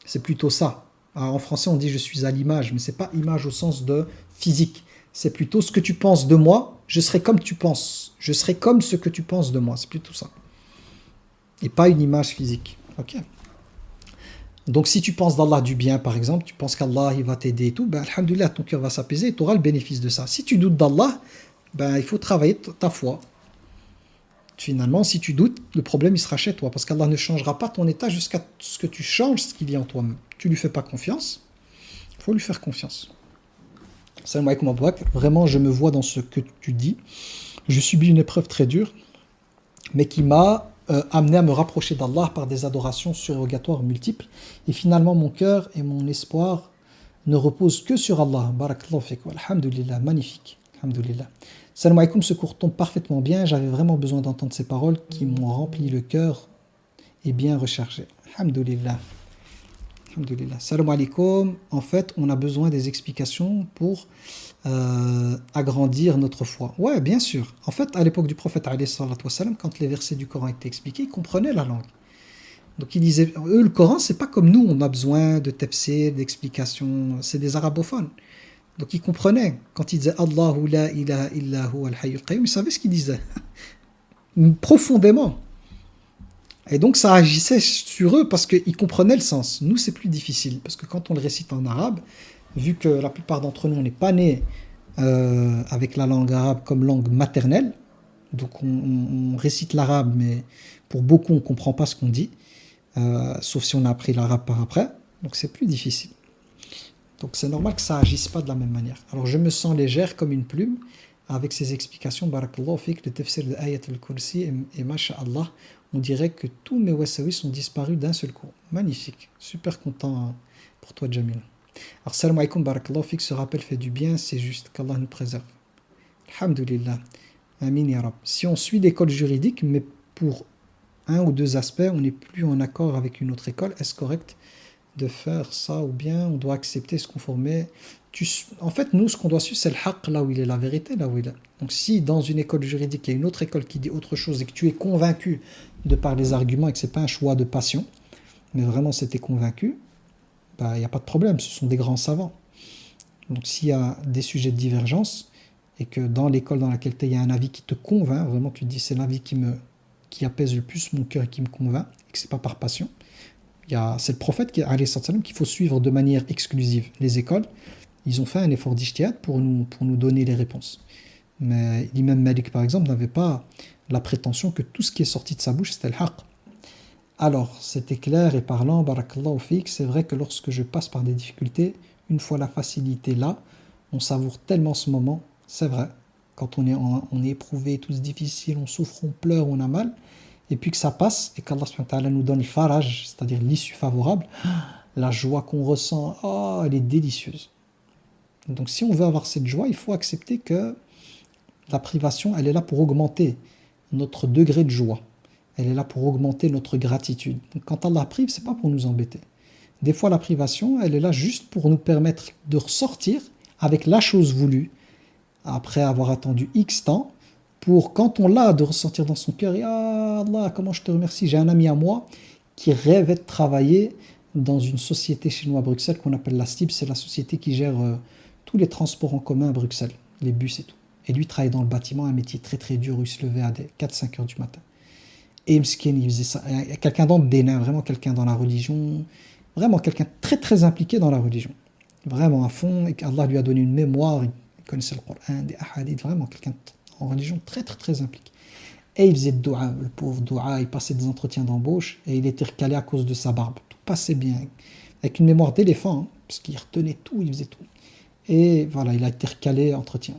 C'est plutôt ça. Alors, en français, on dit je suis à l'image, mais ce n'est pas image au sens de physique. C'est plutôt ce que tu penses de moi, je serai comme tu penses. Je serai comme ce que tu penses de moi. C'est plutôt ça. Et pas une image physique. Ok. Donc, si tu penses d'Allah du bien, par exemple, tu penses qu'Allah il va t'aider et tout, ben, alhamdoulilah, ton cœur va s'apaiser et tu auras le bénéfice de ça. Si tu doutes d'Allah, ben, il faut travailler ta foi. Finalement, si tu doutes, le problème il sera chez toi parce qu'Allah ne changera pas ton état jusqu'à ce que tu changes ce qu'il y a en toi-même. Tu lui fais pas confiance, il faut lui faire confiance. Salam alaikum Abouak, vraiment je me vois dans ce que tu dis. Je subis une épreuve très dure, mais qui m'a amené à me rapprocher d'Allah par des adorations surrogatoires multiples. Et finalement, mon cœur et mon espoir ne reposent que sur Allah. Barakallahu fik, alhamdulillah, magnifique. Alhamdulillah. Salam alaikum, ce cours tombe parfaitement bien. J'avais vraiment besoin d'entendre ces paroles qui m'ont rempli le cœur et bien rechargé. Alhamdulillah. Alhamdulillah. Salam alaikum. En fait, on a besoin des explications pour agrandir notre foi. Ouais, bien sûr. En fait, à l'époque du prophète, quand les versets du Coran étaient expliqués, ils comprenaient la langue. Donc, ils disaient, eux, le Coran, c'est pas comme nous, on a besoin de tafsir, d'explications. C'est des arabophones. Donc ils comprenaient. Quand ils disaient Allahu la ilaha illa huwa al-hayyul qayyum, ils savaient ce qu'ils disaient. Profondément. Et donc ça agissait sur eux parce qu'ils comprenaient le sens. Nous, c'est plus difficile. Parce que quand on le récite en arabe, vu que la plupart d'entre nous, on n'est pas nés avec la langue arabe comme langue maternelle, donc on récite l'arabe, mais pour beaucoup, on ne comprend pas ce qu'on dit, sauf si on a appris l'arabe par après. Donc c'est plus difficile. Donc c'est normal que ça n'agisse pas de la même manière. Alors je me sens légère comme une plume avec ces explications. Barakallahu fik, le tafsir de Ayat al-Kursi et masha'Allah, on dirait que tous mes wasawis sont disparus d'un seul coup. Magnifique. Super content pour toi, Jamil. Alors, salam alaikum, barakallahu fik, ce rappel fait du bien, c'est juste qu'Allah nous préserve. Alhamdulillah. Amin ya Rab. Si on suit l'école juridique, mais pour un ou deux aspects, on n'est plus en accord avec une autre école, est-ce correct de faire ça ou bien on doit accepter, se conformer? En fait, nous, ce qu'on doit suivre, c'est le haqq, là où il est, la vérité, là où il est. Donc, si dans une école juridique, il y a une autre école qui dit autre chose et que tu es convaincu de par les arguments et que ce n'est pas un choix de passion, mais vraiment c'était convaincu, bah, il n'y a pas de problème, ce sont des grands savants. Donc, s'il y a des sujets de divergence et que dans l'école dans laquelle tu es, il y a un avis qui te convainc, vraiment tu te dis c'est l'avis qui apaise le plus mon cœur et qui me convainc, et que ce n'est pas par passion, c'est le prophète qu'il faut suivre de manière exclusive. Les écoles, ils ont fait un effort d'ijtihad pour nous donner les réponses. Mais l'imam Malik, par exemple, n'avait pas la prétention que tout ce qui est sorti de sa bouche, c'était le haqq. Alors, c'était clair et parlant, barakallahu fik, c'est vrai que lorsque je passe par des difficultés, une fois la facilité là, on savoure tellement ce moment, c'est vrai. Quand on est éprouvé, tout c'est difficile, on souffre, on pleure, on a mal, et puis que ça passe, et qu'Allah subhanahu wa ta'ala nous donne le faraj, c'est-à-dire l'issue favorable, la joie qu'on ressent, elle est délicieuse. Donc si on veut avoir cette joie, il faut accepter que la privation, elle est là pour augmenter notre degré de joie. Elle est là pour augmenter notre gratitude. Donc quand Allah prive, c'est pas pour nous embêter. Des fois, la privation, elle est là juste pour nous permettre de ressortir avec la chose voulue, après avoir attendu X temps, pour quand on l'a, de ressentir dans son cœur, et ah Allah, comment je te remercie. J'ai un ami à moi qui rêvait de travailler dans une société chez nous à Bruxelles qu'on appelle la STIB, c'est la société qui gère tous les transports en commun à Bruxelles, les bus et tout. Et lui travaillait dans le bâtiment, un métier très très dur où il se levait à 4-5 heures du matin. Et Mskin, il faisait ça. Quelqu'un dans le dénin, vraiment quelqu'un dans la religion, vraiment quelqu'un très très impliqué dans la religion. Vraiment à fond, et qu'Allah lui a donné une mémoire, il connaissait le Coran, des hadiths, vraiment quelqu'un en religion très très très impliqué. Et il faisait doua, le pauvre doua, il passait des entretiens d'embauche et il était recalé à cause de sa barbe. Tout passait bien, avec une mémoire d'éléphant, hein, parce qu'il retenait tout, il faisait tout. Et voilà, il a été recalé entretien.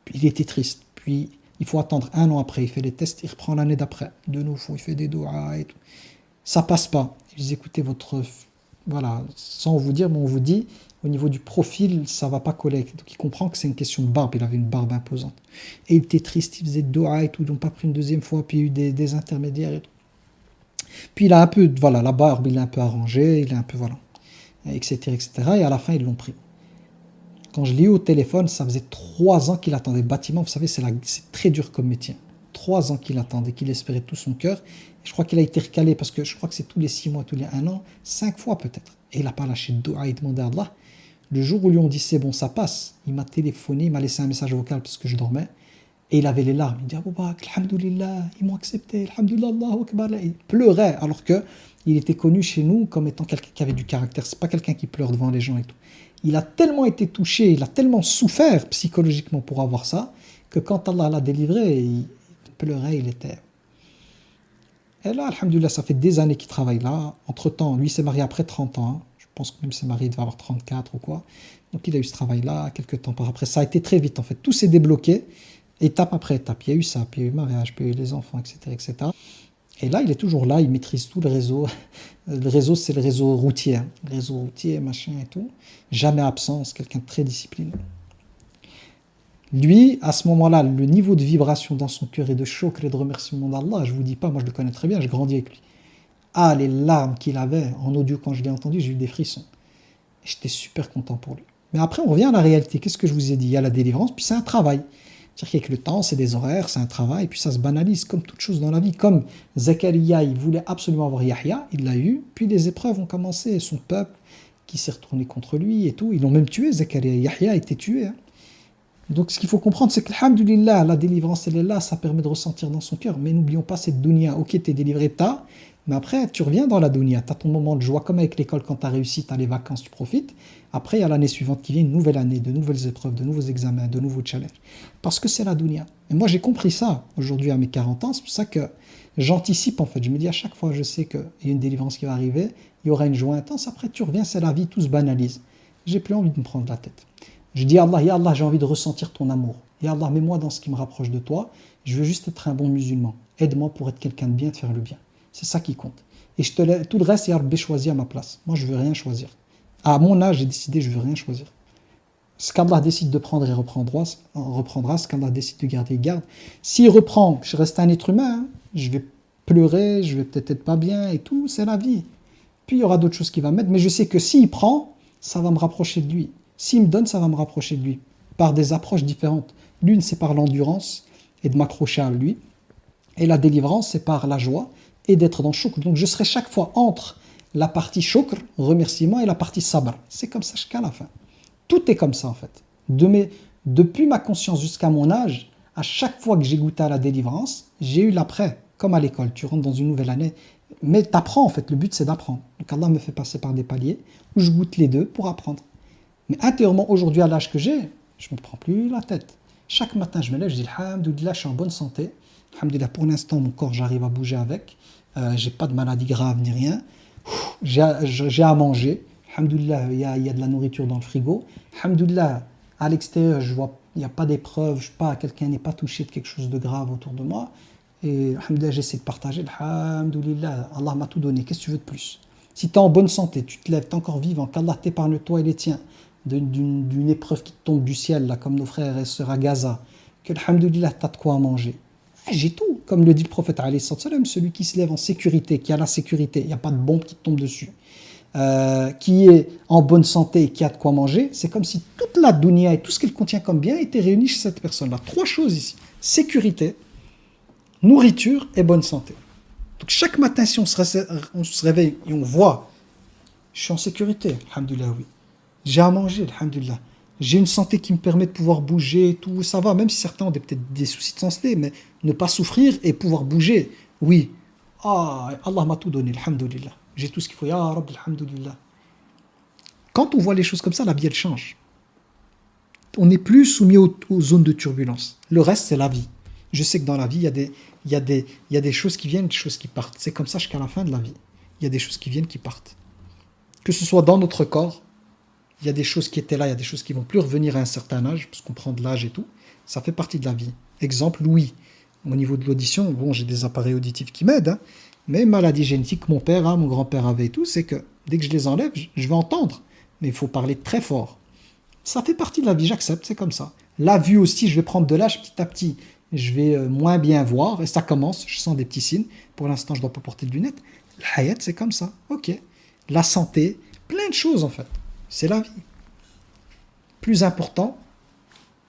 Puis il était triste. Puis il faut attendre 1 an après, il fait les tests, il reprend l'année d'après. De nouveau, il fait des doigts et tout. Ça passe pas. Il dit écoutez, voilà, sans vous dire, mais on vous dit, au niveau du profil, ça va pas coller. Donc il comprend que c'est une question de barbe. Il avait une barbe imposante. Et il était triste, il faisait des doigts et tout. Ils n'ont pas pris une deuxième fois, puis il y a eu des intermédiaires et tout. Puis il a un peu, voilà, la barbe, il l'a un peu arrangée, il a un peu, voilà, etc., etc. Et à la fin, ils l'ont pris. Quand je l'ai eu au téléphone, ça faisait 3 ans qu'il attendait. Bâtiment, vous savez, c'est très dur comme métier. 3 ans qu'il attendait, qu'il espérait tout son cœur. Et je crois qu'il a été recalé parce que je crois que c'est tous les 6 mois, tous les 1 an, 5 fois peut-être. Et il n'a pas lâché de doua, il demandait à Allah. Le jour où lui on dit c'est bon, ça passe, il m'a téléphoné, il m'a laissé un message vocal parce que je dormais. Et il avait les larmes. Il dit Abou Bakr, alhamdoulilah, ils m'ont accepté, alhamdoulilah, Allahu Akbar. Il pleurait alors qu'il était connu chez nous comme étant quelqu'un qui avait du caractère. C'est pas quelqu'un qui pleure devant les gens et tout. Il a tellement été touché, il a tellement souffert psychologiquement pour avoir ça, que quand Allah l'a délivré, il pleurait, il était... Et là, alhamdoulilah, ça fait des années qu'il travaille là. Entre-temps, lui s'est marié après 30 ans. Hein. Je pense que même s'est marié, il devait avoir 34 ou quoi. Donc il a eu ce travail-là, quelques temps par après. Ça a été très vite en fait. Tout s'est débloqué, étape après étape. Il y a eu ça, puis il y a eu le mariage, puis il y a eu les enfants, etc., etc. Et là, il est toujours là, il maîtrise tout le réseau. Le réseau, c'est le réseau routier. Hein. Le réseau routier, machin et tout. Jamais absent, c'est quelqu'un de très discipliné. Lui, à ce moment-là, le niveau de vibration dans son cœur et de shukr et de remerciement d'Allah, je ne vous dis pas, moi je le connais très bien, je grandis avec lui. Ah, les larmes qu'il avait en audio quand je l'ai entendu, j'ai eu des frissons. J'étais super content pour lui. Mais après, on revient à la réalité. Qu'est-ce que je vous ai dit? Il y a la délivrance, puis c'est un travail. C'est-à-dire qu'avec le temps, c'est des horaires, c'est un travail, et puis ça se banalise comme toute chose dans la vie. Comme Zakaria, il voulait absolument avoir Yahya, il l'a eu, puis les épreuves ont commencé, son peuple qui s'est retourné contre lui et tout. Ils l'ont même tué, Zakaria. Yahya a été tué. Hein. Donc ce qu'il faut comprendre, c'est que alhamdoulilah, la délivrance, elle est là, ça permet de ressentir dans son cœur. Mais n'oublions pas cette dunya. Ok, t'es délivré, mais après, tu reviens dans la dunya. T'as ton moment de joie, comme avec l'école, quand t'as réussi, t'as les vacances, tu profites. Après, il y a l'année suivante qui vient, une nouvelle année, de nouvelles épreuves, de nouveaux examens, de nouveaux challenges. Parce que c'est la dunya. Et moi, j'ai compris ça aujourd'hui à mes 40 ans. C'est pour ça que j'anticipe, en fait. Je me dis à chaque fois, je sais qu'il y a une délivrance qui va arriver, il y aura une joie intense. Après, tu reviens, c'est la vie, tout se banalise. J'ai plus envie de me prendre la tête. Je dis à Allah, ya Allah, j'ai envie de ressentir ton amour. Ya Allah, mets-moi dans ce qui me rapproche de toi. Je veux juste être un bon musulman. Aide-moi pour être quelqu'un de bien, de faire le bien. C'est ça qui compte. Et tout le reste, ya Rabbi, choisis à ma place. Moi, je veux rien choisir. À mon âge, j'ai décidé, je ne veux rien choisir. Ce qu'Allah décide de prendre, il reprendra. Ce qu'Allah décide de garder, il garde. S'il reprend, je reste un être humain, hein. Je vais pleurer, je vais peut-être être pas bien et tout, c'est la vie. Puis il y aura d'autres choses qui vont mettre, mais je sais que s'il prend, ça va me rapprocher de lui. S'il me donne, ça va me rapprocher de lui. Par des approches différentes. L'une, c'est par l'endurance et de m'accrocher à lui. Et la délivrance, c'est par la joie et d'être dans le shukr. Donc je serai chaque fois entre la partie shukr, remerciement, et la partie sabr. C'est comme ça jusqu'à la fin. Tout est comme ça en fait. Depuis ma conscience jusqu'à mon âge, à chaque fois que j'ai goûté à la délivrance, j'ai eu l'après, comme à l'école. Tu rentres dans une nouvelle année, mais tu apprends en fait, le but c'est d'apprendre. Donc Allah me fait passer par des paliers où je goûte les deux pour apprendre. Mais intérieurement, aujourd'hui à l'âge que j'ai, je ne me prends plus la tête. Chaque matin je me lève, je dis alhamdoulilah, je suis en bonne santé. Alhamdoulilah, pour l'instant mon corps j'arrive à bouger avec. J'ai pas de maladie grave ni rien. J'ai à manger. Alhamdoulilah, il y a de la nourriture dans le frigo. Alhamdoulilah, à l'extérieur, je vois, il n'y a pas d'épreuve, quelqu'un n'est pas touché de quelque chose de grave autour de moi. Et alhamdoulilah, j'essaie de partager. Alhamdoulilah, Allah m'a tout donné. Qu'est-ce que tu veux de plus? Si tu es en bonne santé, tu te lèves, tu es encore vivant, qu'Allah t'épargne toi et les tiens d'une épreuve qui te tombe du ciel, là, comme nos frères et sœurs à Gaza, que alhamdoulilah, tu as de quoi manger. J'ai tout. Comme le dit le prophète, celui qui se lève en sécurité, qui a la sécurité, il n'y a pas de bombe qui te tombe dessus. Qui est en bonne santé et qui a de quoi manger, c'est comme si toute la dunya et tout ce qu'elle contient comme bien était réuni chez cette personne-là. 3 choses ici. Sécurité, nourriture et bonne santé. Donc chaque matin, si on se réveille et on voit, je suis en sécurité, alhamdoulilah, oui. J'ai à manger, alhamdoulilah. J'ai une santé qui me permet de pouvoir bouger et tout, ça va, même si certains ont peut-être des soucis de santé, mais ne pas souffrir et pouvoir bouger, oui. Allah m'a tout donné, alhamdoulilah. J'ai tout ce qu'il faut. Ya Rabbi, alhamdoulilah. Quand on voit les choses comme ça, la vie, elle change. On n'est plus soumis aux zones de turbulence. Le reste, c'est la vie. Je sais que dans la vie, il y a des choses qui viennent, des choses qui partent. C'est comme ça jusqu'à la fin de la vie. Il y a des choses qui viennent, qui partent. Que ce soit dans notre corps, il y a des choses qui étaient là, il y a des choses qui ne vont plus revenir à un certain âge, parce qu'on prend de l'âge et tout. Ça fait partie de la vie. Exemple, l'ouïe. Au niveau de l'audition, bon, j'ai des appareils auditifs qui m'aident, hein. Mais maladie génétique, mon père, mon grand-père avait et tout, c'est que dès que je les enlève, je vais entendre. Mais il faut parler très fort. Ça fait partie de la vie, j'accepte, c'est comme ça. La vue aussi, je vais prendre de l'âge petit à petit. Je vais moins bien voir, et ça commence, je sens des petits signes. Pour l'instant, je ne dois pas porter de lunettes. La hayat, c'est comme ça, ok. La santé, plein de choses en fait. C'est la vie. Plus important,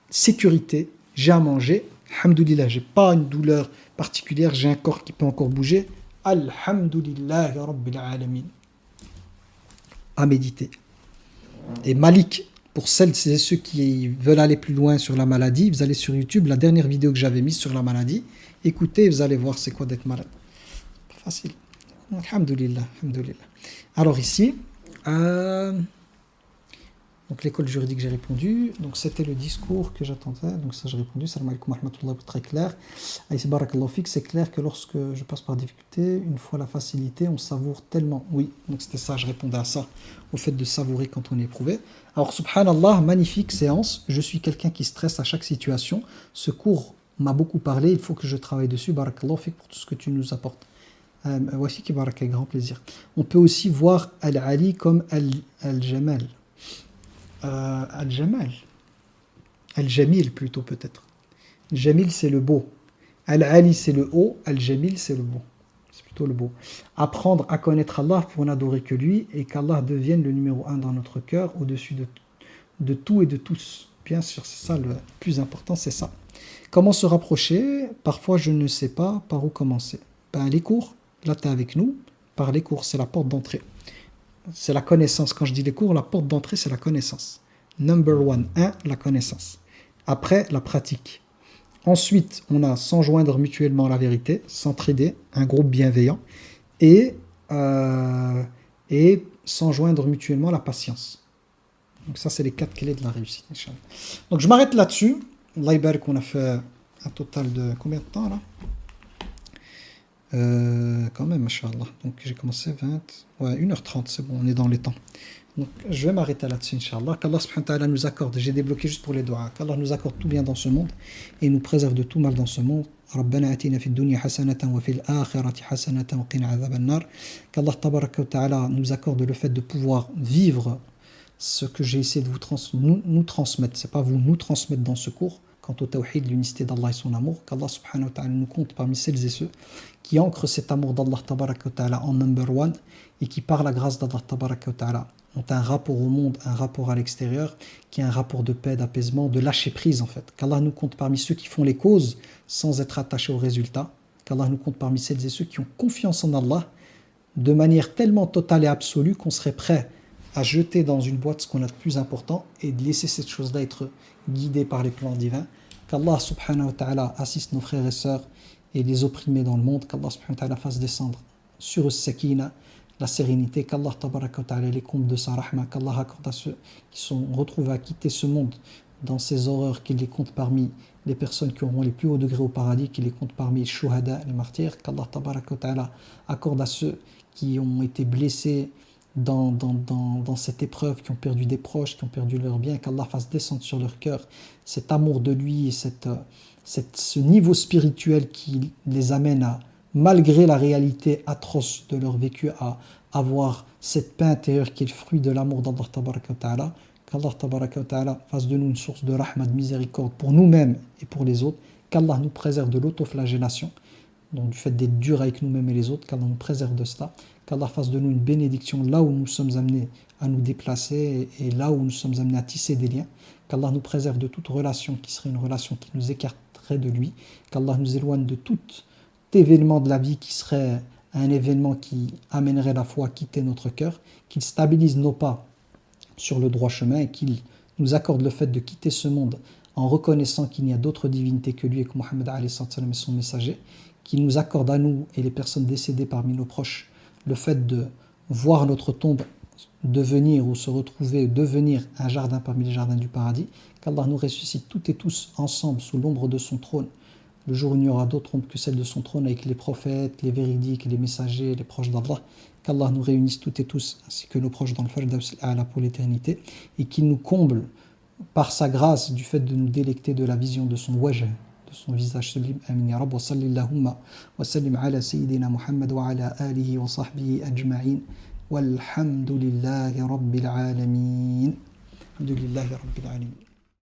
sécurité, j'ai à manger. Alhamdoulilah, j'ai pas une douleur particulière, j'ai un corps qui peut encore bouger. Alhamdulillah Rabbil Alamin. À méditer. Et Malik, pour celles et ceux qui veulent aller plus loin sur la maladie, vous allez sur YouTube, la dernière vidéo que j'avais mise sur la maladie, écoutez, vous allez voir c'est quoi d'être malade. Facile. Alhamdulillah, alhamdulillah. Alors ici, donc l'école juridique, j'ai répondu. Donc c'était le discours que j'attendais. Donc ça, j'ai répondu. Salam alaikum wa rahmatullah, très clair. Aïssi barakallahu fik, c'est clair que lorsque je passe par difficulté, une fois la facilité, on savoure tellement. Oui, donc c'était ça, je répondais à ça, au fait de savourer quand on est éprouvé. Alors subhanallah, magnifique séance. Je suis quelqu'un qui stresse à chaque situation. Ce cours m'a beaucoup parlé. Il faut que je travaille dessus. Barakallahu fik pour tout ce que tu nous apportes. Voici qui barak, avec grand plaisir. On peut aussi voir Al-Ali comme Al-Jamal. Al-Jamal. Al-Jamil plutôt peut-être. Jamil c'est le beau. Al-Ali c'est le haut. Al-Jamil c'est le beau. C'est plutôt le beau. Apprendre à connaître Allah pour n'adorer que lui et qu'Allah devienne le numéro 1 dans notre cœur au-dessus de tout et de tous. Bien sûr, c'est ça le plus important, c'est ça. Comment se rapprocher? Parfois je ne sais pas par où commencer. Les cours, là tu es avec nous. Par les cours, c'est la porte d'entrée. C'est la connaissance. Quand je dis les cours, la porte d'entrée, c'est la connaissance. Number 1, la connaissance. Après, la pratique. Ensuite, on a s'enjoindre mutuellement à la vérité, s'entraider, un groupe bienveillant, et s'enjoindre mutuellement à la patience. Donc ça, c'est les 4 clés de la réussite, Inch'Allah. Donc je m'arrête là-dessus. Allah ibarak, on a fait un total de combien de temps là? Quand même, mashallah. Donc j'ai commencé 1h30, c'est bon, on est dans les temps. Donc je vais m'arrêter là-dessus, Inch'Allah. Qu'Allah subhanahu wa ta'ala nous accorde, j'ai débloqué juste pour les doigts, qu'Allah nous accorde tout bien dans ce monde et nous préserve de tout mal dans ce monde. ربنا آتنا في الدنيا حسنة وفي الآخرة حسنة وقنا عذاب النار. Qu'Allah tabaraka wa ta'ala nous accorde le fait de pouvoir vivre ce que j'ai essayé de nous transmettre, c'est pas vous nous transmettre dans ce cours, quant au tawhid, l'unité d'Allah et son amour, qu'Allah subhanahu wa ta'ala nous compte parmi celles et ceux qui ancrent cet amour d'Allah tabaraka wa ta'ala en number one et qui par la grâce d'Allah tabaraka wa ta'ala ont un rapport au monde, un rapport à l'extérieur, qui est un rapport de paix, d'apaisement, de lâcher prise en fait. Qu'Allah nous compte parmi ceux qui font les causes sans être attachés aux résultats, qu'Allah nous compte parmi celles et ceux qui ont confiance en Allah de manière tellement totale et absolue qu'on serait prêt à jeter dans une boîte ce qu'on a de plus important et de laisser cette chose-là être guidée par les plans divins. Qu'Allah subhanahu wa ta'ala assiste nos frères et sœurs et les opprimés dans le monde, qu'Allah subhanahu wa ta'ala fasse descendre sur eux sakina, la sérénité, qu'Allah tabaraka wa ta'ala les comble de sa rahma, qu'Allah accorde à ceux qui sont retrouvés à quitter ce monde dans ces horreurs, qu'il les compte parmi les personnes qui auront les plus hauts degrés au paradis, qu'il les compte parmi les shuhada, les martyrs, qu'Allah tabaraka wa ta'ala accorde à ceux qui ont été blessés dans cette épreuve, qui ont perdu des proches, qui ont perdu leurs biens, qu'Allah fasse descendre sur leur cœur cet amour de lui et ce niveau spirituel qui les amène à, malgré la réalité atroce de leur vécu, à avoir cette paix intérieure qui est le fruit de l'amour d'Allah tabaraka wa ta'ala. Qu'Allah tabaraka wa ta'ala fasse de nous une source de rahma, de miséricorde pour nous-mêmes et pour les autres. Qu'Allah nous préserve de l'autoflagellation, donc du fait d'être dur avec nous-mêmes et les autres, qu'Allah nous préserve de cela. Qu'Allah fasse de nous une bénédiction là où nous sommes amenés à nous déplacer et là où nous sommes amenés à tisser des liens. Qu'Allah nous préserve de toute relation qui serait une relation qui nous écarterait de lui. Qu'Allah nous éloigne de tout événement de la vie qui serait un événement qui amènerait la foi à quitter notre cœur. Qu'il stabilise nos pas sur le droit chemin et qu'il nous accorde le fait de quitter ce monde en reconnaissant qu'il n'y a d'autre divinité que lui et que Mohammed est son messager. Qu'il nous accorde à nous et les personnes décédées parmi nos proches le fait de voir notre tombe devenir ou se retrouver, devenir un jardin parmi les jardins du paradis. Qu'Allah nous ressuscite toutes et tous ensemble sous l'ombre de son trône, le jour où il n'y aura d'autre ombre que celle de son trône, avec les prophètes, les véridiques, les messagers, les proches d'Allah. Qu'Allah nous réunisse toutes et tous, ainsi que nos proches dans le Firdaus al-A'la pour l'éternité, et qu'il nous comble par sa grâce du fait de nous délecter de la vision de son wajh, son visage sublime. Amin ya Rabb. Wa sallillahumma wa sallim ala sayyidina Muhammad wa ala alihi wa sahbihi ajma'in. Walhamdulillahi rabbil alamin. Alhamdulillahi rabbil alamin.